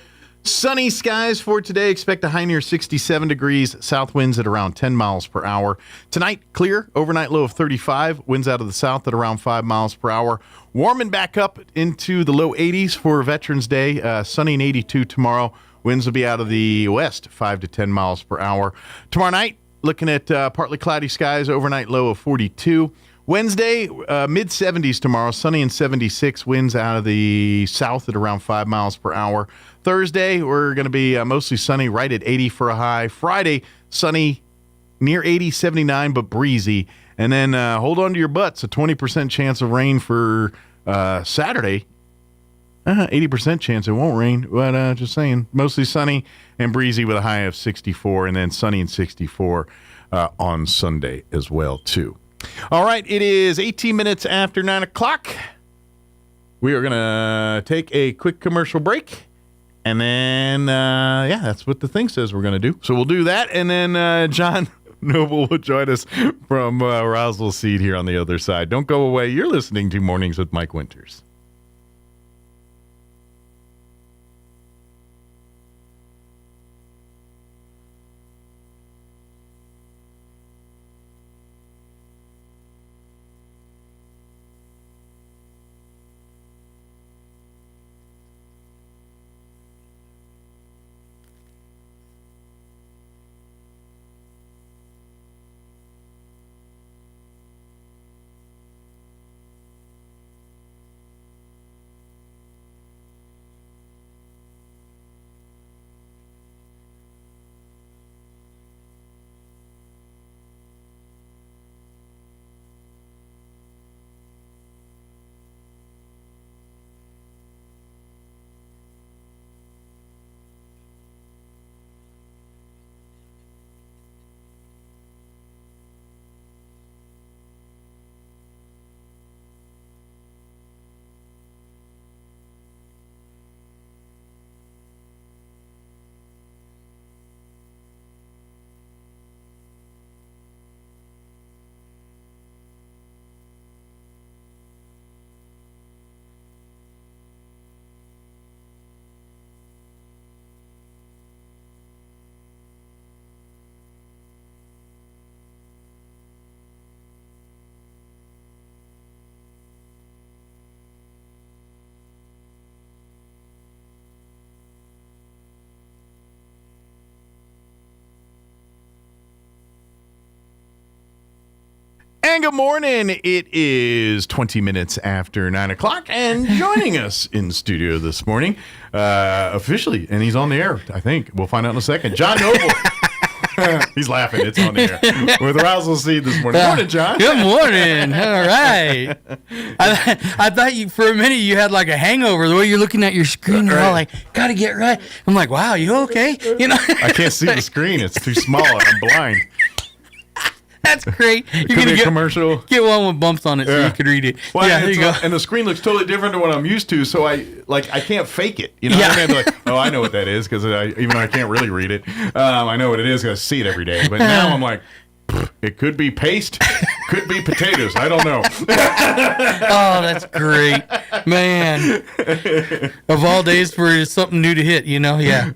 Sunny skies for today. Expect a high near 67 degrees. South winds at around 10 miles per hour. Tonight, clear. Overnight low of 35. Winds out of the south at around 5 miles per hour. Warming back up into the low 80s for Veterans Day. Sunny and 82 tomorrow. Winds will be out of the west, 5 to 10 miles per hour. Tomorrow night, looking at partly cloudy skies, overnight low of 42. Wednesday, mid-70s tomorrow, sunny and 76. Winds out of the south at around 5 miles per hour. Thursday, we're going to be mostly sunny, right at 80 for a high. Friday, sunny, near 80, 79, but breezy. And then hold on to your butts, a 20% chance of rain for Saturday. 80% chance it won't rain, but just saying, mostly sunny and breezy with a high of 64, and then sunny and 64 on Sunday as well, too. All right, it is 18 minutes after 9 o'clock. We are going to take a quick commercial break, and then, that's what the thing says we're going to do. So we'll do that, and then John Noble will join us from Roswell Seed here on the other side. Don't go away. You're listening to Mornings with Mike Winters. And good morning. It is 20 minutes after 9 o'clock, and joining us in studio this morning, officially, and he's on the air, I think. We'll find out in a second. John Noble. He's laughing. It's on the air. With Roswell Seed this morning. Morning, John. Good morning. All right. I thought you for a minute you had like a hangover. The way you're looking at your screen, you're all like, "Gotta get right." I'm like, "Wow, you okay?" You know. I can't see the screen. It's too small. I'm blind. That's great. You're Could gonna be a get commercial. Get one with bumps on it so you can read it. Well, yeah, there you go. And the screen looks totally different than what I'm used to, so I can't fake it. You know what I mean? I'd be like, oh, I know what that is, because even though I can't really read it, I know what it is because I see it every day. But now I'm like, it could be paste, could be potatoes. I don't know. Oh, that's great, man. Of all days for something new to hit, you know? Yeah.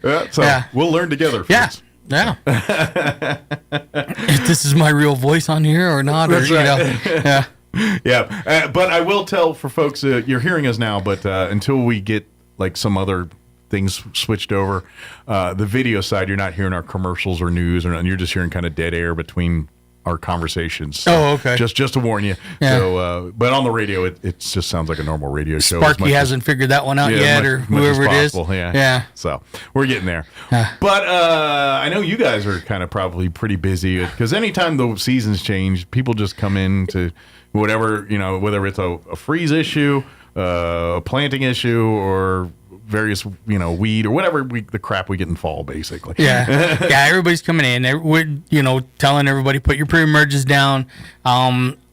We'll learn together. Friends. Yeah. If this is my real voice on here or not, That's or, right. Yeah. But I will tell for folks, you're hearing us now, but until we get like some other things switched over, the video side, you're not hearing our commercials or news, or you're just hearing kind of dead air between our conversations. So okay. Just to warn you. Yeah. So, but on the radio, it just sounds like a normal radio show. Sparky hasn't figured that one out yet, or whoever it is. Yeah. So we're getting there. But I know you guys are kind of probably pretty busy, because anytime the seasons change, people just come in to whatever, whether it's a freeze issue, a planting issue, or various, weed or whatever the crap we get in fall, basically. Yeah. Everybody's coming in. We're, telling everybody, put your pre-emerges down.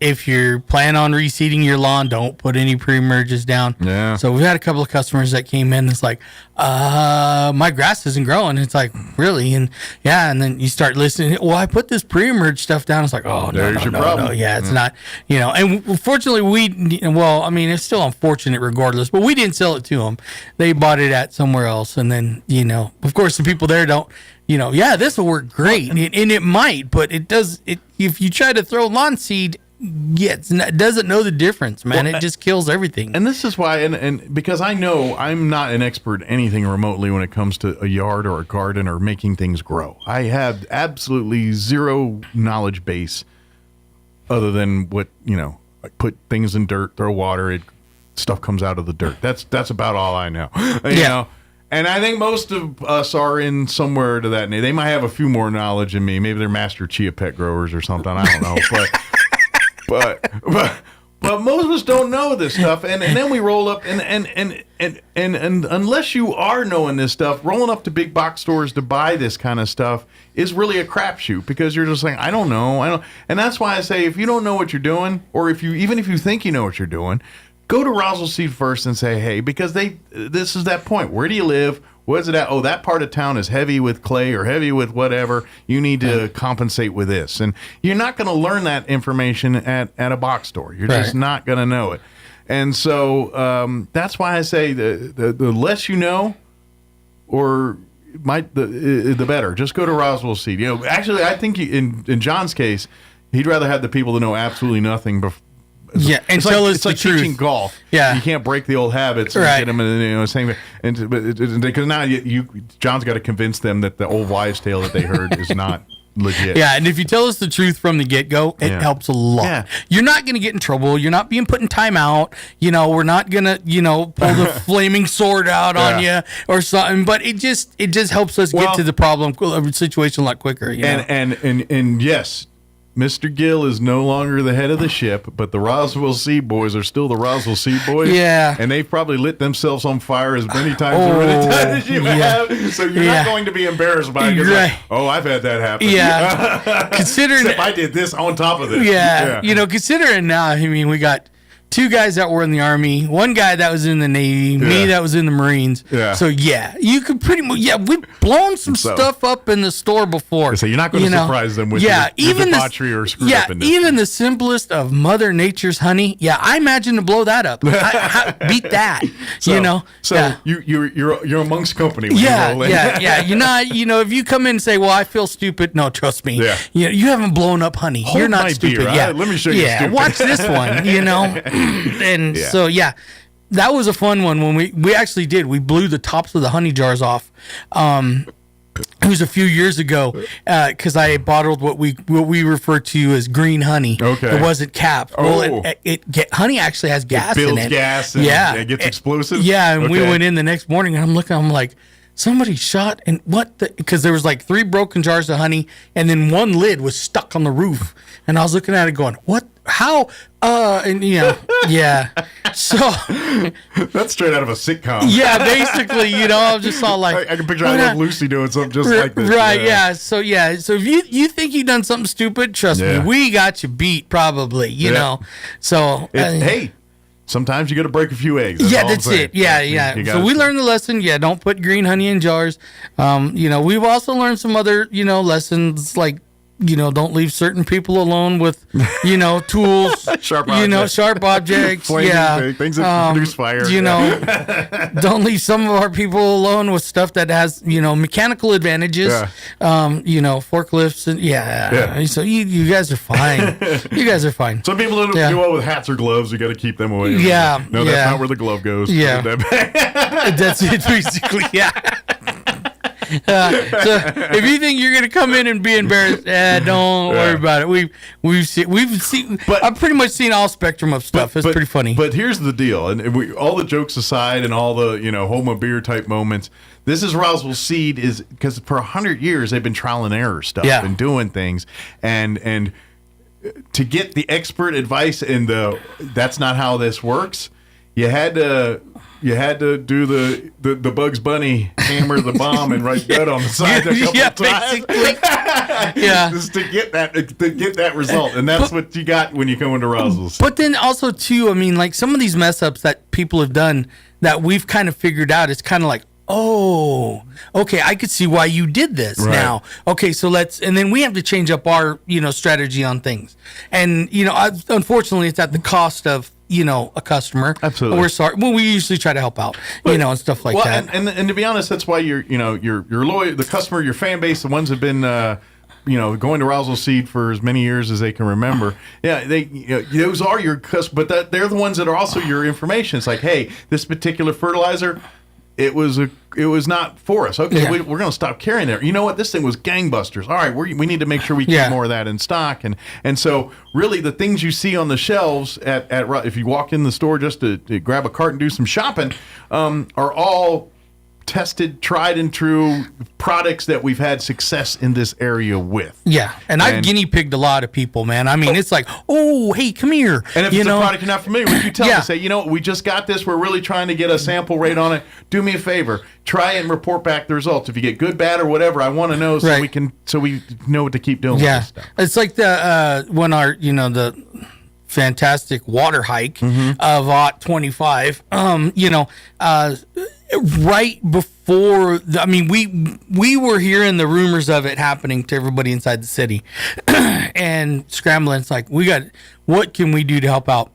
If you're planning on reseeding your lawn, don't put any pre-emerges down. Yeah. So we've had a couple of customers that came in. It's like, my grass isn't growing. It's like, really? And then you start listening. Well, I put this pre-emerge stuff down. It's like, oh, there's your problem. No. Yeah, it's not, and fortunately it's still unfortunate regardless, but we didn't sell it to them. They bought it at somewhere else. And then, of course the people there don't, this will work great. And it might, but if you try to throw lawn seed, it doesn't know the difference, man. It just kills everything. And this is why, and because I know I'm not an expert anything remotely when it comes to a yard or a garden or making things grow. I have absolutely zero knowledge base other than what, I put things in dirt, throw water, stuff comes out of the dirt. That's about all I know. You know? And I think most of us are in somewhere to that. They might have a few more knowledge than me. Maybe they're master chia pet growers or something. I don't know. But most of us don't know this stuff, and then we roll up and unless you are knowing this stuff, rolling up to big box stores to buy this kind of stuff is really a crapshoot, because you're just saying, I don't know, and that's why I say, if you don't know what you're doing, or if you think you know what you're doing, go to Roswell Seed first and say, hey, because this is that point. Where do you live? Where's it at? Oh, that part of town is heavy with clay or heavy with whatever. You need to compensate with this. And you're not going to learn that information at a box store. You're just not going to know it. And so that's why I say the less you know, or the better. Just go to Roswell Seed. Actually, I think in John's case, he'd rather have the people to know absolutely nothing before. And tell us it's like teaching golf. Yeah, you can't break the old habits and get them in same. And because now John's got to convince them that the old wives' tale that they heard is not legit. Yeah, and if you tell us the truth from the get-go, it helps a lot. Yeah. You're not going to get in trouble. You're not being put in timeout. We're not going to pull the flaming sword out on you or something. But it just helps us get to the problem situation a lot quicker. And yes. Mr. Gill is no longer the head of the ship, but the Roswell Seed Boys are still the Roswell Seed Boys. Yeah. And they've probably lit themselves on fire as many times as you have. So you're not going to be embarrassed by it. Like, I've had that happen. Yeah. Considering Except I did this on top of this. Yeah. Considering now, we got two guys that were in the Army, one guy that was in the Navy, me that was in the Marines. Yeah. So, you could pretty much, we've blown some stuff up in the store before. So you're not going to surprise them with your debauchery or screw up in this. Even the simplest of Mother Nature's honey, I imagine to blow that up. Beat that, So you're amongst company when you roll in. You're not, if you come in and say, well, I feel stupid, no, trust me. Yeah. You haven't blown up honey. Hold you're not my stupid. Beer. Let me show you stupid. Watch this one, And so, that was a fun one when we actually did. We blew the tops of the honey jars off. It was a few years ago because I bottled what we refer to as green honey. Okay. It wasn't capped. Well, honey actually has gas in it. Builds gas and it gets explosive? Yeah, and we went in the next morning and I'm like, somebody shot and what the, because there was like 3 broken jars of honey and then one lid was stuck on the roof. And I was looking at it going, what, how, and yeah. So that's straight out of a sitcom. Yeah, basically, I was just all like, I can picture I Love Lucy doing something just like this. Right, yeah. So if you think you've done something stupid, trust me, we got you beat probably, you know. So hey, sometimes you got to break a few eggs. That's it. Yeah. So we learned the lesson. Yeah, don't put green honey in jars. We've also learned some other, lessons like, don't leave certain people alone with, tools, sharp objects, flaming, things that produce fire. Don't leave some of our people alone with stuff that has, mechanical advantages, forklifts and So you guys are fine. You guys are fine. Some people don't do well with hats or gloves. You got to keep them away. Yeah. No, that's not where the glove goes. Yeah. That's it basically. Yeah. So if you think you're gonna come in and be embarrassed, don't worry about it. We've seen. But I've pretty much seen all spectrum of stuff. It's pretty funny. But here's the deal, and all the jokes aside, and all the hold my beer type moments. This is Roswell Seed is because for 100 years they've been trial and error stuff and doing things, and to get the expert advice and that's not how this works. You had to do the Bugs Bunny hammer the bomb and write that on the side a couple times. Basically. Just to get that result, and that's what you got when you come into Roswell. But then also too, I mean, like some of these mess ups that people have done that we've kind of figured out, it's kind of like, oh, okay, I could see why you did this now. Okay, so and then we have to change up our strategy on things, and unfortunately, it's at the cost of a customer. Absolutely. We're sorry. Well, we usually try to help out, and stuff like that. And to be honest, that's why you're loyal, the customer, your fan base, the ones that have been, going to Roswell Seed for as many years as they can remember. Yeah, those are your customers, but they're the ones that are also your information. It's like, hey, this particular fertilizer, it was not for us. Okay, we're going to stop carrying it. You know what? This thing was gangbusters. All right, we need to make sure we keep more of that in stock. And so really the things you see on the shelves at if you walk in the store just to grab a cart and do some shopping, are all tested, tried and true products that we've had success in this area with. Yeah, and I've guinea pigged a lot of people, man. I mean, it's like, oh, hey, come here. And if it's a product you're not familiar with, you tell them, say, we just got this. We're really trying to get a sample rate on it. Do me a favor. Try it and report back the results. If you get good, bad, or whatever, I want to know so we know what to keep doing with this stuff. It's like when our, the fantastic water hike of OT 25, right before we were hearing the rumors of it happening to everybody inside the city and scrambling. It's like, what can we do to help out?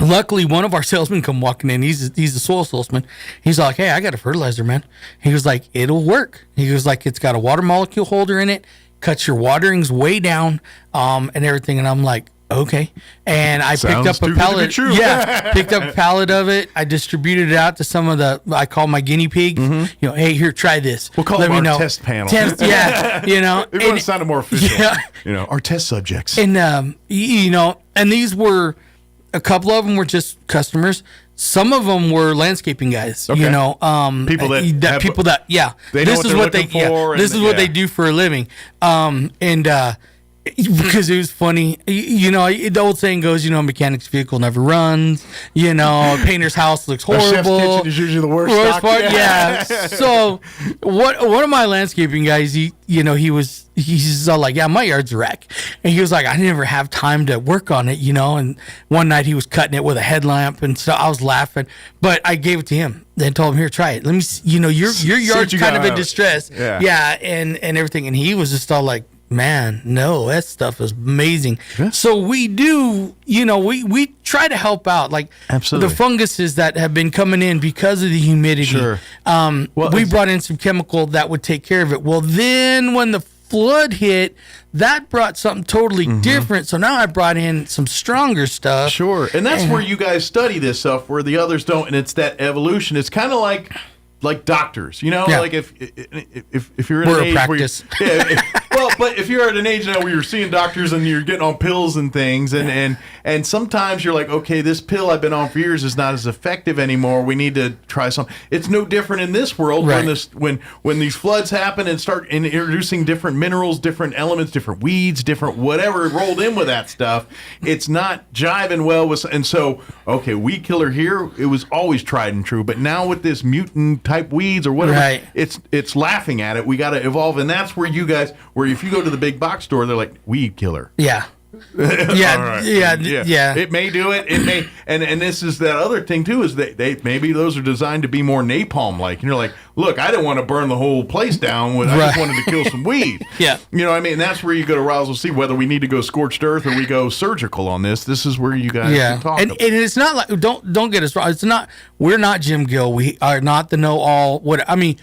Luckily, one of our salesmen come walking in. He's a soil salesman. He's like, hey, I got a fertilizer, man. He was like, it'll work. He was like, it's got a water molecule holder in it, cuts your waterings way down, and everything. And I'm like, okay. And I picked up a pallet. Picked up a pallet of it. I distributed it out to some of I call my guinea pigs. Hey, here, try this. We'll call them our test panel. It sounded more official. Our test subjects. And and these were, a couple of them were just customers. Some of them were landscaping guys. Okay. People that this is what they do for a living. Because it was funny, the old saying goes, a mechanic's vehicle never runs, a painter's house looks horrible. A chef's kitchen is usually the worst part. Yeah. So one of my landscaping guys, he's all like, my yard's a wreck. And he was like, I never have time to work on it, and one night he was cutting it with a headlamp, and so I was laughing, but I gave it to him. Then told him, here, try it. Let me see, your yard's kind of in distress. Yeah. And everything. And he was just all like, man, no, that stuff is amazing. Yeah. So we do, we try to help out, like absolutely the funguses that have been coming in because of the humidity. Sure. We brought in some chemical that would take care of it. Well, then when the flood hit, that brought something totally different. So now I brought in some stronger stuff. Sure. And that's where you guys study this stuff where the others don't. And it's that evolution. It's kind of like doctors, like if you're in an age practice. where Well, but if you're at an age now where you're seeing doctors and you're getting on pills and things, and sometimes you're like, okay, this pill I've been on for years is not as effective anymore. We need to try something. It's no different in this world when these floods happen and start introducing different minerals, different elements, different weeds, different whatever rolled in with that stuff. It's not jiving well with, and so okay, weed killer here. It was always tried and true, but now with this mutant type weeds or whatever, it's laughing at it. We got to evolve, and that's where you guys, where if you go to the big box store, they're like weed killer. Yeah. Yeah. It may do it. It may, and this is that other thing too. Is they maybe those are designed to be more napalm like. And you're like, look, I didn't want to burn the whole place down. I just wanted to kill some weed. Yeah, you know what I mean. And that's where you go to Roswell, see whether we need to go scorched earth or we go surgical on this. This is where you guys can talk. And it's not like don't get us wrong. It's not. We're not Jim Gill. We are not the know all. What I mean,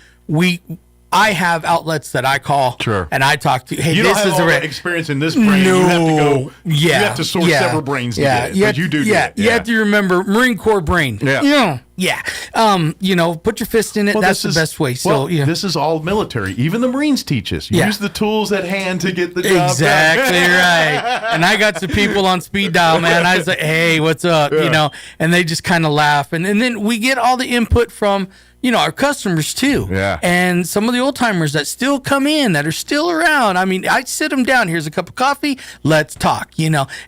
I have outlets that I call, and I talk to. Hey, you this don't have is all a the experience in this brain. No, you have to go. Yeah, you have to source several brains to get it. But you do. Yeah, you have to remember Marine Corps brain. Yeah. Put your fist in it. Well, that's the best way. So, this is all military. Even the Marines teach us. Use the tools at hand to get the job exactly done. right. And I got some people on speed dial, man. I was like, hey, what's up? And they just kind of laugh. And then we get all the input from, our customers too. Yeah. And some of the old timers that still come in, that are still around. I mean, I sit them down. Here's a cup of coffee. Let's talk,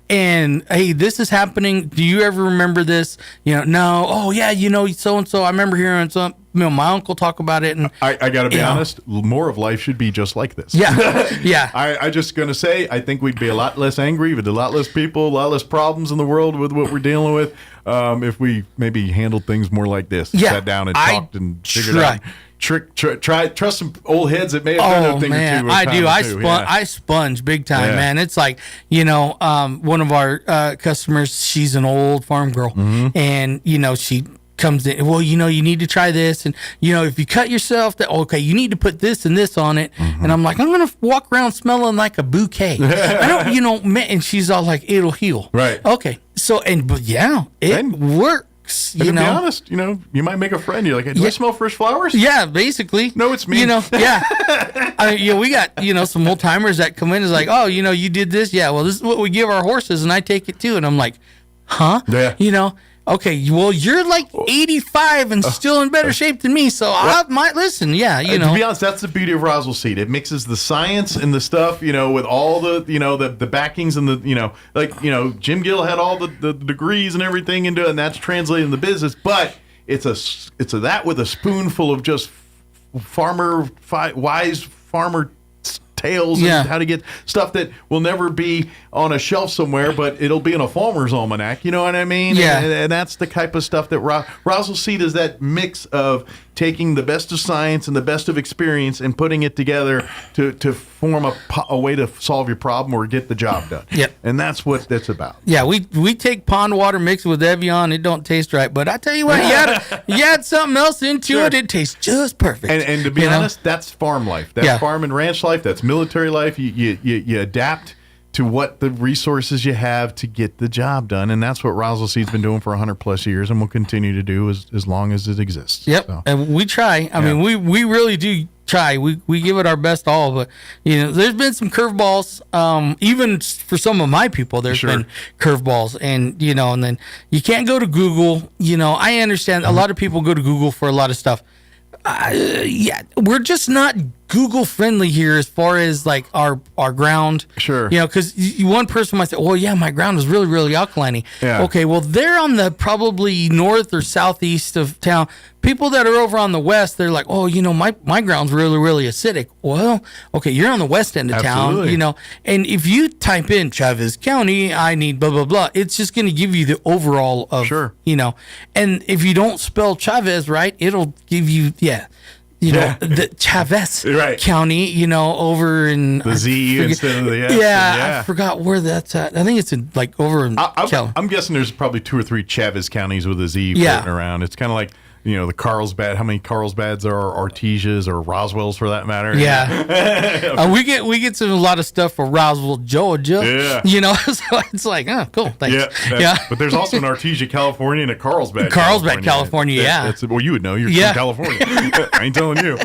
And, hey, this is happening. Do you ever remember this? No. Oh, yeah, so-and-so. I remember hearing some. My uncle talk about it. And I got to be honest, more of life should be just like this. Yeah. I just going to say, I think we'd be a lot less angry, with a lot less people, a lot less problems in the world with what we're dealing with, if we maybe handled things more like this. Sat down and talked and figured out. Trust some old heads that may have done a thing or two. I do. I sponge big time, man. It's like, one of our customers, she's an old farm girl, and, she comes in, well, you need to try this, and if you cut yourself, you need to put this and this on it, and I'm like, I'm gonna walk around smelling like a bouquet. I don't, and she's all like, it'll heal, right? Okay, so it works. To be honest, you might make a friend. You're like, do I smell fresh flowers? Yeah, basically. No, it's me. We got some old timers that come in, is like, oh, you did this. Yeah, well, this is what we give our horses, and I take it too, and I'm like, huh? Yeah. Okay, well, you're like 85 and still in better shape than me, so I might listen. Yeah, To be honest, that's the beauty of Roswell Seed. It mixes the science and the stuff, with all the, the backings and the, Jim Gill had all the degrees and everything into it, and that's translating the business. But it's a that with a spoonful of just wise farmer tales and how to get stuff that will never be on a shelf somewhere, but it'll be in a farmer's almanac. You know what I mean? Yeah. And that's the type of stuff that Roswell Seed is, that mix of taking the best of science and the best of experience and putting it together to form a way to solve your problem or get the job done. Yep. And that's what that's about. Yeah, we take pond water mixed with Evian. It don't taste right, but I tell you what, you add something else into it, it tastes just perfect. And to be honest, that's farm life. That's farm and ranch life. That's military life. You adapt to what the resources you have to get the job done, and that's what Roswell Seed's been doing for 100 plus years, and will continue to do as long as it exists. Yep, so. And we try. I mean, we really do try. We give it our best all, but there's been some curveballs. Even for some of my people, there's been curveballs, and and then you can't go to Google. I understand a lot of people go to Google for a lot of stuff. We're just not Google friendly here as far as like our ground. Sure. Because one person might say, well, yeah, my ground is really, really alkaline. Yeah. Okay, well, they're on the probably north or southeast of town. People that are over on the west, they're like, oh, my ground's really, really acidic. Well, okay, you're on the west end of Absolutely. town, and if you type in Chavez County, I need blah, blah, blah, it's just going to give you the overall of, and if you don't spell Chavez right, it'll give you, the Chavez County, over in the Z instead of the S. I forgot where that's at. I think it's in over in I'm guessing there's probably 2 or 3 Chavez counties with a Z floating around. It's kind of like the Carlsbad. How many Carlsbads are Artesias or Roswells for that matter? Yeah, we get a lot of stuff for Roswell, Georgia. Yeah, so it's like, oh, cool, thanks. Yeah, but there's also an Artesia, California, and a Carlsbad, California. That's well, you would know. You're from California. I ain't telling you.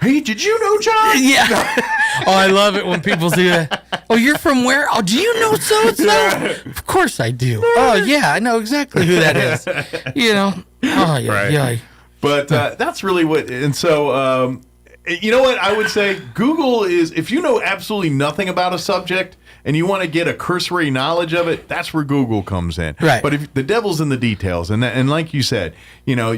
Hey, did you know, John? Yeah. Oh, I love it when people do that. Oh, you're from where? Oh, do you know so and so? Of course I do. Oh, yeah, I know exactly who that is. You know. Oh, yeah, Right. yeah. But that's really what. And so, you know what I would say? Google is, if you know absolutely nothing about a subject and you want to get a cursory knowledge of it, that's where Google comes in. Right. But if the devil's in the details, and like you said, you know,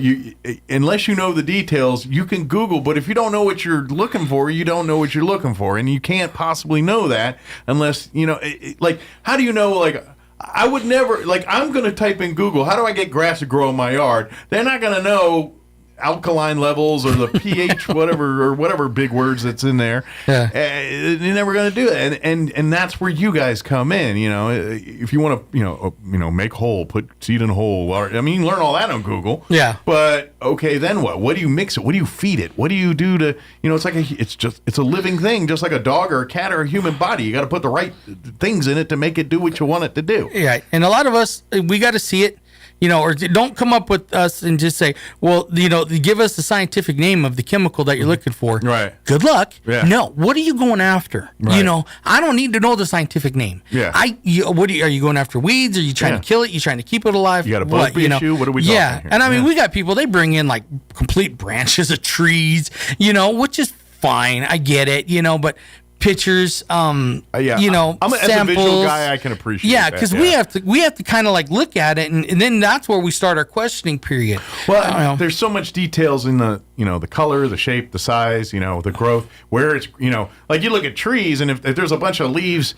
unless you know the details, you can Google. But if you don't know what you're looking for, you don't know what you're looking for, and you can't possibly know that unless you know. Like, how do you know? Like, I would never. Like, I'm going to type in Google. How do I get grass to grow in my yard? They're not going to know alkaline levels or the pH, whatever big words that's in there. Yeah. You're never going to do it, and that's where you guys come in. You know, if you want to, make whole, put seed in whole. I mean, you can learn all that on Google. Yeah. But okay, then what? What do you mix it? What do you feed it? What do you do to? You know, it's a living thing, just like a dog or a cat or a human body. You got to put the right things in it to make it do what you want it to do. Yeah. And a lot of us, we got to see it. You know, or don't come up with us and just say, well, you know, give us the scientific name of the chemical that you're looking for. Right. Good luck. Yeah. No. What are you going after? Right. You know, I don't need to know the scientific name. Yeah. Are you going after weeds? Are you trying to kill it? You trying to keep it alive? You got a bug issue? What are we talking here? And I mean, Yeah. we got people, they bring in like complete branches of trees, you know, which is fine. I get it, you know, but pictures, Yeah, you know, as a samples. visual guy, I can appreciate Yeah, that, because yeah. we have to kind of like look at it, and then that's where we start our questioning period. Well, there's so much details in the, you know, the color, the shape, the size, you know, the growth, where it's, you know, like you look at trees, and if there's a bunch of leaves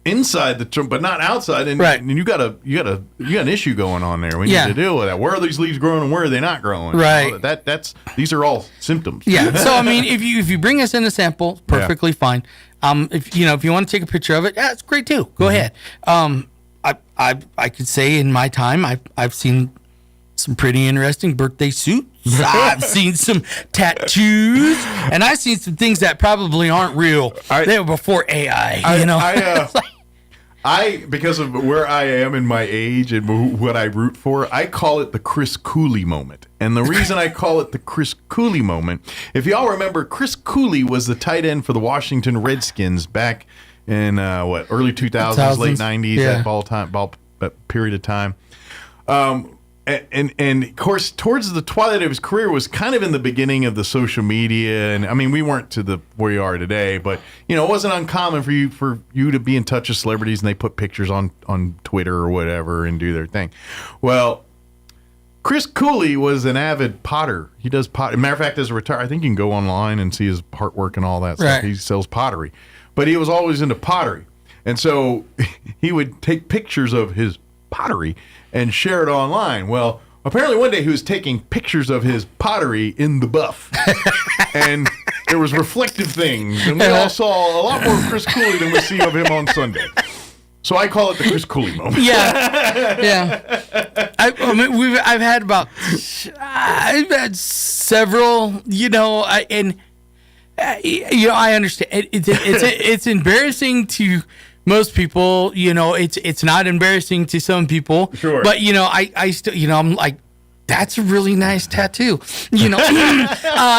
inside the tree, but not outside, and, Right. and you got an issue going on there. We Yeah. need to deal with that. Where are these leaves growing, and where are they not growing? Right. You know, these are all symptoms. Yeah. So I mean, if you bring us in a sample, perfectly fine. If you want to take a picture of it, yeah, it's great too. Go ahead. I could say in my time, I've seen some pretty interesting birthday suits. I've seen some tattoos, and I've seen some things that probably aren't real. They were before AI. You know. Because of where I am in my age and what I root for, I call it the Chris Cooley moment. And the reason I call it the Chris Cooley moment, if y'all remember, Chris Cooley was the tight end for the Washington Redskins back in early 2000s, late 90s, yeah. that period of time. And of course, towards the twilight of his career was kind of in the beginning of the social media, and I mean, we weren't to where you are today, but you know, it wasn't uncommon for you to be in touch with celebrities, and they put pictures on Twitter or whatever and do their thing. Well, Chris Cooley was an avid potter. He does pot. Matter of fact, as a retired, I think you can go online and see his artwork and all that stuff. Right. He sells pottery, but he was always into pottery, and so he would take pictures of his pottery and share it online. Well, apparently one day he was taking pictures of his pottery in the buff, and there was reflective things, and we all saw a lot more Chris Cooley than we see of him on Sunday. So I call it the Chris Cooley moment. Yeah, yeah. I've had several. You know, I understand. It's embarrassing to most people. You know, it's not embarrassing to some people. Sure. But you know, I still, you know, I'm like, that's a really nice tattoo. You know,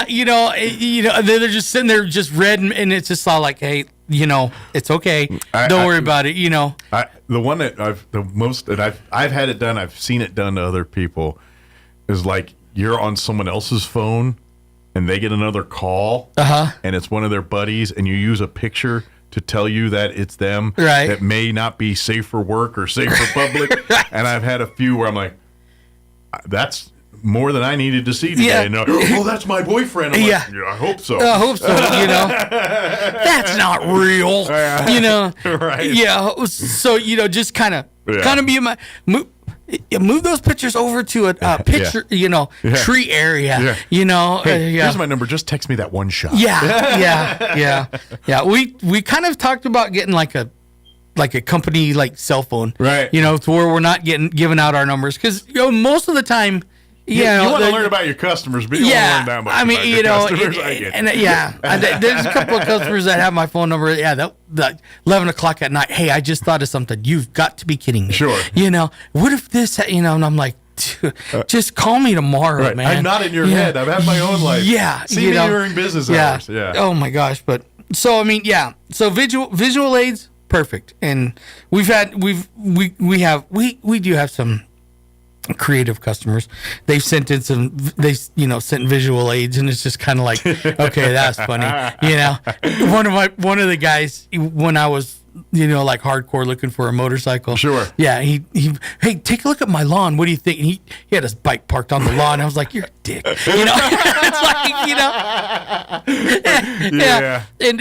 they're just sitting there just red, and it's just all like, hey, you know, it's okay. Don't worry about it. You know, the one that I've had it done. I've seen it done to other people. Is like you're on someone else's phone, and they get another call, and it's one of their buddies, and you use a picture to tell you that it's them. Right. That may not be safe for work or safe for public. Right. And I've had a few where I'm like, that's more than I needed to see today. Yeah. And oh, that's my boyfriend. I'm like, I hope so. I hope so. You know, that's not real. You know, Right. Yeah. So you know, just kind of be my move those pictures over to a picture. You know, tree area. Yeah. You know, Hey, here's my number. Just text me that one shot. Yeah. We kind of talked about getting like a company like cell phone, Right. You know, to where we're not giving out our numbers, because you know, most of the time. You want to learn about your customers, but you don't want to learn that much. I mean, about you your know, customers. there's a couple of customers that have my phone number. Yeah, that 11 o'clock at night. Hey, I just thought of something. You've got to be kidding me. Sure. You know, what if this? You know, and I'm like, just call me tomorrow, Right. man. I'm not in your head. I've had my own life. Yeah. See me during business hours. Yeah. Oh my gosh. But so, I mean, yeah. So visual aids, perfect. And we do have some creative customers. They've sent in sent visual aids, and it's just kind of like, okay, that's funny. One of the guys, when I was like hardcore looking for a motorcycle. Sure. Yeah. He hey, take a look at my lawn. What do you think? And he had his bike parked on the lawn. I was like, you're a dick. It's like, yeah. And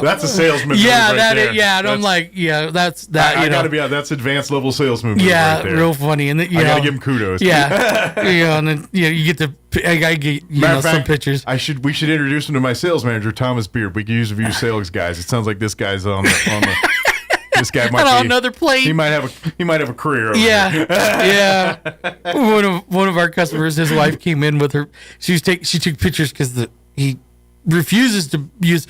that's a salesman. Yeah, right there. And I'm like, that's that. I gotta be honest, that's advanced level salesman. Yeah, right there. real funny. And I gotta give him kudos. Yeah, and then you get to. I gotta get some pictures. We should introduce him to my sales manager, Thomas Beard. We could use a few sales guys. It sounds like this guy's on the this guy might on be another plane. He might have a career. Over Yeah, here. yeah. One of our customers, his wife came in with her. She took pictures because he refuses to use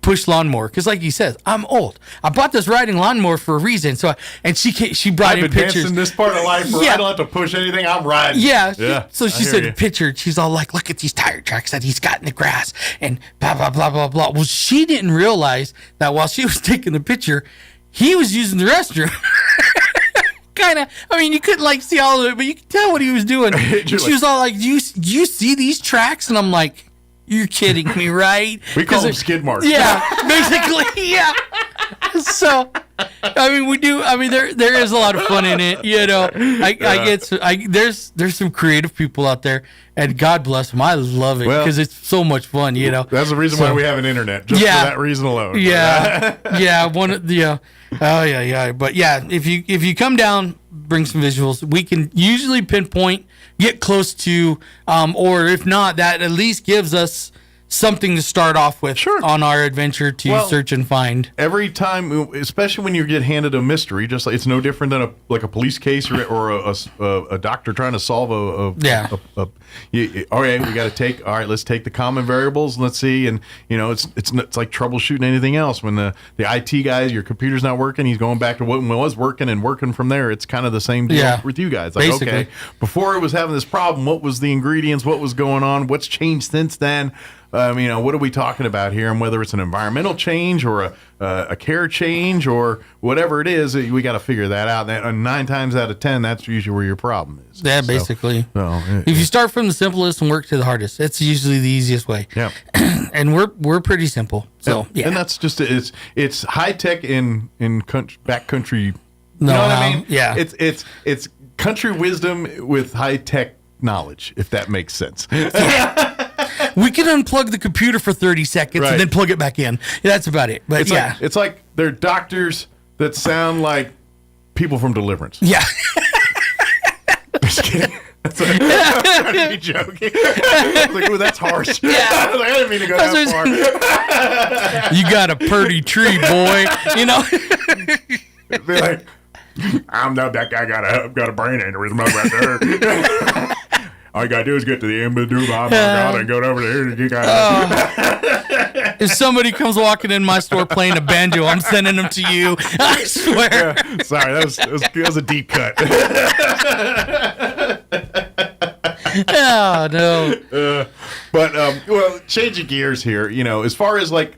push lawnmower because, like he says, I'm old. I bought this riding lawnmower for a reason. So she brought I've in advanced pictures in this part of life where I don't have to push anything. I'm riding. Yeah. So she I said hear a picture. She's all like, look at these tire tracks that he's got in the grass and blah, blah, blah, blah, blah. Well, she didn't realize that while she was taking the picture, he was using the restroom. Kind of. I mean, you couldn't see all of it, but you could tell what he was doing. She was all like, do you see these tracks? And I'm like, you're kidding me, right? We call them skid marks. Yeah, basically, yeah. So, I mean, we do. I mean, there is a lot of fun in it. There's some creative people out there, and God bless them. I love it because it's so much fun. That's the reason why we have an internet. Just for that reason alone. Yeah, yeah. Oh yeah. But yeah, if you come down, bring some visuals. We can usually pinpoint, get close to, or if not, that at least gives us something to start off with on our adventure to search and find. Every time, especially when you get handed a mystery, just like it's no different than a police case or a doctor trying to solve all right, we got to take. All right, let's take the common variables. And let's see, and it's like troubleshooting anything else. When the IT guys, your computer's not working, he's going back to what was working and working from there. It's kind of the same deal with you guys. Like, basically. Okay, before it was having this problem, what was the ingredients? What was going on? What's changed since then? What are we talking about here? And whether it's an environmental change or a care change or whatever it is, we got to figure that out. And 9 times out of 10, that's usually where your problem is. Yeah, basically. If you start from the simplest and work to the hardest, it's usually the easiest way. Yeah. And we're pretty simple. So yeah. And that's just it's high tech in backcountry. You know what I mean? Yeah. It's country wisdom with high tech knowledge, if that makes sense. We can unplug the computer for 30 seconds and then plug it back in. That's about it. But it's like they're doctors that sound like people from Deliverance. Yeah. Just kidding. I'm trying to be joking. I was like, ooh, that's harsh. Yeah. I was like, I didn't mean to go that far. You got a purty tree, boy. It'd be like, I'm not that guy. Got a brain aneurysm right there. All you gotta do is get to the end of the and go over there. You if somebody comes walking in my store playing a banjo, I'm sending them to you. I swear. Yeah, sorry, that was a deep cut. Oh no. But changing gears here. As far as what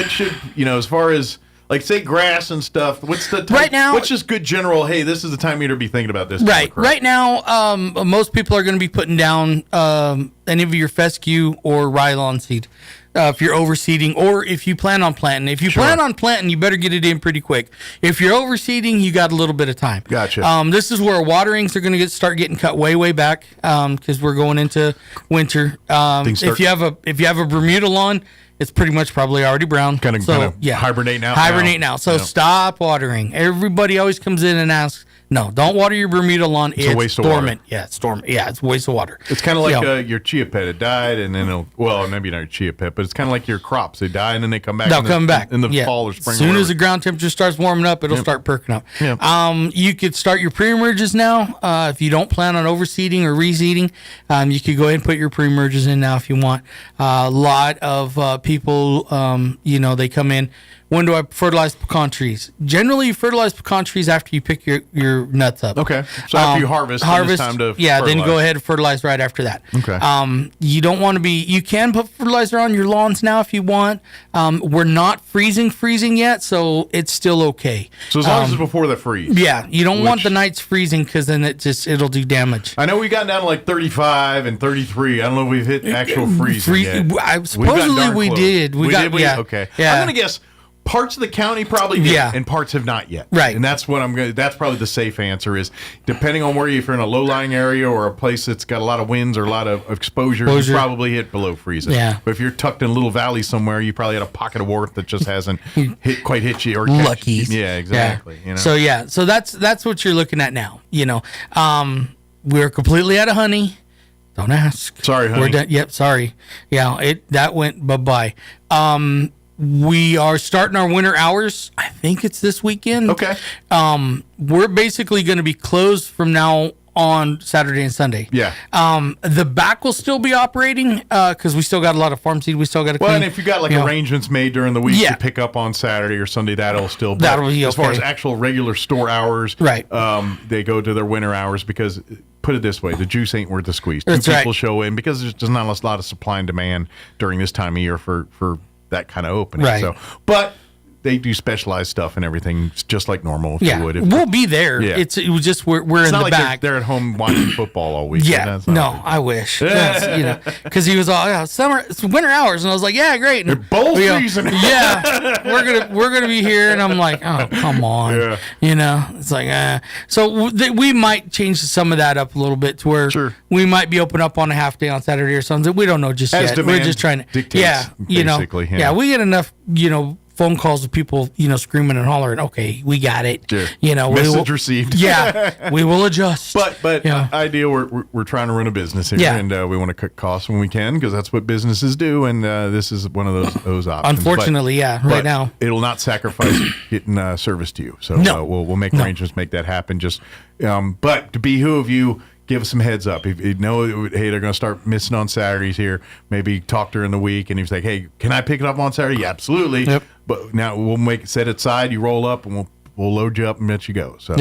should as far as like say grass and stuff. What's the type, right now? What's just good general? Hey, this is the time you to be thinking about this. Right now, most people are going to be putting down any of your fescue or rylon seed if you're overseeding, or if you plan on planting. If you plan on planting, you better get it in pretty quick. If you're overseeding, you got a little bit of time. Gotcha. This is where waterings are going to start getting cut way back because we're going into winter. If you have a Bermuda lawn, it's pretty much probably already brown. Kind of hibernate now. Hibernate now. So stop watering. Everybody always comes in and asks, no, don't water your Bermuda lawn. It's a waste dormant. Of water. Yeah, it's dormant. Yeah, it's a waste of water. It's kind of like your chia pet. It died, and then maybe not your chia pet, but it's kind of like your crops. They die, and then they come back. They'll come back in the fall or spring. As soon as the ground temperature starts warming up, it'll start perking up. Yep. You could start your pre-emerges now. If you don't plan on overseeding or reseeding, you could go ahead and put your pre-emerges in now if you want. A lot of people, they come in. When do I fertilize pecan trees? Generally, you fertilize pecan trees after you pick your your nuts up. Okay. So after you harvest, then it's time to then fertilize. go ahead and fertilize right after that. Okay. You don't want to be. You can put fertilizer on your lawns now if you want. We're not freezing yet, so it's still okay. So as long as it's before the freeze. Yeah, you don't want the nights freezing because then it'll do damage. I know we got down to like 35 and 33. I don't know if we've hit actual freezing yet. Supposedly we did. We got. Yeah. Okay. Yeah. I'm gonna guess parts of the county probably did, and parts have not yet. Right. And that's what that's probably the safe answer is, depending on where if you're in a low-lying area or a place that's got a lot of winds or a lot of exposure, you probably hit below freezing. Yeah. But if you're tucked in a little valley somewhere, you probably had a pocket of warmth that just hasn't quite hit you or lucky. Yeah, exactly. Yeah. You know? So that's what you're looking at now. We're completely out of honey. Don't ask. Sorry, honey. We're done. Yep, sorry. Yeah, that went bye-bye. We are starting our winter hours. I think it's this weekend. Okay. We're basically going to be closed from now on Saturday and Sunday. Yeah. The back will still be operating because we still got a lot of farm seed we still got to clean. Well, and if you got arrangements made during the week to pick up on Saturday or Sunday, that'll still be. That'll be okay. As far as actual regular store hours, right? They go to their winter hours because, put it this way, the juice ain't worth the squeeze. That's Two people right. show in because there's just not a lot of supply and demand during this time of year for that kind of opening. Right. So, but they do specialized stuff and everything just like normal. If you would. We'll be there. Yeah. It was just we're in not the like back. They're at home watching football all week. Yeah, no, I wish. Because he was all summer, it's winter hours, and I was like, yeah, great. And they're both freezing. Yeah, we're gonna be here, and I'm like, oh, come on. Yeah. It's like, so we might change some of that up a little bit to where we might be open up on a half day on Saturday or something. We don't know just As yet. We're just trying to dictates, basically. Yeah, we get enough, phone calls of people, screaming and hollering. Okay, we got it. Sure. Message received. Yeah, we will adjust. But ideal, we're trying to run a business here, and we want to cut costs when we can because that's what businesses do, and this is one of those options. Unfortunately, right now it'll not sacrifice getting service to you. So we'll make arrangements, make that happen. Just but to behoove you. Give us some heads up. If you know, hey, they're going to start missing on Saturdays here, maybe talk during the week, and he's like, hey, can I pick it up on Saturday? Yeah, absolutely. Yep. But now we'll set it aside. You roll up, and we'll load you up and let you go. So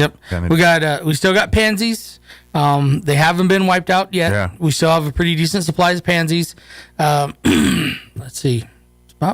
we still got pansies. They haven't been wiped out yet. Yeah. We still have a pretty decent supplies of pansies. Let's see.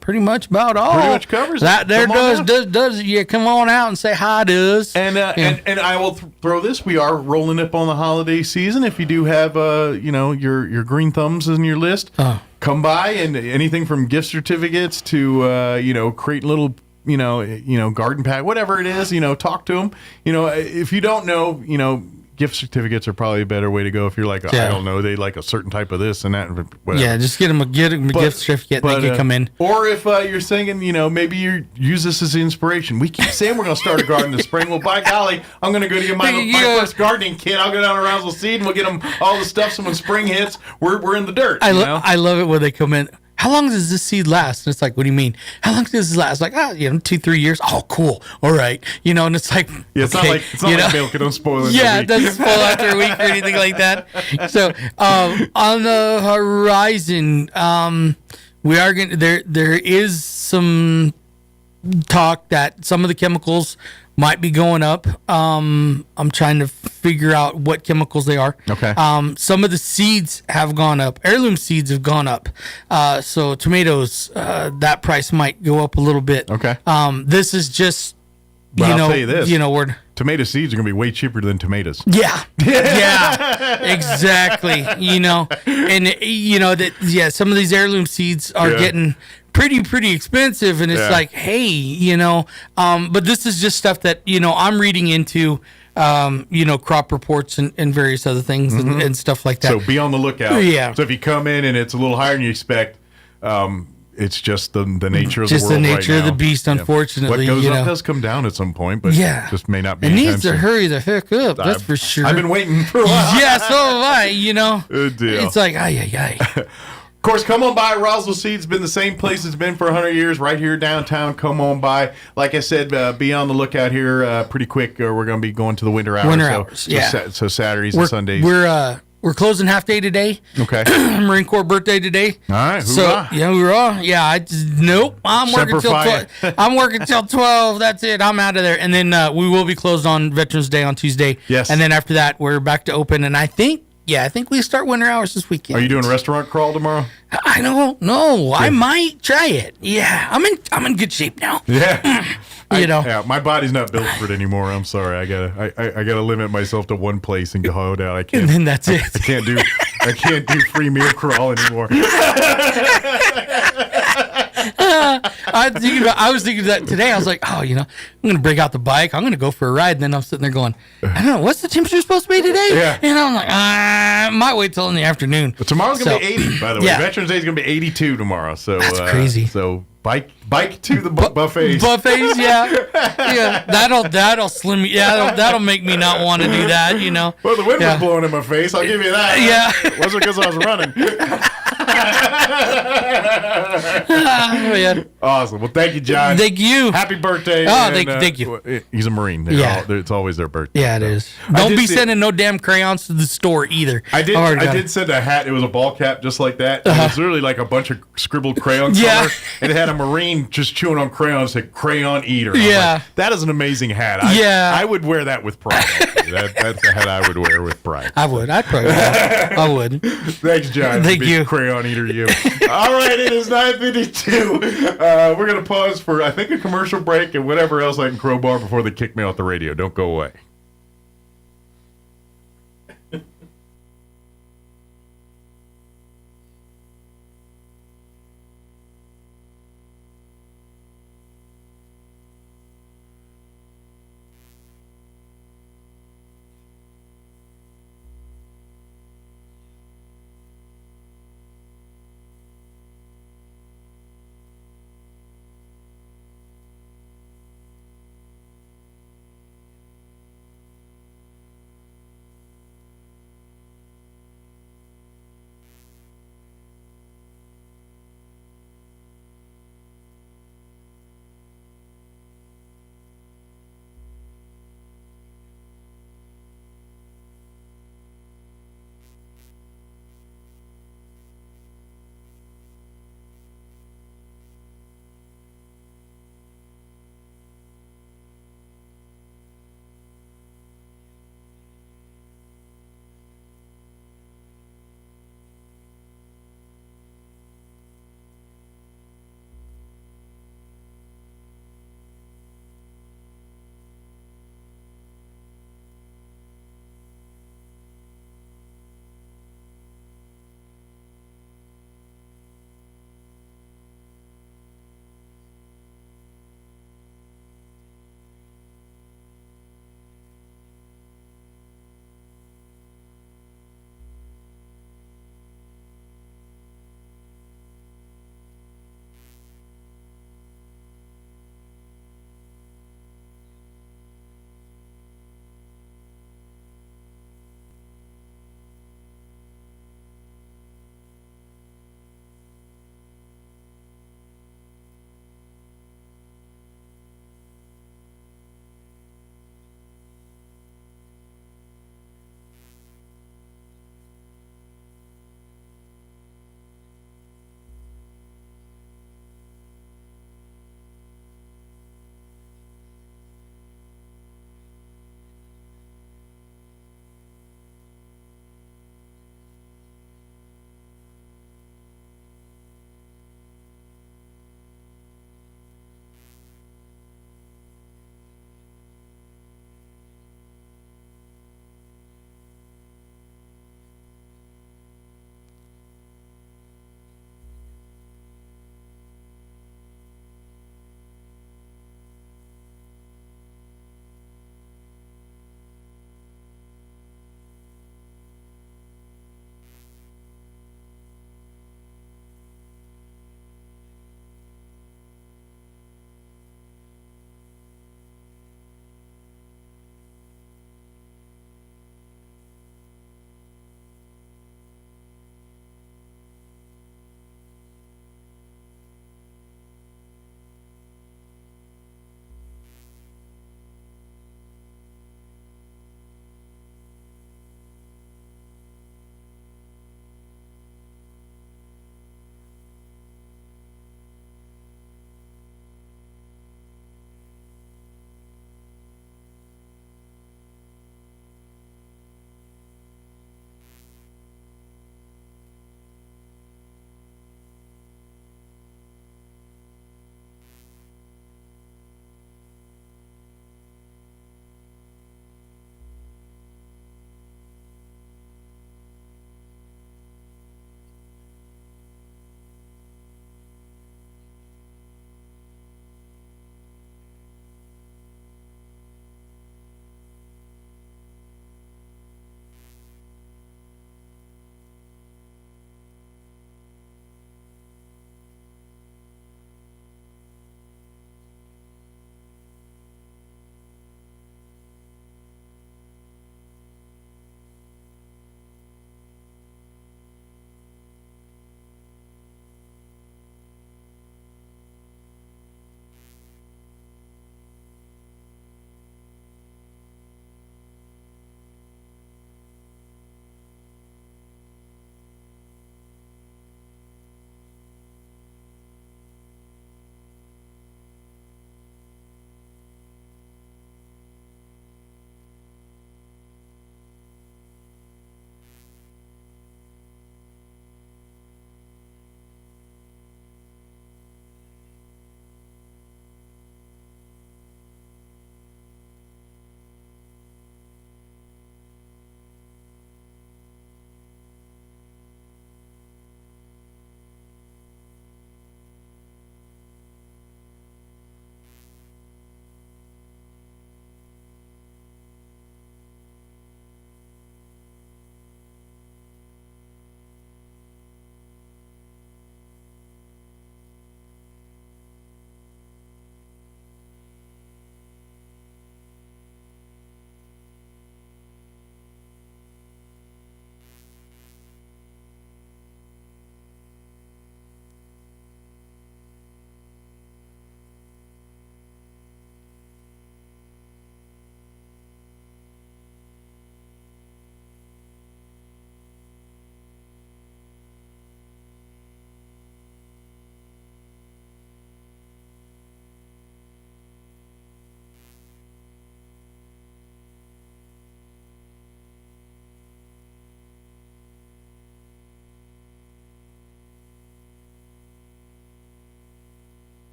Pretty much about all. Pretty much covers that. There does. Yeah, come on out and say hi to us. And I will throw this. We are rolling up on the holiday season. If you do have your green thumbs in your list, come by, and anything from gift certificates to create little garden pack, whatever it is. Talk to them. If you don't know, gift certificates are probably a better way to go if you're like, I don't know, they like a certain type of this and that. Whatever. Yeah, just get them a gift certificate and they can come in. Or if you're thinking, maybe you use this as inspiration. We keep saying we're going to start a garden this spring. Well, by golly, I'm going to go to get my first gardening kit. I'll go down to Roswell Seed and we'll get them all the stuff. So when spring hits, we're in the dirt. I love it when they come in. How long does this seed last? And it's like, what do you mean? How long does this last? Like, 2-3 years. Oh, cool. All right. And it's like, it's not like milk. It don't spoil it. Yeah, it doesn't spoil after a week or anything like that. So, on the horizon, we are going to, there is some talk that some of the chemicals might be going up. I'm trying to figure out what chemicals they are. Okay. Some of the seeds have gone up. Heirloom seeds have gone up. So tomatoes, that price might go up a little bit. Okay. This is just, I'll tell you this. we're tomato seeds are going to be way cheaper than tomatoes. Yeah. Yeah. Exactly. Some of these heirloom seeds are getting pretty expensive, and it's like, hey, but this is just stuff that I'm reading into, crop reports and various other things and stuff like that. So be on the lookout. Yeah. So if you come in and it's a little higher than you expect, it's just the nature of the world. Just the nature right of the now. beast, unfortunately. What goes up does come down at some point, but just may not be. It needs to hurry the heck up. That's for sure. I've been waiting for a while. Yeah, so have I. Good deal. It's like ay. Of course, come on by. Roswell Seed's been the same place it's been for 100 years, right here downtown. Come on by. Like I said, be on the lookout here pretty quick. We're going to be going to the winter hours. So Saturdays and Sundays. We're closing half day today. Okay. Marine Corps birthday today. All right. So Hoorah. hoorah. Yeah. Nope. I'm working till Semper 12. I'm working till 12. That's it. I'm out of there. And then we will be closed on Veterans Day on Tuesday. Yes. And then after that, we're back to open. And I think we start winter hours this weekend. Are you doing restaurant crawl tomorrow? I don't know. I might try it. Yeah. I'm in good shape now. Yeah. Yeah, my body's not built for it anymore. I'm sorry. I gotta limit myself to one place and go down. I can't. And then that's it. I can't do free meal crawl anymore. I was thinking that today. I was like, I'm gonna break out the bike. I'm gonna go for a ride. And then I'm sitting there going, I don't know, what's the temperature supposed to be today? Yeah. And I'm like, I might wait till in the afternoon. But tomorrow's gonna be 80. By the way, Yeah. Veterans Day is gonna be 82 tomorrow. So That's crazy. So bike to the buffets. Buffets, yeah. That'll slim me. Yeah, that'll make me not want to do that. Well, the wind Yeah. was blowing in my face. I'll give you that. Yeah. It wasn't because I was running. Man. Awesome. Well, thank you, John. Thank you. Happy birthday. Oh, thank you. He's a Marine. It's always their birthday. Yeah, it so. is. I Don't did be see- sending no damn crayons to the store either. I did. Already I got did it. send a hat. It was a ball cap, just like that. It was literally like a bunch of scribbled crayon Yeah. color, and it had a Marine just chewing on crayons. Said "Crayon Eater." And I was Yeah. like, that is an amazing hat. I would wear that with pride. Actually. That's the hat I would wear with pride. I would. I'd probably. I would. Thanks, John. Thank Big you. Crayon Eater, you. All right, it is 9:52. We're gonna pause for I think a commercial break and whatever else I can crowbar before they kick me off the radio. Don't go away.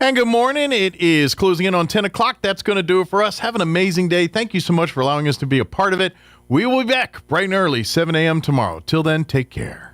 And good morning. It is closing in on 10 o'clock. That's going to do it for us. Have an amazing day. Thank you so much for allowing us to be a part of it. We will be back bright and early, 7 a.m. tomorrow. Till then, take care.